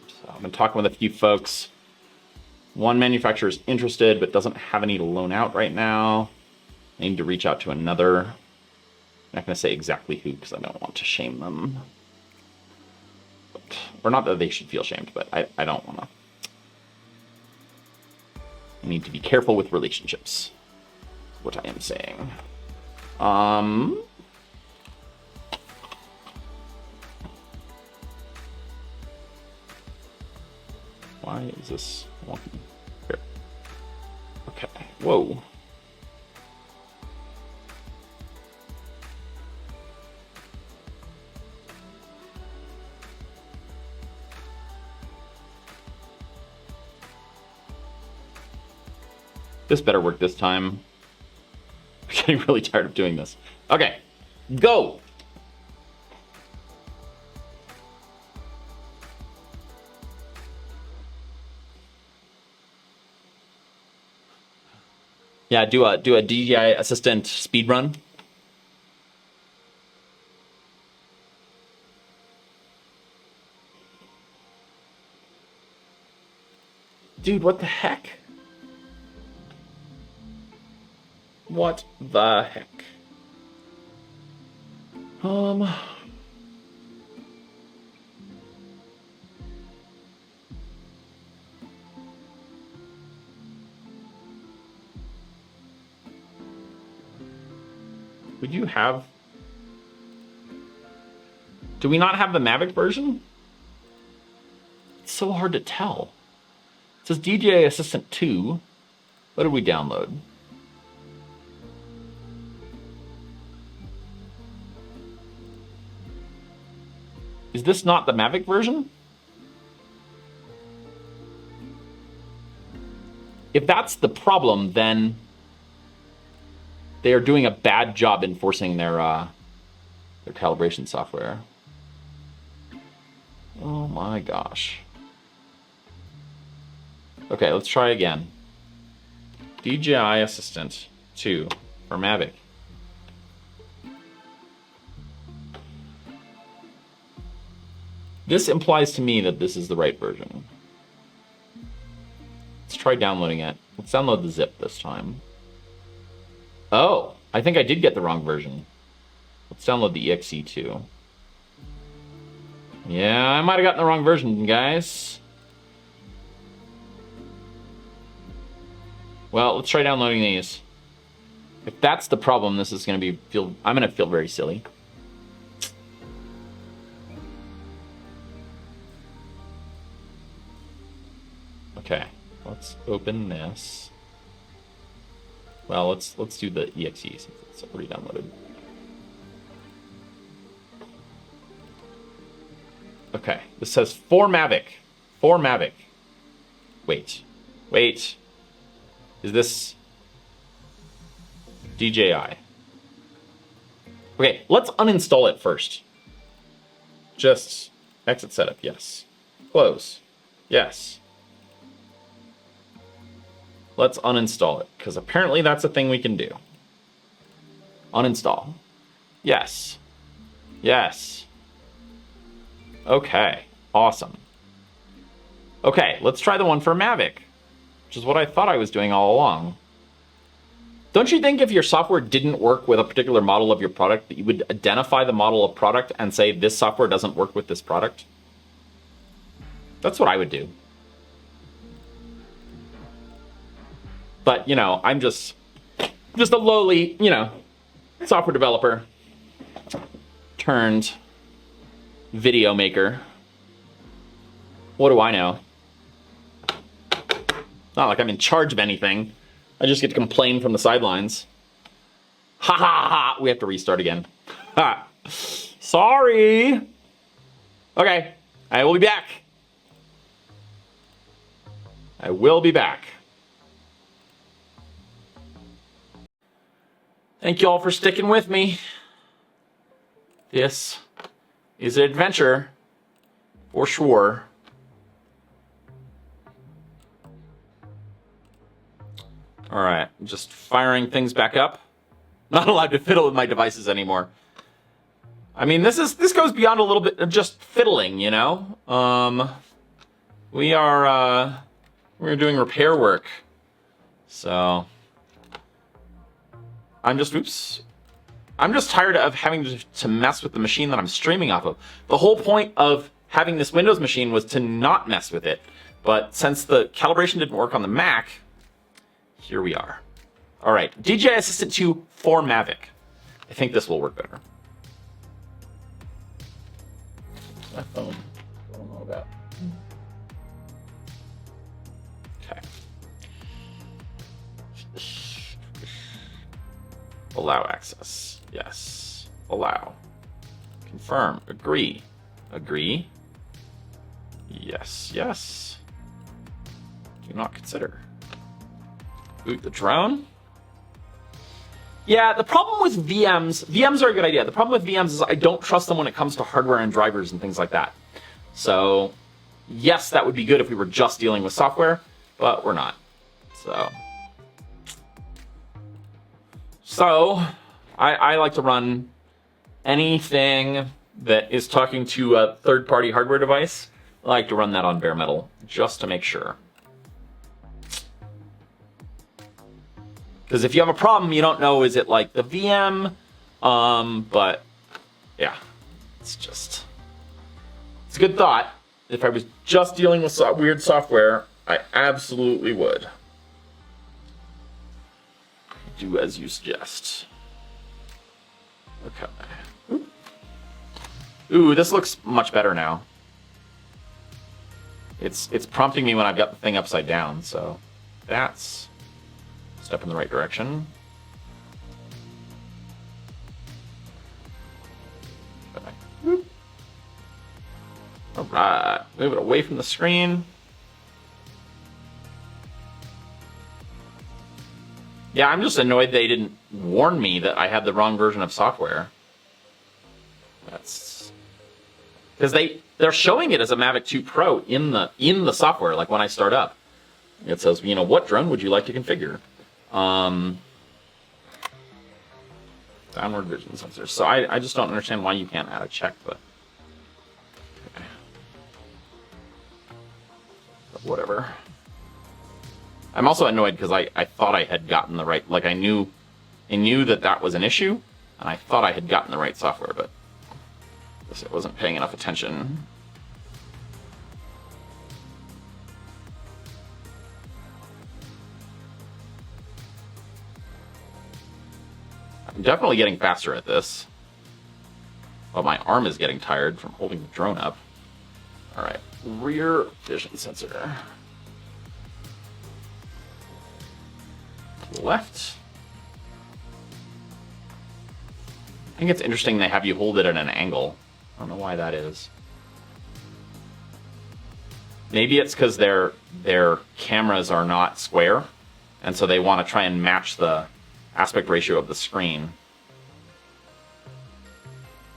So I've been talking with a few folks. One manufacturer is interested but doesn't have any to loan out right now. I need to reach out to another. I'm not going to say exactly who because I don't want to shame them. Or not that they should feel shamed, but I don't want to. I need to be careful with relationships. That's what I am saying. Why is this one here? Okay. Whoa. This better work this time. I'm getting really tired of doing this. Okay, go! Yeah, do a DJI Assistant speed run. Dude, what the heck? What the heck? Would you have... Do we not have the Mavic version? It's so hard to tell. It says DJI Assistant 2. What did we download? Is this not the Mavic version? If that's the problem, then they are doing a bad job enforcing their calibration software. Oh my gosh. Okay, let's try again. DJI Assistant 2 for Mavic. This implies to me that this is the right version. Let's try downloading it. Let's download the zip this time. Oh, I think I did get the wrong version. Let's download the exe too. Yeah, I might have gotten the wrong version, guys. Well, let's try downloading these. If that's the problem, this is going to be I'm going to feel very silly. Okay, let's open this. Well, let's do the exe since it's already downloaded. Okay, this says for Mavic. For Mavic. Wait. Is this DJI? Okay, let's uninstall it first. Just exit setup, yes. Close, yes. Let's uninstall it, because apparently that's a thing we can do. Uninstall. Yes. Yes. Okay, awesome. Okay, let's try the one for Mavic, which is what I thought I was doing all along. Don't you think if your software didn't work with a particular model of your product, that you would identify the model of product and say, this software doesn't work with this product? That's what I would do. But, you know, I'm just a lowly, you know, software developer turned video maker. What do I know? Not like I'm in charge of anything. I just get to complain from the sidelines. Ha ha ha! We have to restart again. Ha! Sorry! Okay, I will be back. I will be back. Thank you all for sticking with me. This is an adventure, for sure. All right, just firing things back up. Not allowed to fiddle with my devices anymore. I mean, this goes beyond a little bit of just fiddling, you know. We're doing repair work, so I'm just tired of having to mess with the machine that I'm streaming off of. The whole point of having this Windows machine was to not mess with it, but since the calibration didn't work on the Mac, here we are. All right, DJI Assistant 2 for Mavic. I think this will work better. My phone, I don't know about. Okay. Allow access. Yes. Allow. Confirm. Agree. Agree. Yes. Yes. Do not consider. Boot the drone. Yeah, the problem with VMs are a good idea. The problem with VMs is I don't trust them when it comes to hardware and drivers and things like that. So, yes, that would be good if we were just dealing with software, but we're not. So I like to run anything that is talking to a third-party hardware device. I like to run that on bare metal, just to make sure. Because if you have a problem, you don't know, is it like the VM? But yeah, it's a good thought. If I was just dealing with weird software, I absolutely would. Do as you suggest. Okay. Ooh, this looks much better now. It's prompting me when I've got the thing upside down, so that's a step in the right direction. Okay. All right, move it away from the screen. Yeah, I'm just annoyed they didn't warn me that I had the wrong version of software. That's because they're showing it as a Mavic 2 Pro in the software. Like when I start up, it says, you know, what drone would you like to configure? Downward vision sensors. So I just don't understand why you can't add a check, but okay. But whatever. I'm also annoyed because I thought I had gotten the right, like I knew that was an issue, and I thought I had gotten the right software, but I guess I wasn't paying enough attention. I'm definitely getting faster at this, but my arm is getting tired from holding the drone up. All right, rear vision sensor. Left. I think it's interesting they have you hold it at an angle. I don't know why that is. Maybe it's because their cameras are not square, and so they want to try and match the aspect ratio of the screen.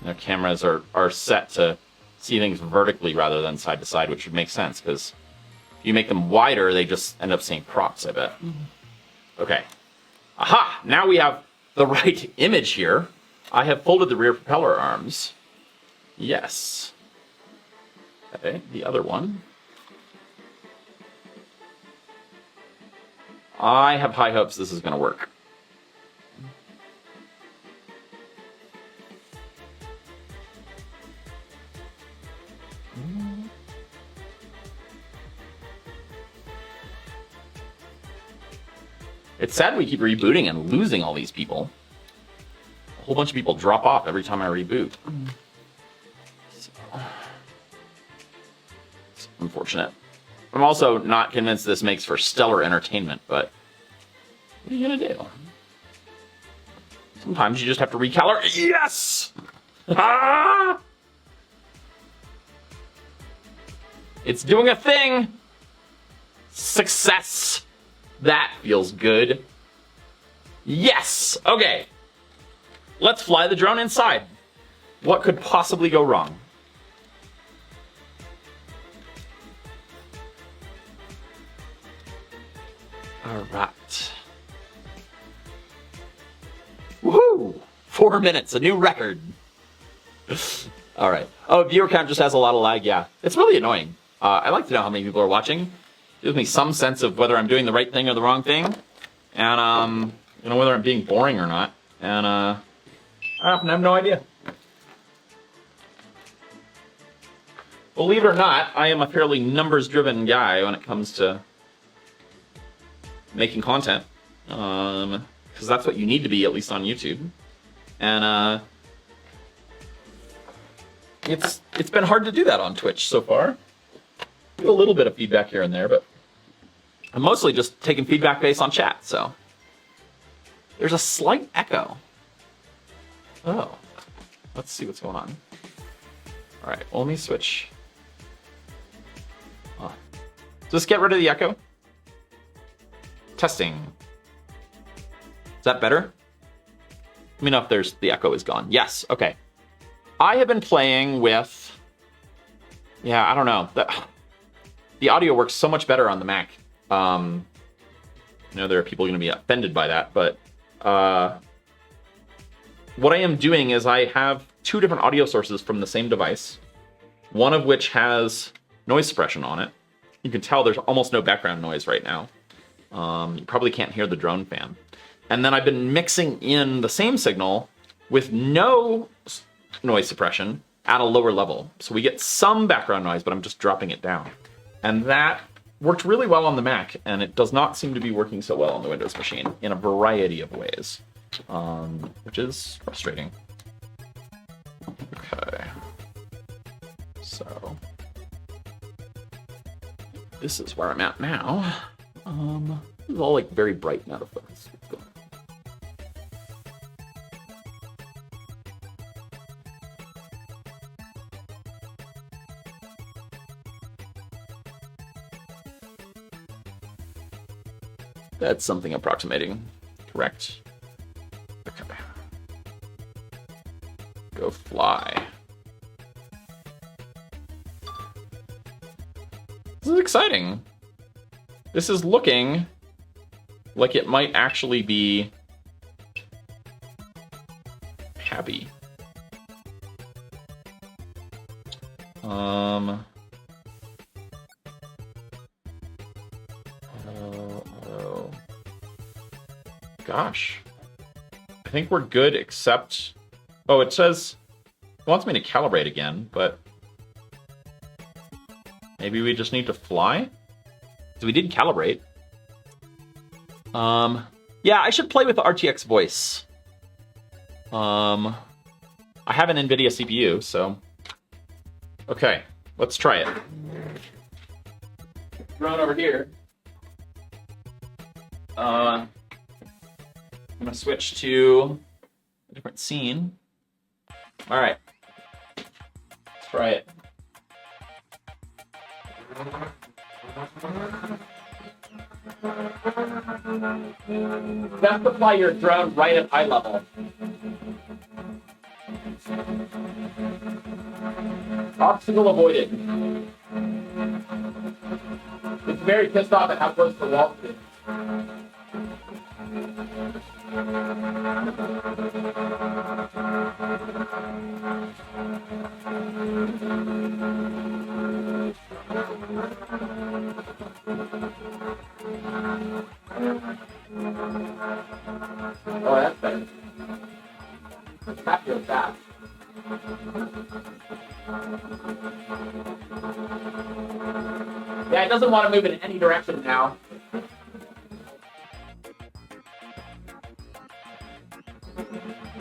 Their cameras are set to see things vertically rather than side to side, which would make sense because if you make them wider, they just end up seeing props, I bet. Mm-hmm. Okay. Aha! Now we have the right image here. I have folded the rear propeller arms. Yes. Okay, the other one. I have high hopes this is going to work. It's sad we keep rebooting and losing all these people. A whole bunch of people drop off every time I reboot. So, it's unfortunate. I'm also not convinced this makes for stellar entertainment, but what are you gonna do? Sometimes you just have to recalibrate. Yes! Ah! It's doing a thing! Success! That feels good. Yes! Okay. Let's fly the drone inside. What could possibly go wrong? Alright. Woohoo! 4 minutes, a new record. Alright. Oh, viewer count just has a lot of lag, yeah. It's really annoying. I like to know how many people are watching. Gives me some sense of whether I'm doing the right thing or the wrong thing. And, you know, whether I'm being boring or not. And, I often have no idea. Believe it or not, I am a fairly numbers-driven guy when it comes to making content. Because that's what you need to be, at least on YouTube. And, it's been hard to do that on Twitch so far. A little bit of feedback here and there, but I'm mostly just taking feedback based on chat, so. There's a slight echo. Oh. Let's see what's going on. Alright, well, let me switch. Oh. Just get rid of the echo. Testing. Is that better? Let me know if the echo is gone. Yes, okay. I have been playing with... Yeah, I don't know. The audio works so much better on the Mac. I know there are people going to be offended by that, but what I am doing is I have 2 different audio sources from the same device, one of which has noise suppression on it. You can tell there's almost no background noise right now. You probably can't hear the drone fan. And then I've been mixing in the same signal with no noise suppression at a lower level. So we get some background noise, but I'm just dropping it down. And that worked really well on the Mac, and it does not seem to be working so well on the Windows machine in a variety of ways, which is frustrating. Okay. So this is where I'm at now. This is all like very bright now. Let's go. That's something approximating. Correct. Okay. Go fly. This is exciting. This is looking like it might actually be happy. Gosh. I think we're good except... Oh, it says... It wants me to calibrate again, but... Maybe we just need to fly? So we did calibrate. Yeah, I should play with the RTX voice. I have an NVIDIA CPU, so... Okay, let's try it. Drone over here. I'm gonna switch to a different scene. All right, let's try it. You have to fly your drone right at eye level. Obstacle avoided. It's very pissed off at how close the wall is. Oh, that's better. That feels bad. Yeah, it doesn't want to move in any direction now.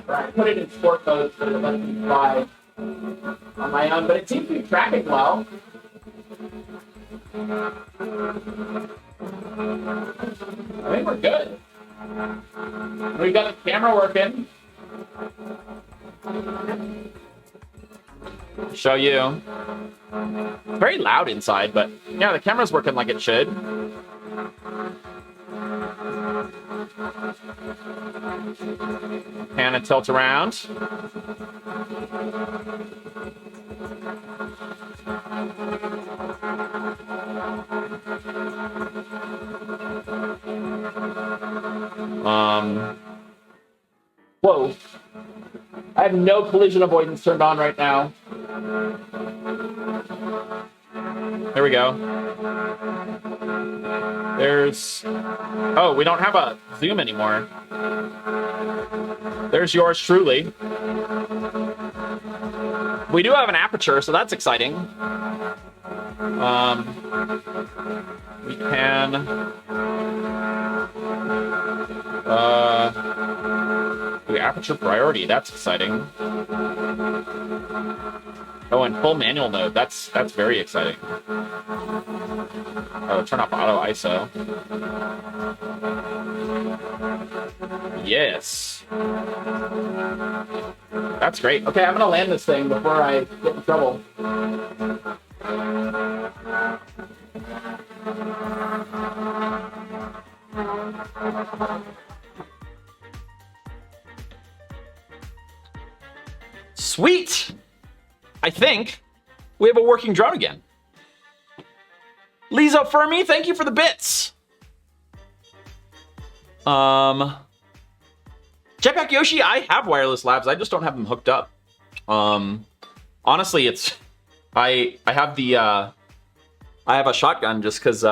I put it in sport mode so that it lets me fly on my own, but it seems to be tracking well. I think we're good. We've got the camera working. Show you. It's very loud inside, but yeah, the camera's working like it should. Pan and tilt around. Whoa. I have no collision avoidance turned on right now. There we go. There's... Oh, we don't have a zoom anymore. There's yours truly. We do have an aperture, so that's exciting. We can... the aperture priority, that's exciting. Oh, and full manual mode, that's very exciting. Oh, turn off auto ISO. Yes. That's great. Okay, I'm gonna land this thing before I get in trouble. Sweet! I think we have a working drone again. Lisa Fermi, thank you for the bits. Jetpack Yoshi, I have wireless labs. I just don't have them hooked up. Honestly, it's I have the I have a shotgun just because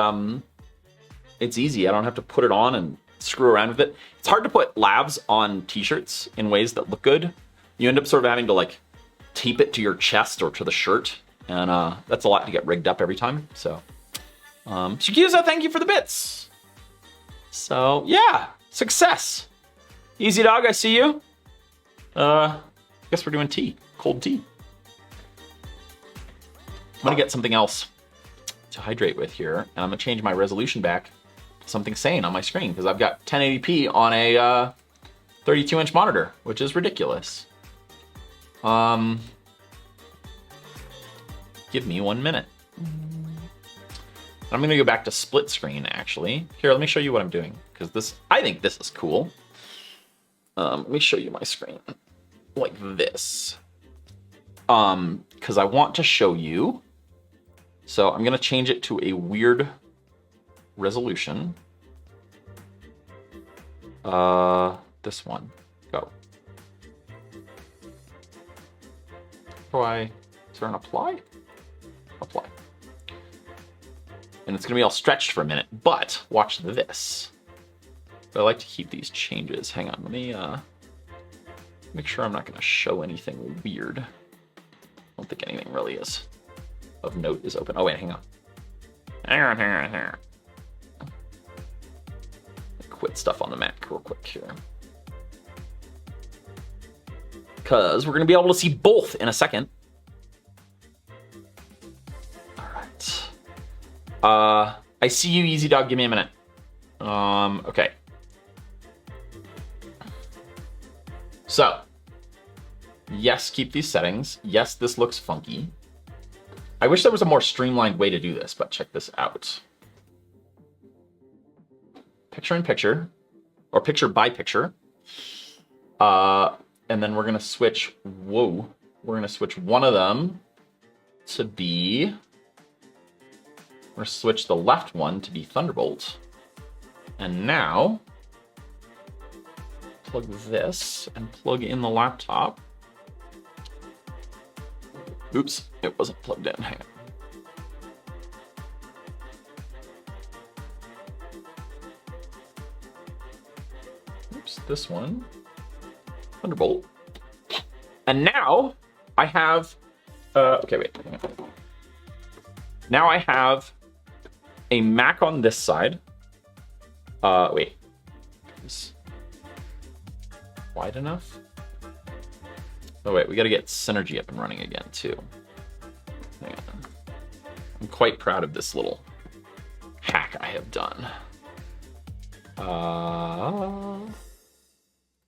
it's easy. I don't have to put it on and screw around with it. It's hard to put labs on t-shirts in ways that look good. You end up sort of having to like tape it to your chest or to the shirt, and that's a lot to get rigged up every time. So, Shikusa, thank you for the bits. So yeah, success. Easy Dog, I see you. I guess we're doing tea, cold tea. I'm gonna get something else to hydrate with here, and I'm gonna change my resolution back to something sane on my screen because I've got 1080p on a 32-inch monitor, which is ridiculous. Give me 1 minute. I'm gonna go back to split screen actually. Here, let me show you what I'm doing because I think this is cool. Let me show you my screen like this. Because I want to show you. So I'm gonna change it to a weird resolution. This one. Go. Is there an apply? Apply. And it's gonna be all stretched for a minute, but watch this. But I like to keep these changes. Hang on, let me make sure I'm not gonna show anything weird. I don't think anything really is of note is open. Oh wait, hang on. Hang on. Quit stuff on the Mac real quick here. Because we're gonna be able to see both in a second. All right. I see you, Easy Dog. Give me a minute. Okay. So, yes, keep these settings. Yes, this looks funky. I wish there was a more streamlined way to do this, but check this out. Picture in picture, or picture by picture. And then we're gonna switch, we're gonna switch one of them to be, we're gonna switch the left one to be Thunderbolt. And now, plug this and plug in the laptop. Oops, it wasn't plugged in, hang on. Oops, this one. Thunderbolt. And now I have, okay, wait. Now I have a Mac on this side. Wait. wide enough. Oh wait, we got to get Synergy up and running again too. Hang on. I'm quite proud of this little hack I have done.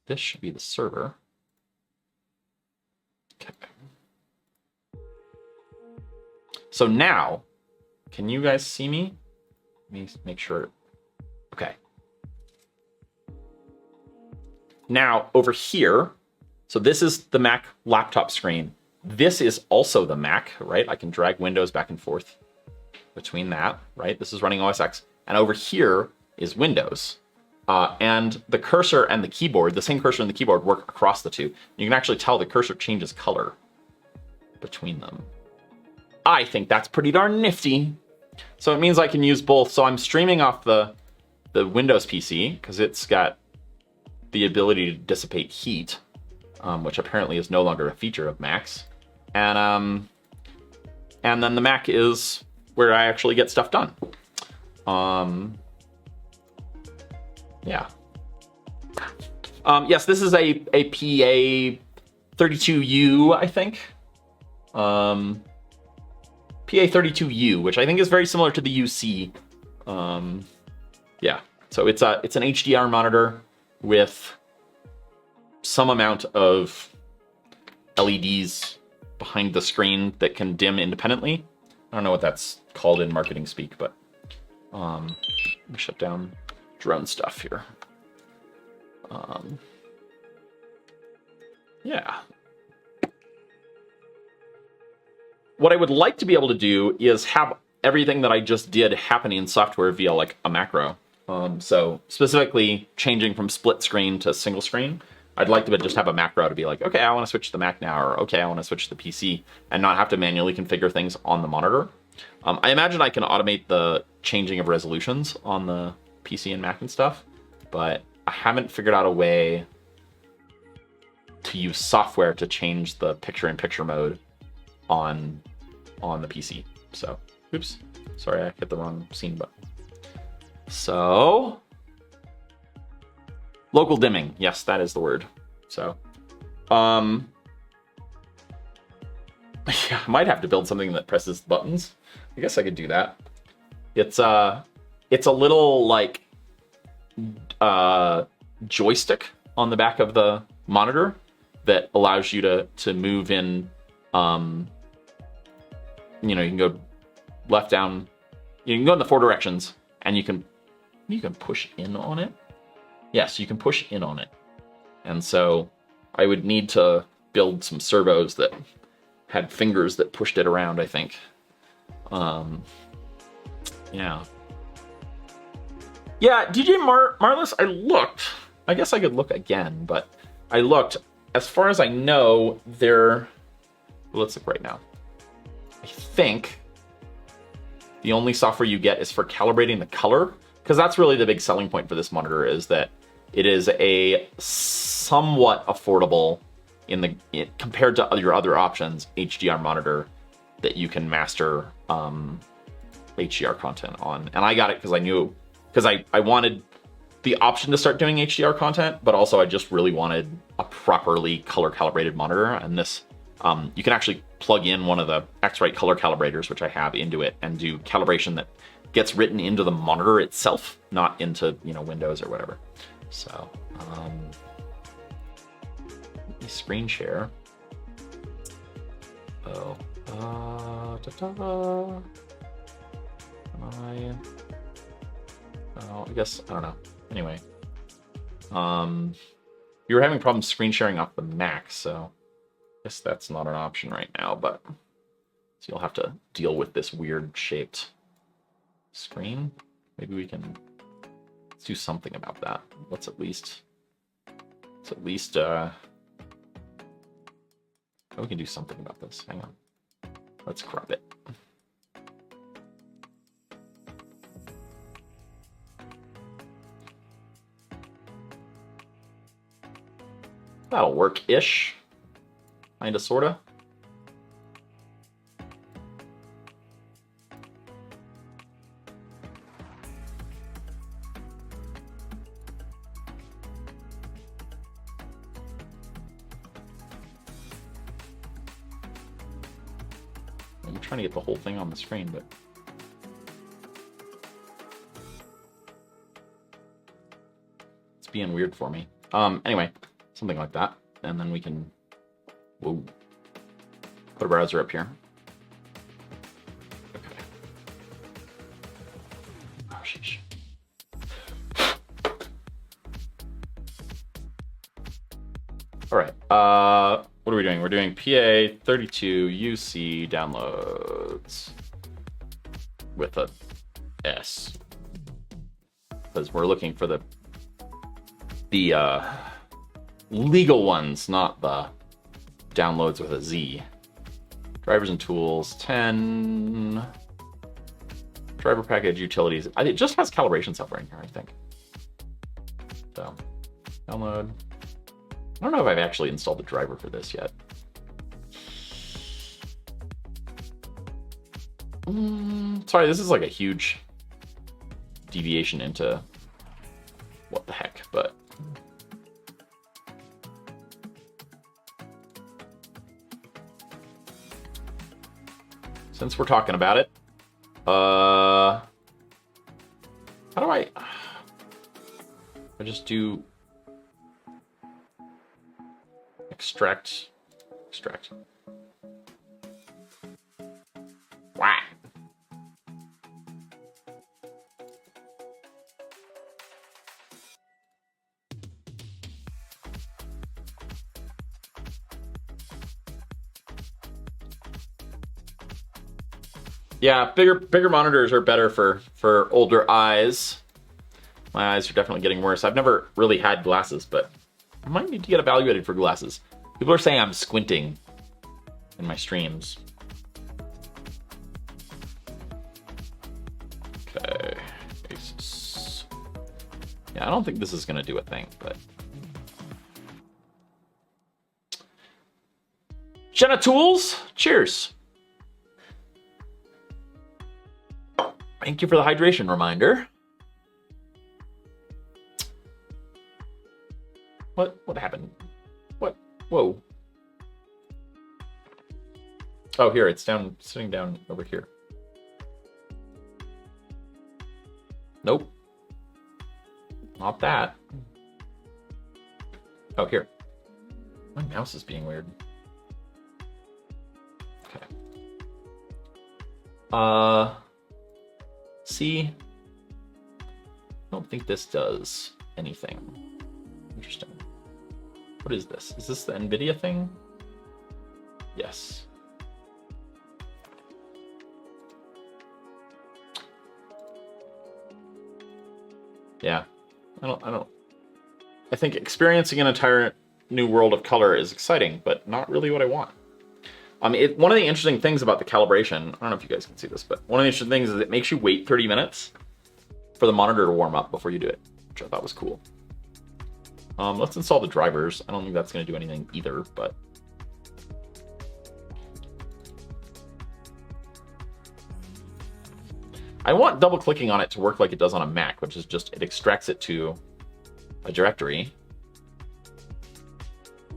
This should be the server. Okay. So now, can you guys see me? Let me make sure. Okay. Now, over here, so this is the Mac laptop screen. This is also the Mac, right? I can drag Windows back and forth between that, right? This is running OS X. And over here is Windows. And the cursor and the keyboard, the same cursor and the keyboard work across the two. You can actually tell the cursor changes color between them. I think that's pretty darn nifty. So it means I can use both. So I'm streaming off the Windows PC because it's got the ability to dissipate heat, which apparently is no longer a feature of Macs. And then the Mac is where I actually get stuff done. Yeah. Yes, this is a PA32U, I think. PA32U, which I think is very similar to the UC. Yeah, so it's an HDR monitor with some amount of LEDs behind the screen that can dim independently. I don't know what that's called in marketing speak, but let me shut down drone stuff here. Yeah. What I would like to be able to do is have everything that I just did happen in software via like a macro. So specifically changing from split screen to single screen, I'd like to just have a macro to be like, okay, I want to switch to the Mac now, or okay, I want to switch to the PC, and not have to manually configure things on the monitor. I imagine I can automate the changing of resolutions on the PC and Mac and stuff, but I haven't figured out a way to use software to change the picture-in-picture mode on the PC. So, oops, sorry, I hit the wrong scene button. So, local dimming, yes, that is the word. So, yeah, I might have to build something that presses buttons. I guess I could do that. It's a little like joystick on the back of the monitor that allows you to move in. You know, you can go left, down. You can go in the 4 directions, and you can push in on it. Yes, you can push in on it. And so I would need to build some servos that had fingers that pushed it around, I think. Yeah. Yeah, DJ Marlis, I looked. I guess I could look again, but I looked. As far as I know, let's look right now. I think the only software you get is for calibrating the color, because that's really the big selling point for this monitor, is that it is a somewhat affordable compared to your other options HDR monitor that you can master HDR content on. And I got it because I wanted the option to start doing HDR content, but also I just really wanted a properly color calibrated monitor. And this, you can actually plug in one of the X-Rite color calibrators, which I have, into it and do calibration that gets written into the monitor itself, not into, Windows or whatever. So, let me screen share. Oh, I guess, I don't know. Anyway, you were having problems screen sharing off the Mac, so I guess that's not an option right now, but so you'll have to deal with this weird shaped screen. Maybe let's do something about that. Let's at least we can do something about this. Hang on. Let's crop it. That'll work-ish. Kinda, sorta. I'm trying to get the whole thing on the screen, but it's being weird for me. Anyway, something like that. And then we can, whoa, put a browser up here. Okay. Oh, sheesh. All right. What are we doing? We're doing PA 32 UC downloads with a S, because we're looking for the legal ones, not the downloads with a Z. Drivers and tools 10. Driver package utilities. It just has calibration software in here, I think. So download. I don't know if I've actually installed the driver for this yet. Sorry, this is like a huge deviation into what the heck, but since we're talking about it, how do I just do extract. Wow. Yeah, bigger monitors are better for older eyes. My eyes are definitely getting worse. I've never really had glasses, but I might need to get evaluated for glasses. People are saying I'm squinting in my streams. Okay, basis. Yeah, I don't think this is gonna do a thing, but Jenna Tools, cheers. Thank you for the hydration reminder. What happened? What? Whoa. Oh, here, it's down, sitting down over here. Nope. Not that. Oh, here. My mouse is being weird. Okay. See? I don't think this does anything. Interesting. What is this? Is this the NVIDIA thing? Yes. Yeah. I think experiencing an entire new world of color is exciting, but not really what I want. One of the interesting things about the calibration, I don't know if you guys can see this, but one of the interesting things is it makes you wait 30 minutes for the monitor to warm up before you do it, which I thought was cool. Let's install the drivers. I don't think that's going to do anything either, but I want double clicking on it to work like it does on a Mac, which is just, it extracts it to a directory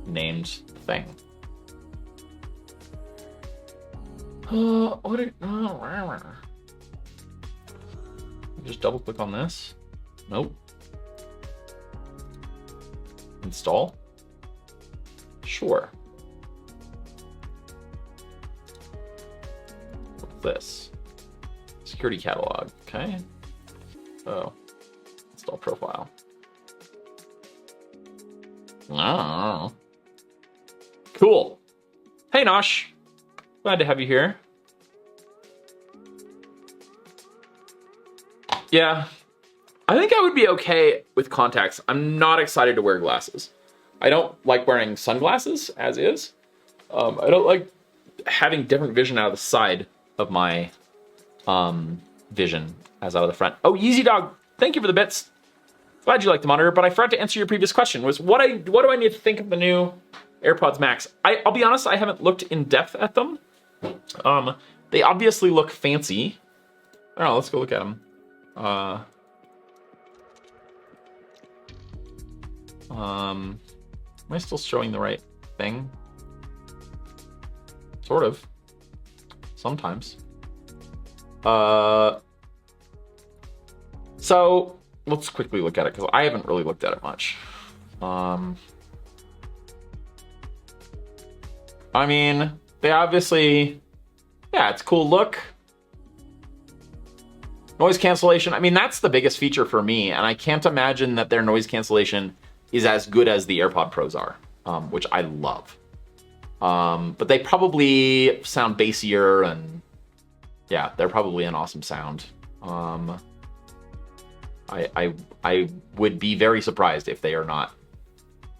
named thing. Just double click on this. Nope. Install. Sure. What's this? Security catalog. Okay. Oh. Install profile. Oh. Cool. Hey, Nosh. Glad to have you here. Yeah. I think I would be okay with contacts. I'm not excited to wear glasses. I don't like wearing sunglasses as is. I don't like having different vision out of the side of my vision as out of the front. Oh, Yeezy Dog, thank you for the bits. Glad you like the monitor, but I forgot to answer your previous question, was what do I need to think of the new AirPods Max? I'll be honest, I haven't looked in depth at them. They obviously look fancy. I don't know, let's go look at them. Am I still showing the right thing? Sort of. sometimes. So let's quickly look at it because I haven't really looked at it much. I mean, they obviously, yeah, it's a cool look. Noise cancellation, I mean, that's the biggest feature for me, and I can't imagine that their noise cancellation is as good as the AirPod Pros are, which I love. But they probably sound bassier, and yeah, they're probably an awesome sound. I would be very surprised if they are not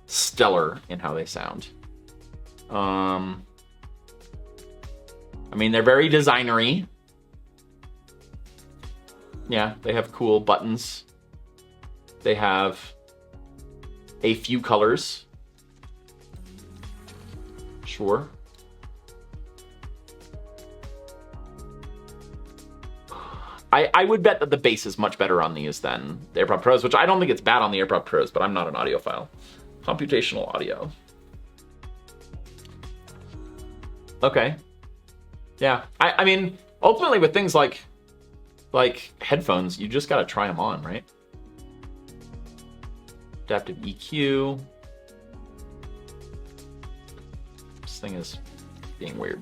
stellar in how they sound. I mean, they're very designery. Yeah, they have cool buttons. They have a few colors. Sure. I would bet that the bass is much better on these than the AirPod Pros, which I don't think it's bad on the AirPod Pros, but I'm not an audiophile. Computational audio. Okay. Yeah, I mean, ultimately with things like headphones, you just gotta try them on, right? Adaptive EQ. This thing is being weird.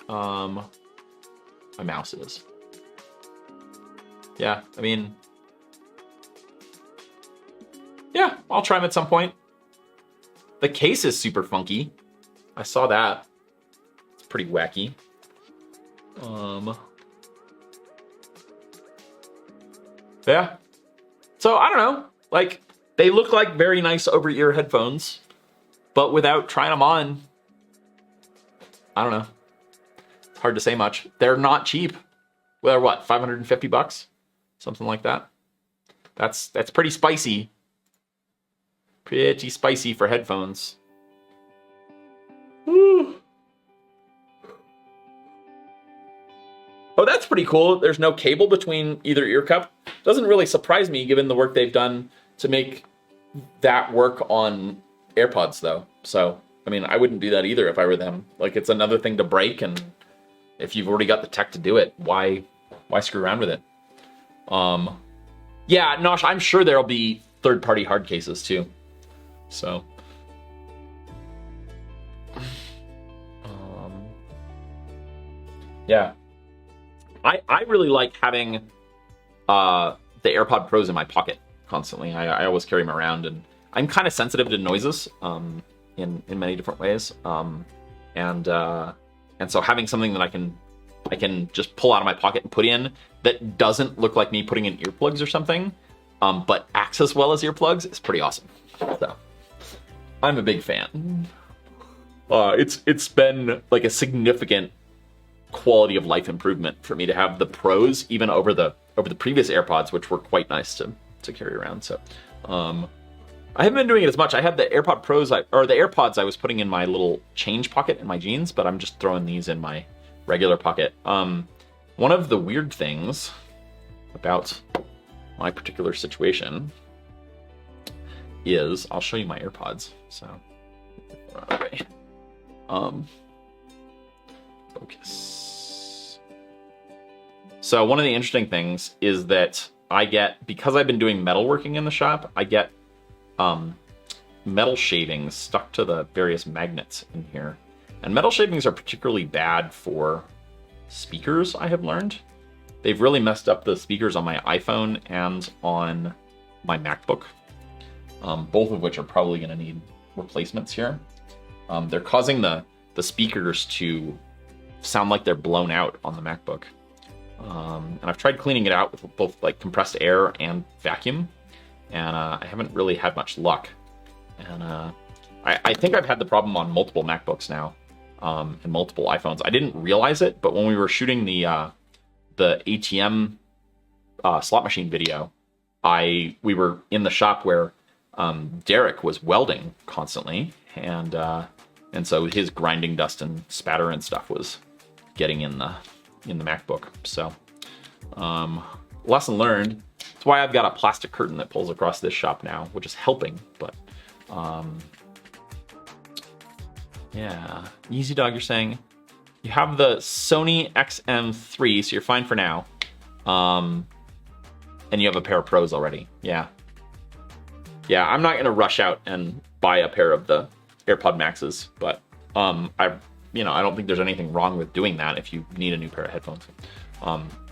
My mouse is. Yeah, I mean, yeah, I'll try them at some point. The case is super funky. I saw that. It's pretty wacky. Yeah. So I don't know. Like, they look like very nice over-ear headphones, but without trying them on, I don't know. It's hard to say much. They're not cheap. They're what, $550? Something like that. That's pretty spicy. Pretty spicy for headphones. Woo. Oh, that's pretty cool. There's no cable between either ear cup. Doesn't really surprise me given the work they've done to make that work on AirPods though. So, I mean, I wouldn't do that either if I were them. Like, it's another thing to break, and if you've already got the tech to do it, why screw around with it? Yeah, Nosh, I'm sure there'll be third-party hard cases too. So, yeah. I really like having the AirPod Pros in my pocket constantly. I always carry them around, and I'm kind of sensitive to noises in many different ways. And so having something that I can just pull out of my pocket and put in that doesn't look like me putting in earplugs or something, but acts as well as earplugs is pretty awesome. So I'm a big fan. It's been like a significant quality of life improvement for me to have the Pros even over the previous AirPods, which were quite nice to carry around. So I haven't been doing it as much. I had the AirPod Pros or the AirPods I was putting in my little change pocket in my jeans, but I'm just throwing these in my regular pocket. One of the weird things about my particular situation is, I'll show you my AirPods. So okay. Focus. So one of the interesting things is that I get, because I've been doing metalworking in the shop, I get metal shavings stuck to the various magnets in here. And metal shavings are particularly bad for speakers, I have learned. They've really messed up the speakers on my iPhone and on my MacBook, both of which are probably going to need replacements here. They're causing the speakers to sound like they're blown out on the MacBook. And I've tried cleaning it out with both like compressed air and vacuum, and I haven't really had much luck. And I think I've had the problem on multiple MacBooks now, and multiple iPhones. I didn't realize it, but when we were shooting the ATM slot machine video, we were in the shop where Derek was welding constantly, and so his grinding dust and spatter and stuff was getting in the MacBook. So lesson learned. That's why I've got a plastic curtain that pulls across this shop now, which is helping. But yeah, Easy Dog, you're saying You have the Sony XM3, so you're fine for now. And you have a pair of Pros already. Yeah. Yeah, I'm not gonna rush out and buy a pair of the AirPod Maxes, but I don't think there's anything wrong with doing that if you need a new pair of headphones.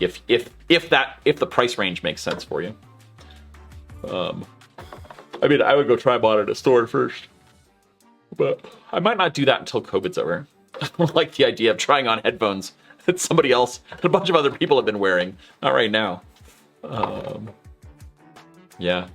If the price range makes sense for you. I mean, I would go try them on at a store first, but I might not do that until COVID's over. I don't like the idea of trying on headphones that somebody else, a bunch of other people have been wearing. Not right now. Yeah.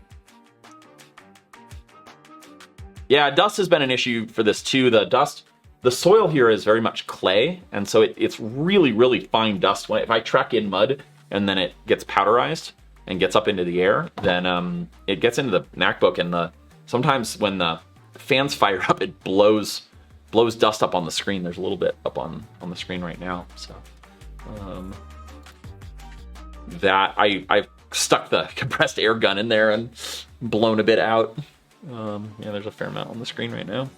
Yeah, dust has been an issue for this too. The soil here is very much clay, and so it's really, really fine dust. If I track in mud and then it gets powderized and gets up into the air, then it gets into the MacBook, and sometimes when the fans fire up, it blows dust up on the screen. There's a little bit up on the screen right now. So that I've stuck the compressed air gun in there and blown a bit out. Yeah, there's a fair amount on the screen right now.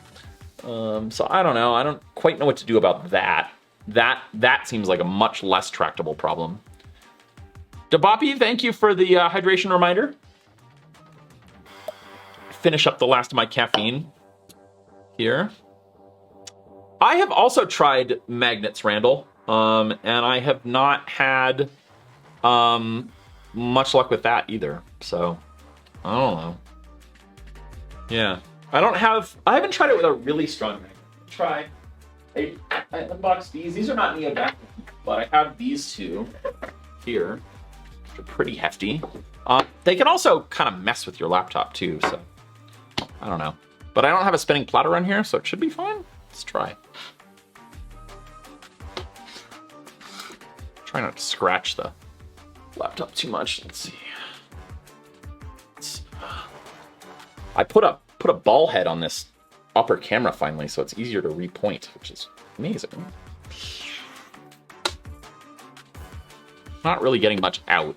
So I don't know. I don't quite know what to do about that. That seems like a much less tractable problem. Debapi, thank you for the hydration reminder. Finish up the last of my caffeine here. I have also tried magnets, Randall, and I have not had much luck with that either. So I don't know. Yeah, I haven't tried it with a really strong magnet. I unboxed these. These are not neovac, but I have these two here, which are pretty hefty. They can also kind of mess with your laptop too, so I don't know. But I don't have a spinning platter on here, so it should be fine. Let's try. Try not to scratch the laptop too much. Let's see. I put a ball head on this upper camera finally, so it's easier to repoint, which is amazing. Not really getting much out.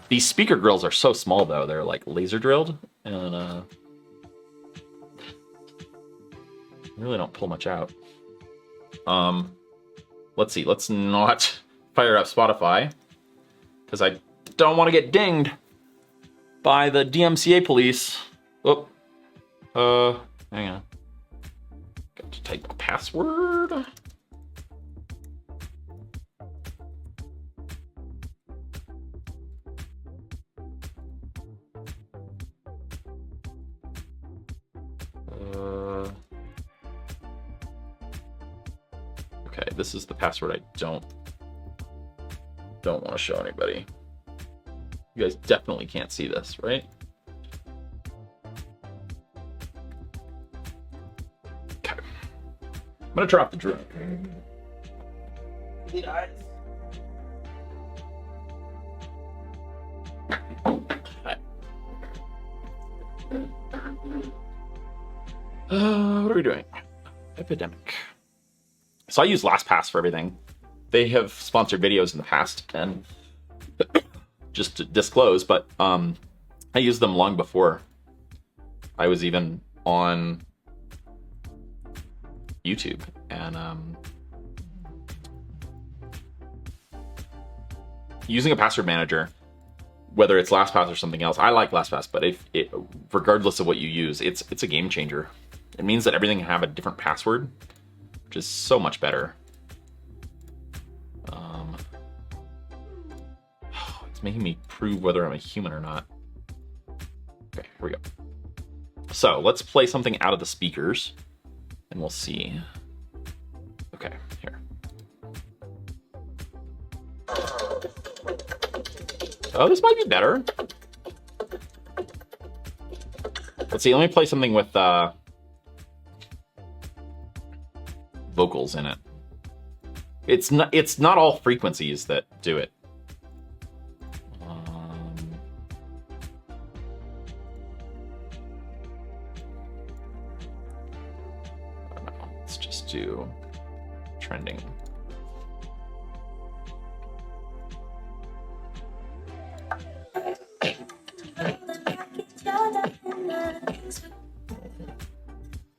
These speaker grills are so small though; they're like laser drilled, and really don't pull much out. Let's see. Let's not fire up Spotify because I don't want to get dinged by the DMCA police. Oh, hang on. Got to type a password. Okay, this is the password I don't want to show anybody. You guys definitely can't see this, right? Okay. I'm gonna turn off the drone. Need eyes. What are we doing? Epidemic. So I use LastPass for everything. They have sponsored videos in the past, and just to disclose, but I used them long before I was even on YouTube, and using a password manager, whether it's LastPass or something else, I like LastPass, but regardless of what you use, it's a game changer. It means that everything can have a different password, which is so much better. It's making me prove whether I'm a human or not. Okay, here we go. So let's play something out of the speakers, and we'll see. Okay, here. Oh, this might be better. Let's see, let me play something with vocals in it. It's not all frequencies that do it. I don't know. Let's just do trending.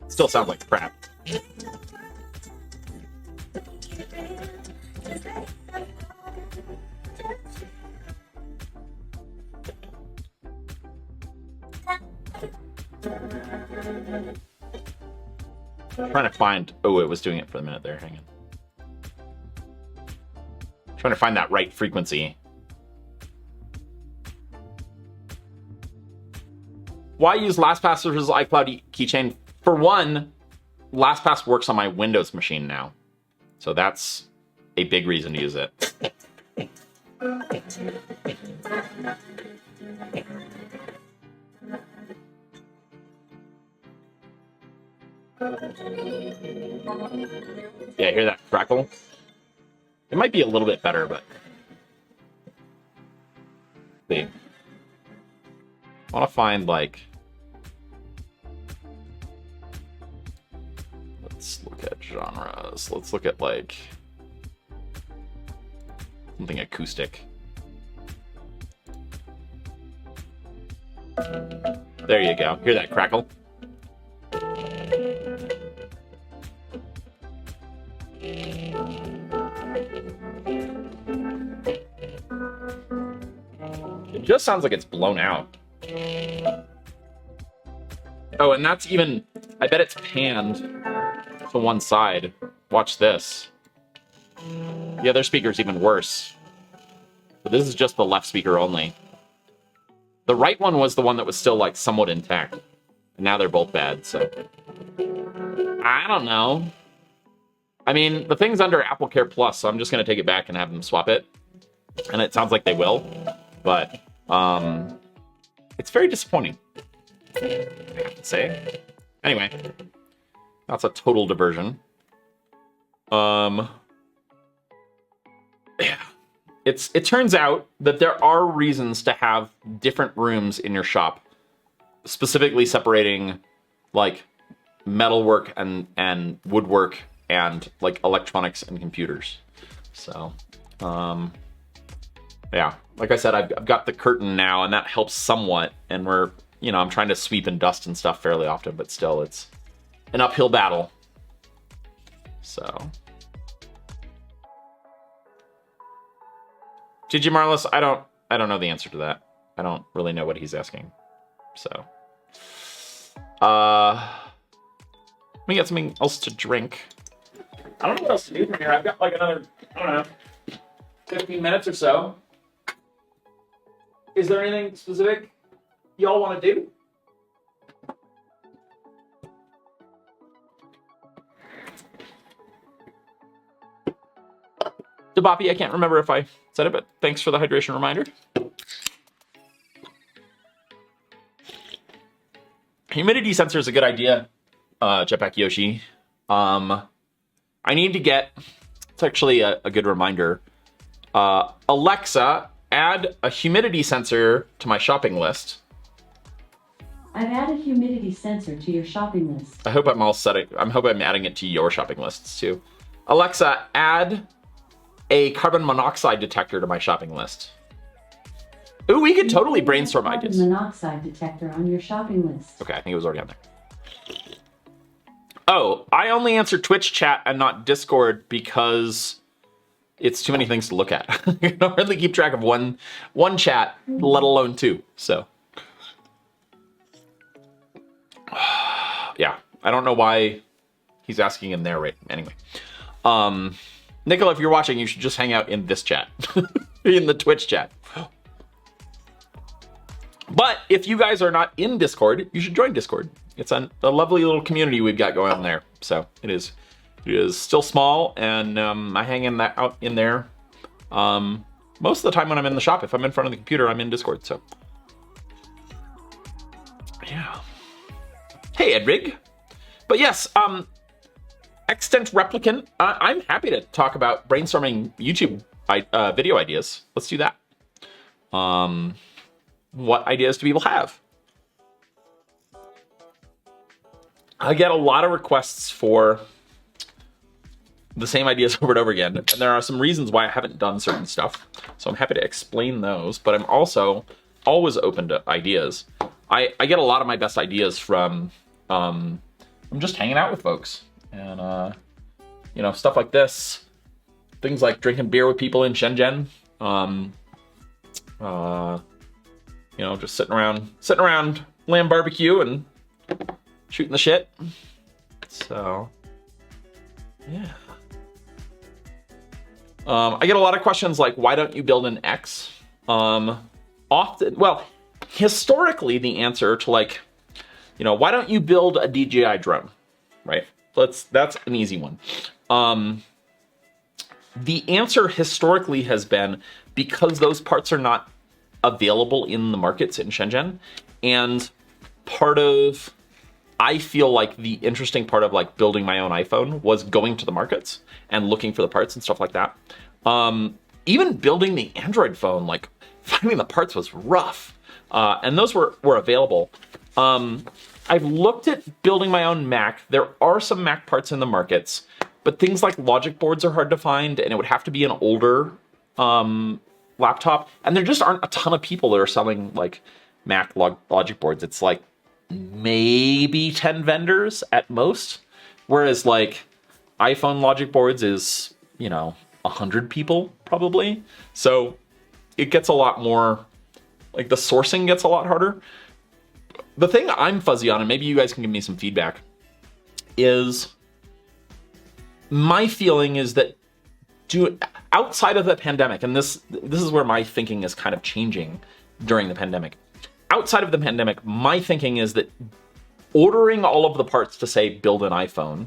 Still sounds like crap. I'm trying to find. Oh, it was doing it for a minute there. Hang on. Trying to find that right frequency. Why use LastPass versus iCloud keychain? For one, LastPass works on my Windows machine now. So that's a big reason to use it. Yeah, hear that crackle? It might be a little bit better, but... See. I want to find, like... Let's look at genres. Let's look at, like... something acoustic. There you go. Hear that crackle? It just sounds like it's blown out. Oh, and that's even... I bet it's panned to one side. Watch this. The other speaker's even worse. But this is just the left speaker only. The right one was the one that was still, like, somewhat intact. And now they're both bad, so... I don't know. I mean, the thing's under Apple Care Plus, so I'm just going to take it back and have them swap it. And it sounds like they will. But, it's very disappointing, I have to say. Anyway, that's a total diversion. Yeah. It turns out that there are reasons to have different rooms in your shop, specifically separating, like, metalwork and woodwork and, like, electronics and computers. So, yeah, like I said, I've got the curtain now, and that helps somewhat. And we're, you know, I'm trying to sweep and dust and stuff fairly often, but still, it's an uphill battle. So, GG Marlis, I don't know the answer to that. I don't really know what he's asking. So, let me get something else to drink. I don't know what else to do from here. I've got like another, I don't know, 15 minutes or so. Is there anything specific y'all want to do? Debapi, I can't remember if I said it, but thanks for the hydration reminder. Humidity sensor is a good idea, Jetpack Yoshi. I need to get, it's actually a good reminder. Alexa, add a humidity sensor to my shopping list. I've added humidity sensor to your shopping list. I hope I'm all set. I hope I'm adding it to your shopping lists too. Alexa, add a carbon monoxide detector to my shopping list. Ooh, we could totally brainstorm ideas. Carbon monoxide detector on your shopping list. Okay, I think it was already on there. Oh, I only answer Twitch chat and not Discord because it's too many things to look at. I don't really keep track of one chat, let alone two. So, yeah, I don't know why he's asking in there right anyway. Nicola, if you're watching, you should just hang out in this chat, in the Twitch chat. But if you guys are not in Discord, you should join Discord. It's a lovely little community we've got going on there. So it is still small, and I hang out in there most of the time when I'm in the shop. If I'm in front of the computer, I'm in Discord. So yeah. Hey, Edrig. But yes, Extent Replicant. I'm happy to talk about brainstorming YouTube video ideas. Let's do that. What ideas do people have? I get a lot of requests for the same ideas over and over again, and there are some reasons why I haven't done certain stuff. So I'm happy to explain those, but I'm also always open to ideas. I get a lot of my best ideas from I'm just hanging out with folks, and you know, stuff like this, things like drinking beer with people in Shenzhen, you know, just sitting around lamb barbecue and shooting the shit. So, yeah. I get a lot of questions like, why don't you build an X? Often, well, historically, the answer to like, you know, why don't you build a DJI drone, right? That's an easy one. The answer historically has been because those parts are not available in the markets in Shenzhen, and I feel like the interesting part of like building my own iPhone was going to the markets and looking for the parts and stuff like that. Even building the Android phone, like finding the parts was rough, and those were available. I've looked at building my own Mac. There are some Mac parts in the markets, but things like logic boards are hard to find, and it would have to be an older laptop. And there just aren't a ton of people that are selling like Mac logic boards. It's like maybe 10 vendors at most, whereas like iPhone logic boards is, you know, 100 people probably. So it gets a lot more, like the sourcing gets a lot harder. The thing I'm fuzzy on, and maybe you guys can give me some feedback, is my feeling is that outside of the pandemic, and this is where my thinking is kind of changing during the pandemic. Outside of the pandemic, my thinking is that ordering all of the parts to say build an iPhone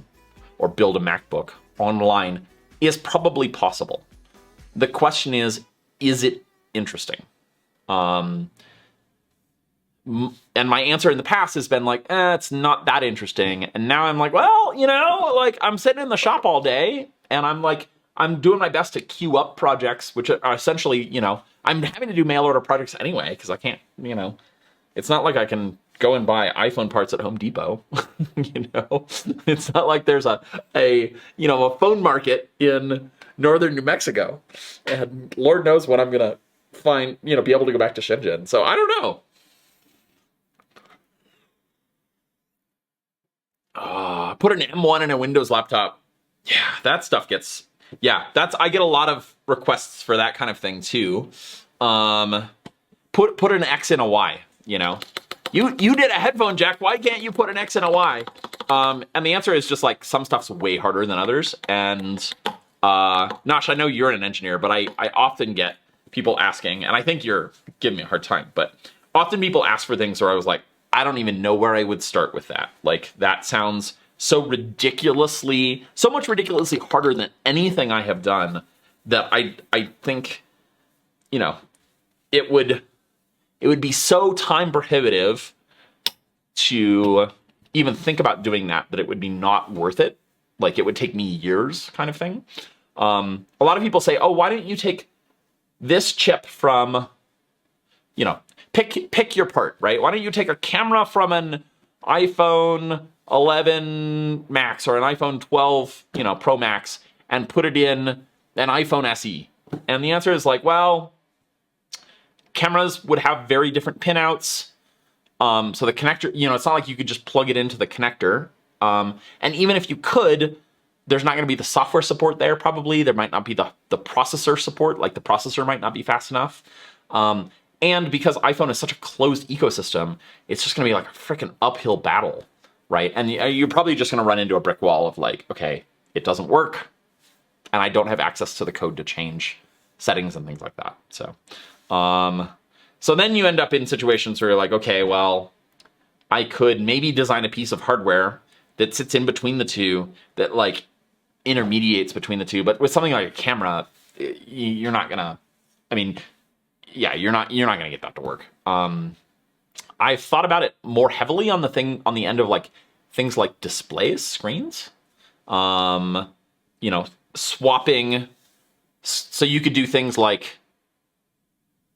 or build a MacBook online is probably possible. The question is it interesting? And my answer in the past has been like, it's not that interesting. And now I'm like, well, you know, like I'm sitting in the shop all day and I'm doing my best to queue up projects, which are essentially, you know, I'm having to do mail order projects anyway, because I can't, you know, it's not like I can go and buy iPhone parts at Home Depot. You know, it's not like there's a phone market in northern New Mexico, and Lord knows when I'm going to be able to go back to Shenzhen. So I don't know. Put an M1 in a Windows laptop. Yeah, that stuff gets... Yeah, I get a lot of requests for that kind of thing too. Put an X in a Y, you know? You did a headphone jack, why can't you put an X in a Y? And the answer is just like some stuff's way harder than others. And Nosh, I know you're an engineer, but I often get people asking, and I think you're giving me a hard time, but often people ask for things where I was like, I don't even know where I would start with that. Like, that sounds so much ridiculously harder than anything I have done that I think, you know, it would be so time prohibitive to even think about doing that it would be not worth it. Like, it would take me years kind of thing. A lot of people say, oh, why don't you take this chip from, you know, pick your part, right? Why don't you take a camera from an iPhone 11 Max or an iPhone 12, you know, Pro Max and put it in an iPhone SE? And the answer is like, well, cameras would have very different pinouts. So the connector, you know, it's not like you could just plug it into the connector. And even if you could, there's not going to be the software support there probably. There might not be the processor support, like the processor might not be fast enough. And because iPhone is such a closed ecosystem, it's just going to be like a freaking uphill battle, right? And you're probably just going to run into a brick wall of like, okay, it doesn't work, and I don't have access to the code to change settings and things like that. So, so then you end up in situations where you're like, okay, well, I could maybe design a piece of hardware that sits in between the two, that like intermediates between the two. But with something like a camera, you're not gonna, I mean, yeah, you're not gonna get that to work. I've thought about it more heavily on the end of like things like displays, screens. You know, swapping, so you could do things like,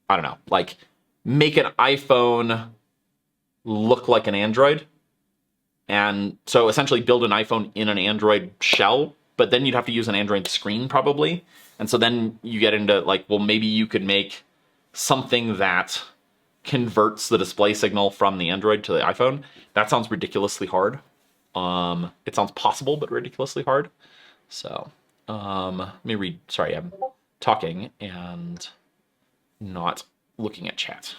I don't know, like make an iPhone look like an Android. And so essentially build an iPhone in an Android shell, but then you'd have to use an Android screen probably. And so then you get into like, well, maybe you could make something that converts the display signal from the Android to the iPhone. That sounds ridiculously hard. It sounds possible, but ridiculously hard. So let me read. Sorry, I'm talking and not looking at chat.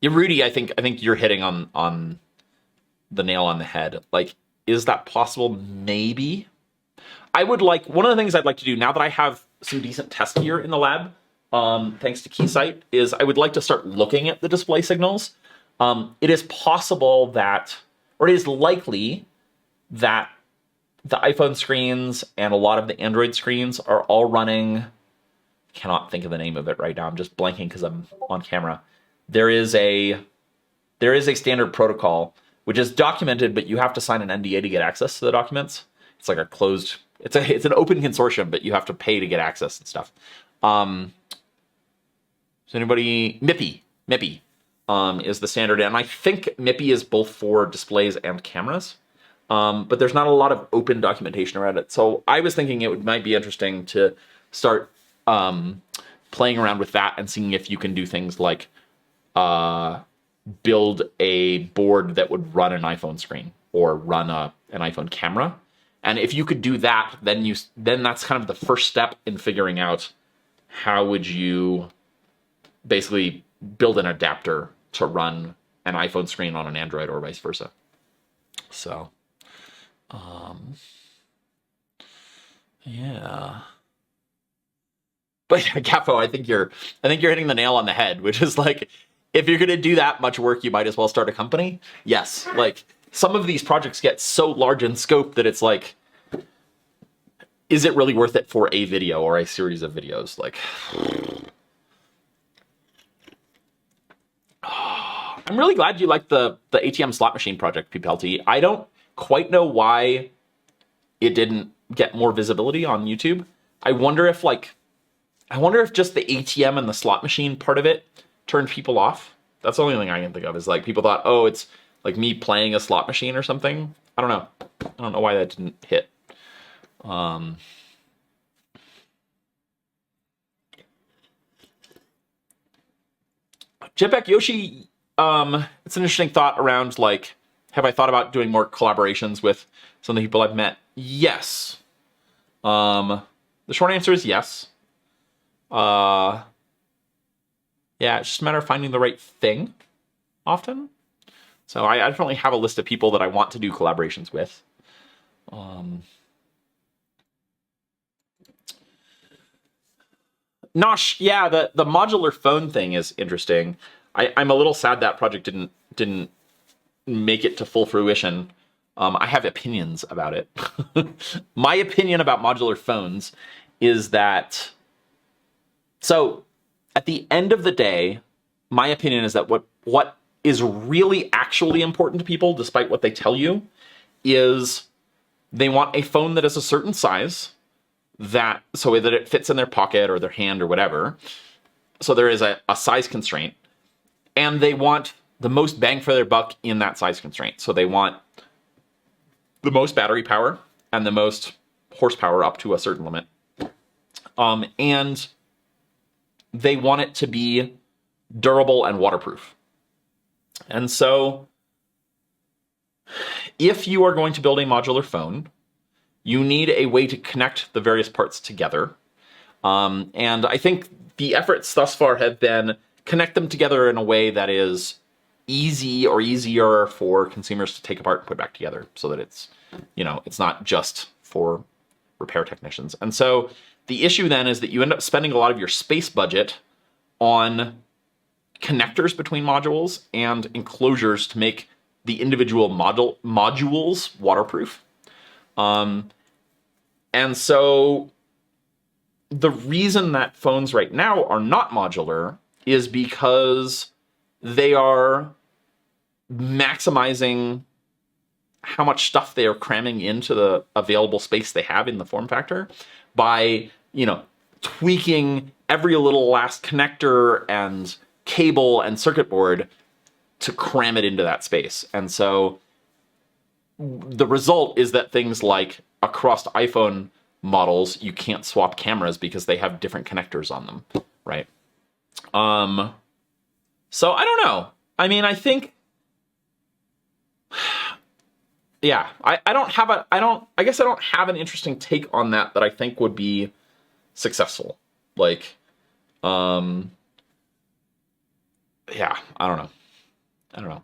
Yeah, Rudy, I think you're hitting on the nail on the head. Like, is that possible? Maybe. I would like, one of the things I'd like to do now that I have some decent test gear in the lab, thanks to Keysight, is I would like to start looking at the display signals. It is possible that, or it is likely that the iPhone screens and a lot of the Android screens are all running, I cannot think of the name of it right now, I'm just blanking because I'm on camera. There is a standard protocol which is documented, but you have to sign an NDA to get access to the documents. It's like a closed, it's an open consortium, but you have to pay to get access and stuff. Is anybody, MIPI is the standard, and I think MIPI is both for displays and cameras. But there's not a lot of open documentation around it. So I was thinking it might be interesting to start playing around with that and seeing if you can do things like build a board that would run an iPhone screen or run an iPhone camera. And if you could do that, then that's kind of the first step in figuring out how would you basically build an adapter to run an iPhone screen on an Android or vice versa. So, yeah. But Capo, I think you're hitting the nail on the head, which is like, if you're going to do that much work, you might as well start a company. Yes, like some of these projects get so large in scope that it's like, is it really worth it for a video or a series of videos? Like, I'm really glad you like the ATM slot machine project, PPLT. I don't quite know why it didn't get more visibility on YouTube. I wonder if just the ATM and the slot machine part of it turned people off. That's the only thing I can think of, is like people thought, oh, it's like me playing a slot machine or something. I don't know. I don't know why that didn't hit. Jetpack Yoshi, it's an interesting thought around, like, have I thought about doing more collaborations with some of the people I've met? Yes. The short answer is yes. Yeah, it's just a matter of finding the right thing often. So I definitely have a list of people that I want to do collaborations with. Nosh, yeah, the modular phone thing is interesting. I'm a little sad that project didn't make it to full fruition. I have opinions about it. My opinion about modular phones is that, so at the end of the day, my opinion is that what is really actually important to people, despite what they tell you, is they want a phone that is a certain size, so that it fits in their pocket or their hand or whatever. So there is a size constraint, and they want the most bang for their buck in that size constraint. So they want the most battery power and the most horsepower up to a certain limit. And they want it to be durable and waterproof. And so if you are going to build a modular phone, you need a way to connect the various parts together. And I think the efforts thus far have been connect them together in a way that is easy or easier for consumers to take apart and put back together, so that it's, it's not just for repair technicians. And so the issue then is that you end up spending a lot of your space budget on connectors between modules and enclosures to make the individual modules waterproof. And so the reason that phones right now are not modular is because they are maximizing how much stuff they are cramming into the available space they have in the form factor by, tweaking every little last connector and cable and circuit board to cram it into that space. And so the result is that things like across iPhone models, you can't swap cameras because they have different connectors on them, right? So I don't know. I mean, I think, yeah, I guess I don't have an interesting take on that I think would be successful. Like, yeah, I don't know. I don't know.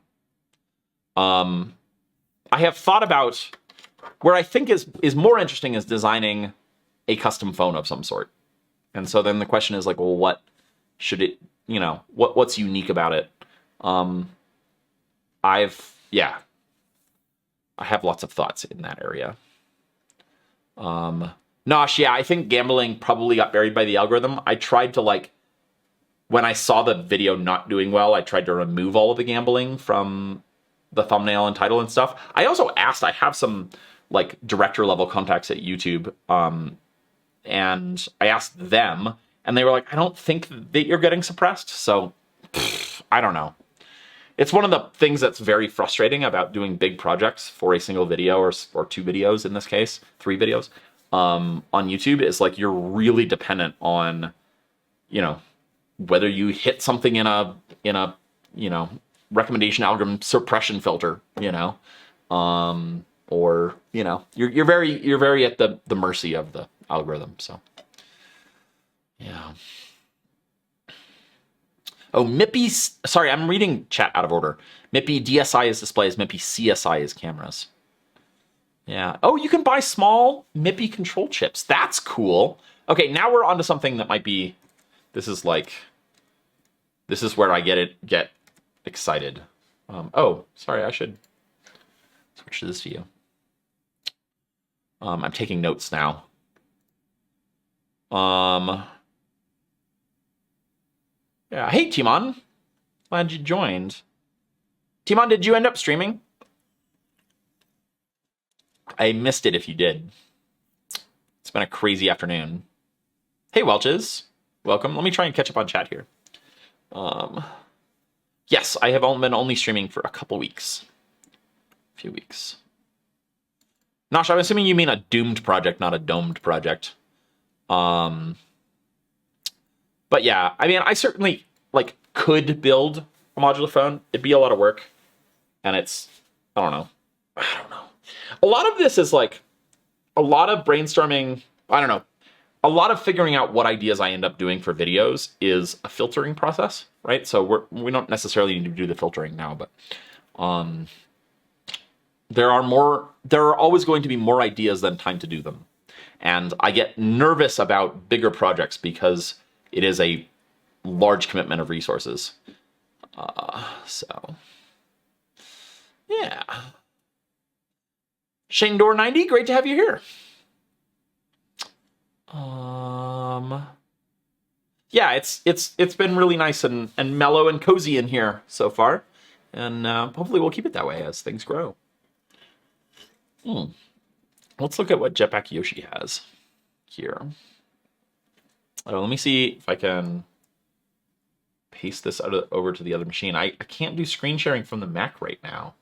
I have thought about where I think is more interesting is designing a custom phone of some sort. And so then the question is like, well, what should it, you know, what's unique about it? I have lots of thoughts in that area. Nosh, yeah, I think gambling probably got buried by the algorithm. I tried to like, when I saw the video not doing well, I tried to remove all of the gambling from the thumbnail and title and stuff. I also asked, I have some like director level contacts at YouTube, and I asked them, and they were like, I don't think that you're getting suppressed. So I don't know. It's one of the things that's very frustrating about doing big projects for a single video or 2 videos in this case, 3 videos on YouTube is like you're really dependent on, you know, whether you hit something in a you know, recommendation algorithm suppression filter, you know, or you know, you're very at the mercy of the algorithm. So yeah. Oh, MIPI, sorry, I'm reading chat out of order. MIPI DSI is displays, MIPI CSI is cameras. Yeah. Oh, you can buy small MIPI control chips. That's cool. Okay, now we're onto something that might be, this is where I get excited. Oh, sorry, I should switch to this view. I'm taking notes now. Yeah, hey, Timon. Glad you joined. Timon, did you end up streaming? I missed it if you did. It's been a crazy afternoon. Hey, Welches. Welcome. Let me try and catch up on chat here. Yes, I have been only streaming for a couple weeks. A few weeks. Nosh, I'm assuming you mean a doomed project, not a domed project. But yeah, I mean, I certainly like could build a modular phone. It'd be a lot of work, and it's I don't know. A lot of this is like a lot of brainstorming. I don't know. A lot of figuring out what ideas I end up doing for videos is a filtering process, right? So we don't necessarily need to do the filtering now, but there are always going to be more ideas than time to do them, and I get nervous about bigger projects because it is a large commitment of resources. So, yeah. Shane Door 90, great to have you here. Yeah, it's been really nice and mellow and cozy in here so far, and hopefully we'll keep it that way as things grow. Let's look at what Jetpack Yoshi has here. Oh, let me see if I can paste this over to the other machine. I can't do screen sharing from the Mac right now,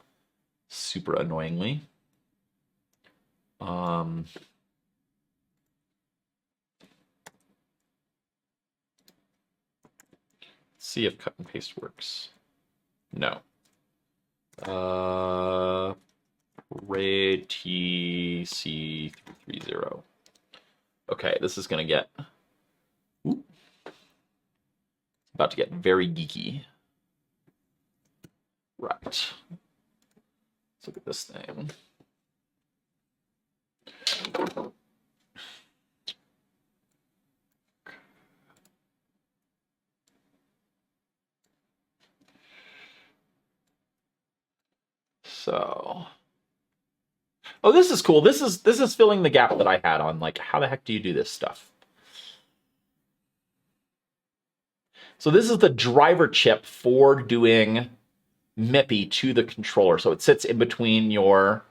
super annoyingly. Let's see if cut and paste works. No. RAID TC330. Okay, this is gonna get about to get very geeky. Right. Let's look at this thing. So, oh, this is cool. This is filling the gap that I had on like how the heck do you do this stuff? So this is the driver chip for doing MIPI to the controller. So it sits in between your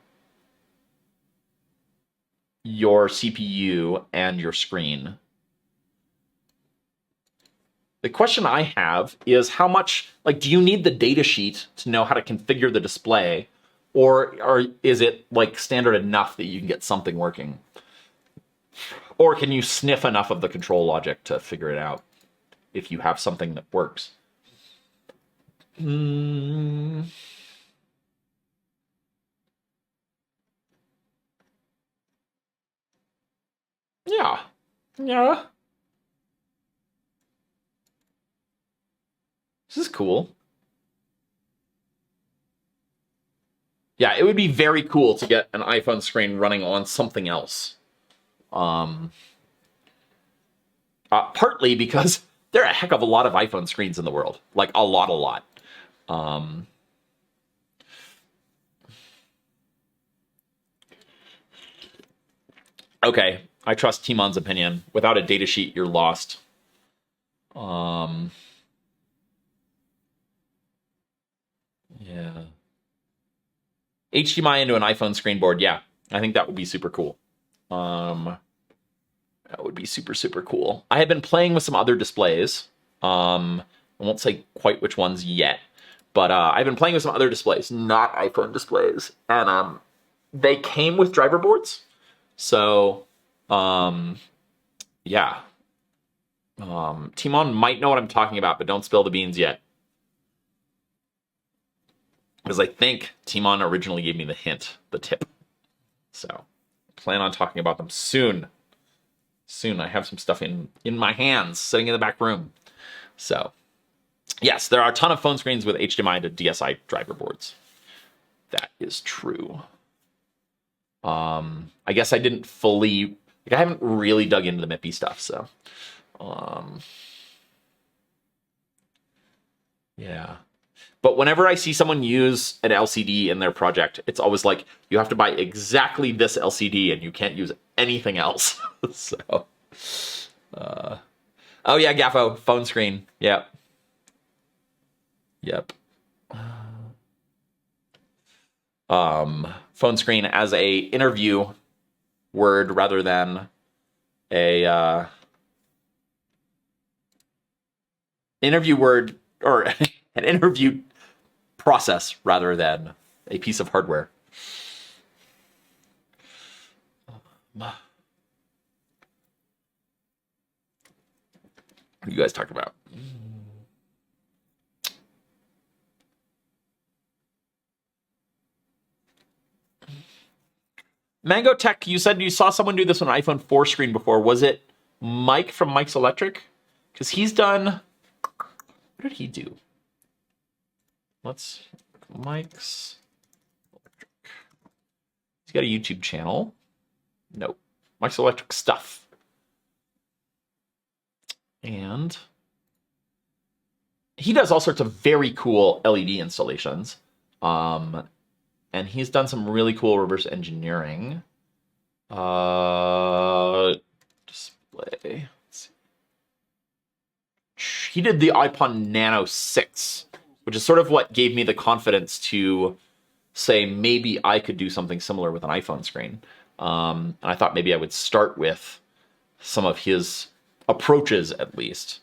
CPU and your screen. The question I have is how much, like, do you need the data sheet to know how to configure the display? Or is it like standard enough that you can get something working? Or can you sniff enough of the control logic to figure it out if you have something that works? Yeah. Yeah. This is cool. Yeah, it would be very cool to get an iPhone screen running on something else. Partly because there are a heck of a lot of iPhone screens in the world. Like, a lot. Okay, I trust Timon's opinion. Without a datasheet, you're lost. Yeah. HDMI into an iPhone screen board, yeah. I think that would be super cool. That would be super cool. I have been playing with some other displays. I won't say quite which ones yet, but I've been playing with some other displays, not iPhone displays, and they came with driver boards. So, yeah. Timon might know what I'm talking about, but don't spill the beans yet. Because I think Timon originally gave me the hint, the tip. So, plan on talking about them soon. Soon, I have some stuff in my hands, sitting in the back room. So, yes, there are a ton of phone screens with HDMI to DSi driver boards. That is true. I guess I didn't fully... Like, I haven't really dug into the MIPI stuff, so... yeah. But whenever I see someone use an LCD in their project, it's always like, you have to buy exactly this LCD and you can't use anything else. So, oh yeah, Gaffo, phone screen. Yep. Phone screen as a interview word rather than a, interview word, or an interview process rather than a piece of hardware. What are you guys talking about? Mango Tech, you said you saw someone do this on an iPhone 4 screen before. Was it Mike from Mike's Electric? Because he's done... What did he do? Mike's Electric. He's got a YouTube channel. Nope. Mike's Electric stuff. And he does all sorts of very cool LED installations. And he's done some really cool reverse engineering. Display. He did the iPod Nano 6, which is sort of what gave me the confidence to say maybe I could do something similar with an iPhone screen. And I thought maybe I would start with some of his approaches at least.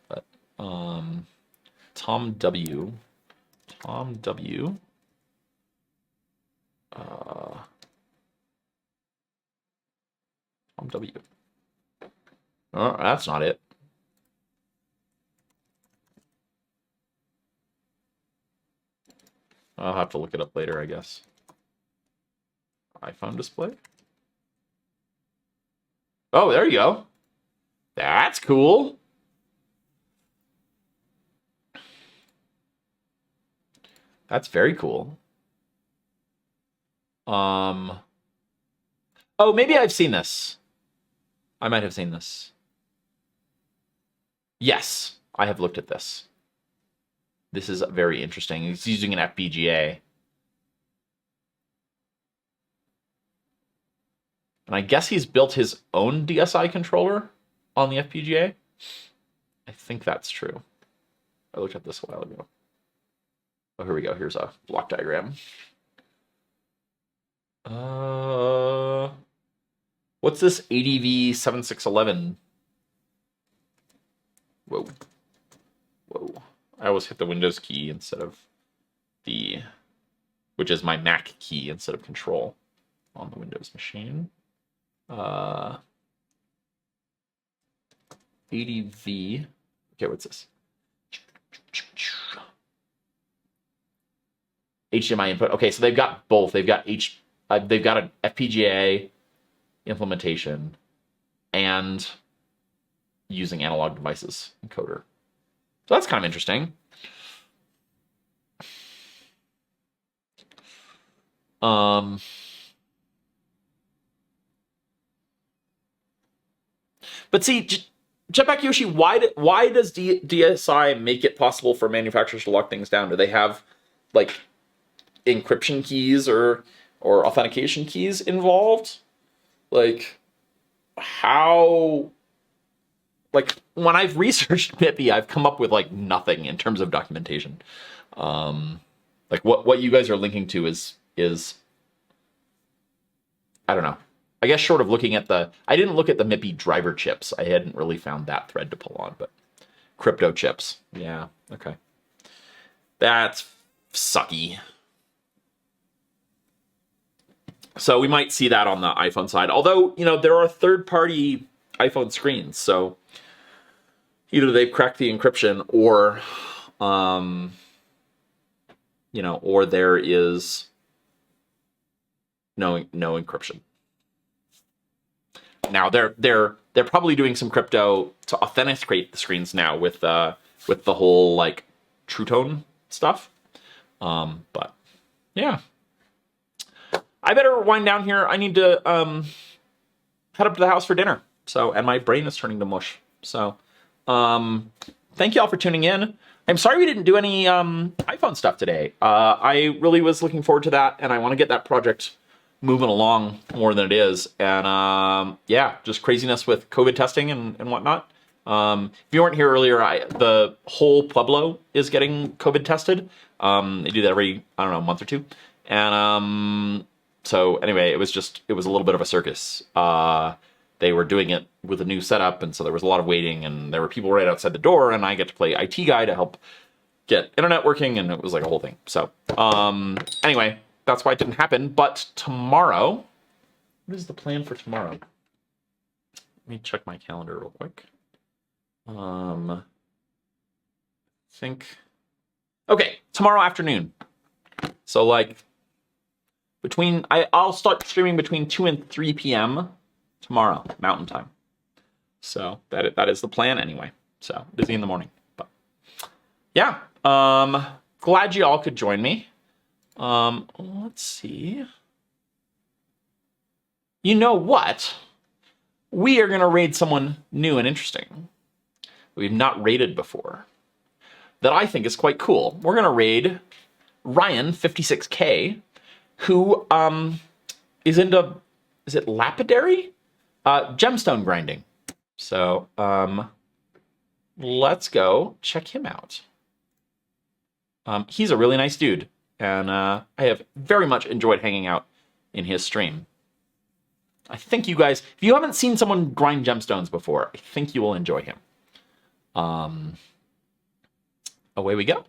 But Tom W. Tom W. Oh, that's not it. I'll have to look it up later, I guess. iPhone display? Oh, there you go. That's cool. That's very cool. Oh, maybe I've seen this. I might have seen this. Yes, I have looked at this. This is very interesting. He's using an FPGA. And I guess he's built his own DSi controller on the FPGA. I think that's true. I looked at this a while ago. Oh, here we go. Here's a block diagram. What's this ADV 7611? Whoa. I always hit the Windows key instead of which is my Mac key instead of Control on the Windows machine. ADV. Okay, what's this? HDMI input. Okay, so they've got both. They've got they've got an FPGA implementation and using analog devices encoder. So that's kind of interesting. But see, Jetpack Yoshi, why does DSI make it possible for manufacturers to lock things down? Do they have like encryption keys or authentication keys involved? Like how? Like when I've researched MIPI, I've come up with like nothing in terms of documentation. Like what you guys are linking to is I don't know. I guess short of looking at I didn't look at the MIPI driver chips. I hadn't really found that thread to pull on, but crypto chips. Yeah, okay. That's sucky. So we might see that on the iPhone side. Although, you know, there are third-party iPhone screens, so either they've cracked the encryption or, you know, or there is no encryption. Now they're probably doing some crypto to authenticate the screens now with the whole like True Tone stuff. But yeah, I better wind down here. I need to head up to the house for dinner. So, and my brain is turning to mush. So, thank you all for tuning in. I'm sorry we didn't do any iPhone stuff today. I really was looking forward to that, and I want to get that project moving along more than it is. And yeah, just craziness with COVID testing and whatnot. If you weren't here earlier, the whole Pueblo is getting COVID tested. They do that every, I don't know, month or two. And so anyway, it was a little bit of a circus. They were doing it with a new setup, and so there was a lot of waiting, and there were people right outside the door, and I get to play IT guy to help get internet working, and it was like a whole thing. So anyway, that's why it didn't happen. But tomorrow, what is the plan for tomorrow? Let me check my calendar real quick. Okay, tomorrow afternoon. So like I'll start streaming between 2 and 3 p.m. tomorrow, Mountain Time. So that is the plan anyway. So busy in the morning, but yeah. Glad you all could join me. Let's see. You know what? We are gonna raid someone new and interesting we've not raided before that I think is quite cool. We're gonna raid Ryan 56K, who is into, is it lapidary? Gemstone grinding. So let's go check him out. He's a really nice dude, and I have very much enjoyed hanging out in his stream. I think you guys, if you haven't seen someone grind gemstones before, I think you will enjoy him. Away we go.